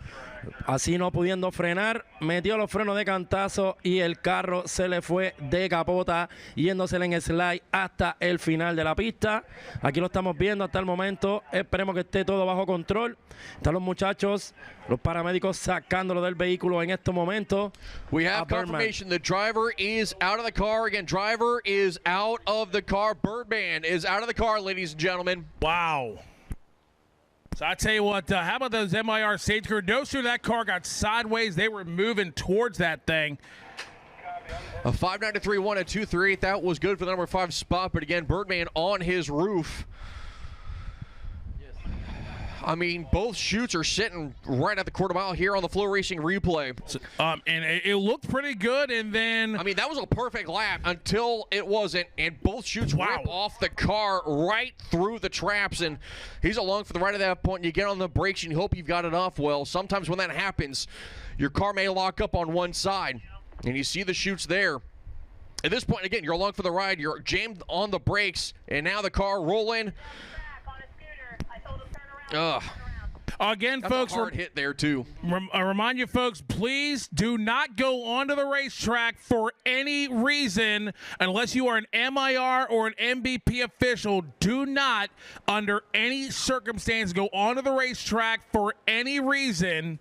Así no pudiendo frenar, metió los frenos de cantazo y el carro se le fue de capota, yéndosele en slide hasta el final de la pista. Aquí lo estamos viendo hasta el momento. Esperemos que esté todo bajo control. Están los muchachos, los paramédicos sacándolo del vehículo en estos momentos. We have confirmation the driver is out of the car. Again, driver is out of the car. Birdman is out of the car, ladies and gentlemen. Wow. So I tell you what, how about those MIR safety crew? No sooner that car got sideways, they were moving towards that thing. A 5.93.1 at 2.38. That was good for the number 5 spot. But again, Birdman on his roof. I mean, both chutes are sitting right at the quarter mile here on the FloRacing replay. And it looked pretty good, and then... I mean, that was a perfect lap until it wasn't, and both chutes rip off the car right through the traps, and he's along for the ride at that point, and you get on the brakes, and you hope you've got it off well. Sometimes when that happens, your car may lock up on one side, and you see the chutes there. At this point, again, you're along for the ride, you're jammed on the brakes, and now the car rolling. Again, that's folks, a hard hit there too. I remind you, folks, please do not go onto the racetrack for any reason unless you are an MIR or an MVP official. Do not, under any circumstance, go onto the racetrack for any reason.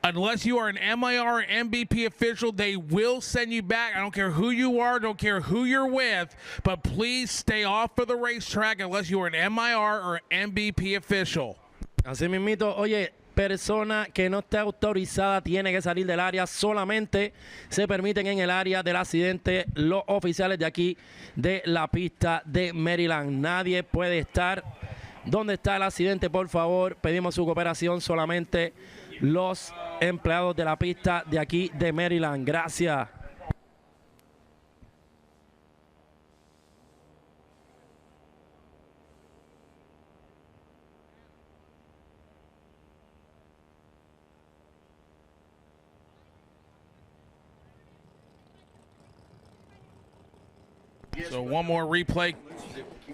Unless you are an MIR or MVP official, they will send you back. I don't care who you are, don't care who you're with, but please stay off of the racetrack unless you are an MIR or MVP official. Así mismito, oye, persona que no esté autorizada tiene que salir del área. Solamente se permiten en el área del accidente los oficiales de aquí de la pista de Maryland. Nadie puede estar donde está el accidente, por favor. Pedimos su cooperación, solamente los empleados de la pista de aquí de Maryland. Gracias. So one more replay.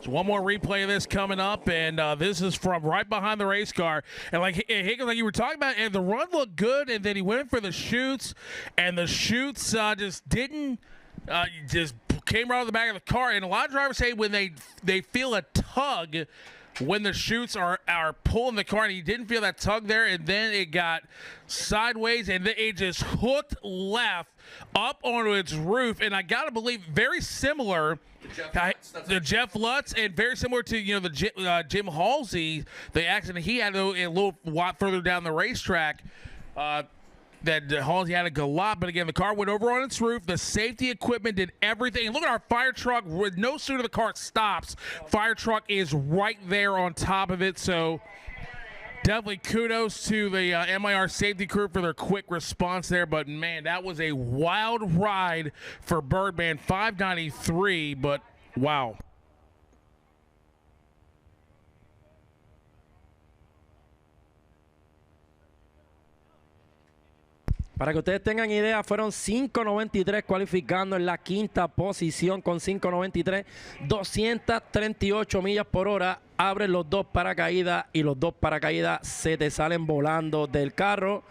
So one more replay of this coming up, and this is from right behind the race car. And like Higgins, like you were talking about, and the run looked good, and then he went for the chutes, and the chutes just didn't, just came right out of the back of the car. And a lot of drivers say when they feel a tug when the chutes are pulling the car, and he didn't feel that tug there, and then it got sideways, and then it just hooked left up onto its roof. And I gotta believe very similar to Jeff Lutz, and very similar to the Jim Halsey, the accident he had a little lot further down the racetrack. That Halsey had a galop, but again, the car went over on its roof. The safety equipment did everything. And look at our fire truck. No sooner the car stops, fire truck is right there on top of it. So definitely kudos to the MIR safety crew for their quick response there. But, man, that was a wild ride for Birdman. 593, but wow. Para que ustedes tengan idea, fueron 5.93 cualificando en la quinta posición con 5.93, 238 millas por hora. Abren los dos paracaídas y los dos paracaídas se te salen volando del carro.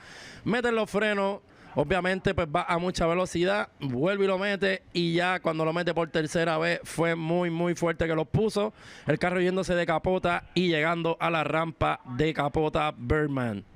Meten los frenos, obviamente pues va a mucha velocidad, vuelve y lo mete, y ya cuando lo mete por tercera vez fue muy fuerte que los puso. El carro yéndose de capota y llegando a la rampa de capota Birdman.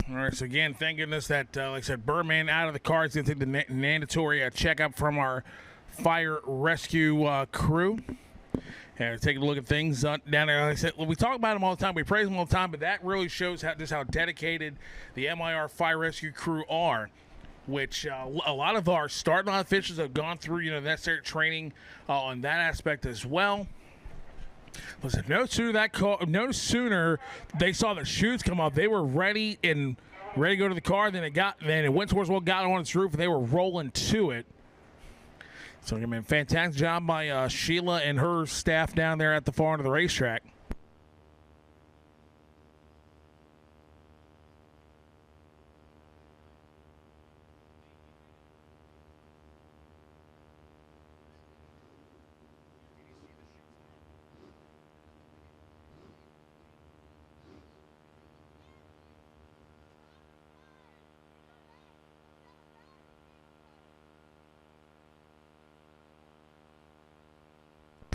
All right, so again, thank goodness that, like I said, Birdman out of the car is going to take the mandatory checkup from our fire rescue crew. And taking a look at things down there. Like I said, we talk about them all the time. We praise them all the time, but that really shows how dedicated the MIR fire rescue crew are, which a lot of our starting line officials have gone through, the necessary training on that aspect as well. Listen, no sooner they saw the chutes come up, they were ready to go to the car. Then it went towards what got on its roof, and they were rolling to it. So, again, fantastic job by Sheila and her staff down there at the far end of the racetrack.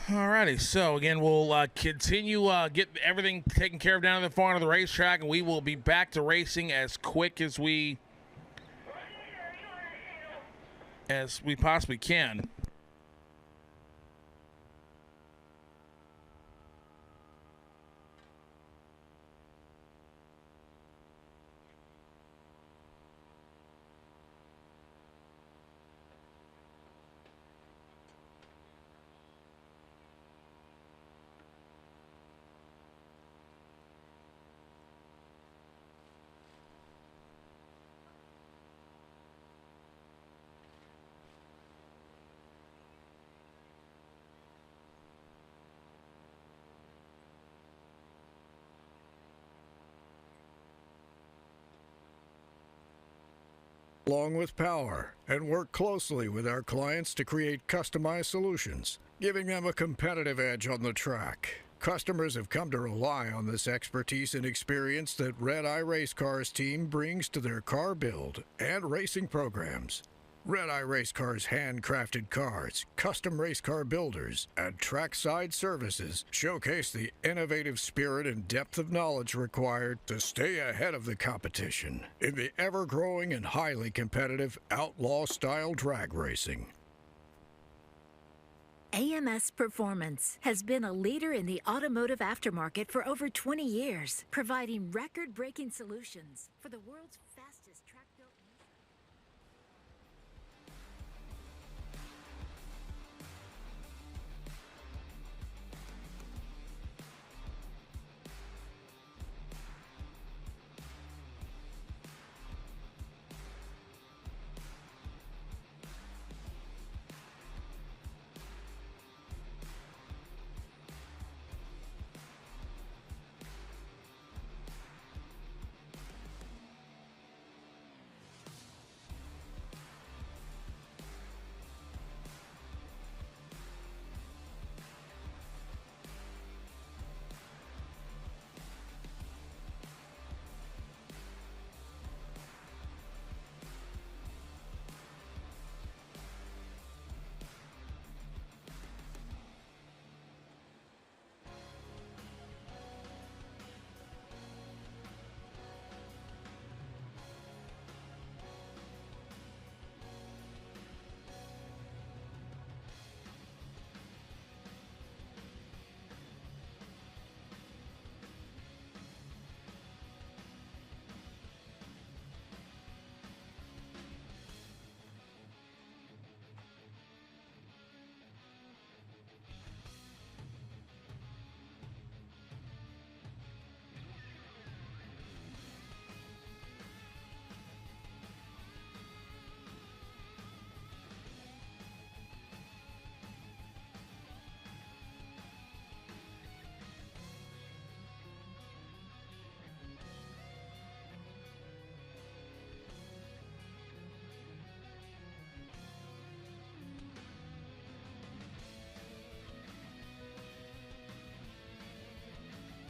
Alrighty, so again, we'll continue get everything taken care of down at the far end of the racetrack, and we will be back to racing as quick as we possibly can. Along with power, and work closely with our clients to create customized solutions, giving them a competitive edge on the track. Customers have come to rely on this expertise and experience that Red Eye Race Cars team brings to their car build and racing programs. Red Eye Race Cars handcrafted cars, custom race car builders, and trackside services showcase the innovative spirit and depth of knowledge required to stay ahead of the competition in the ever-growing and highly competitive outlaw-style drag racing. AMS Performance has been a leader in the automotive aftermarket for over 20 years, providing record-breaking solutions for the world's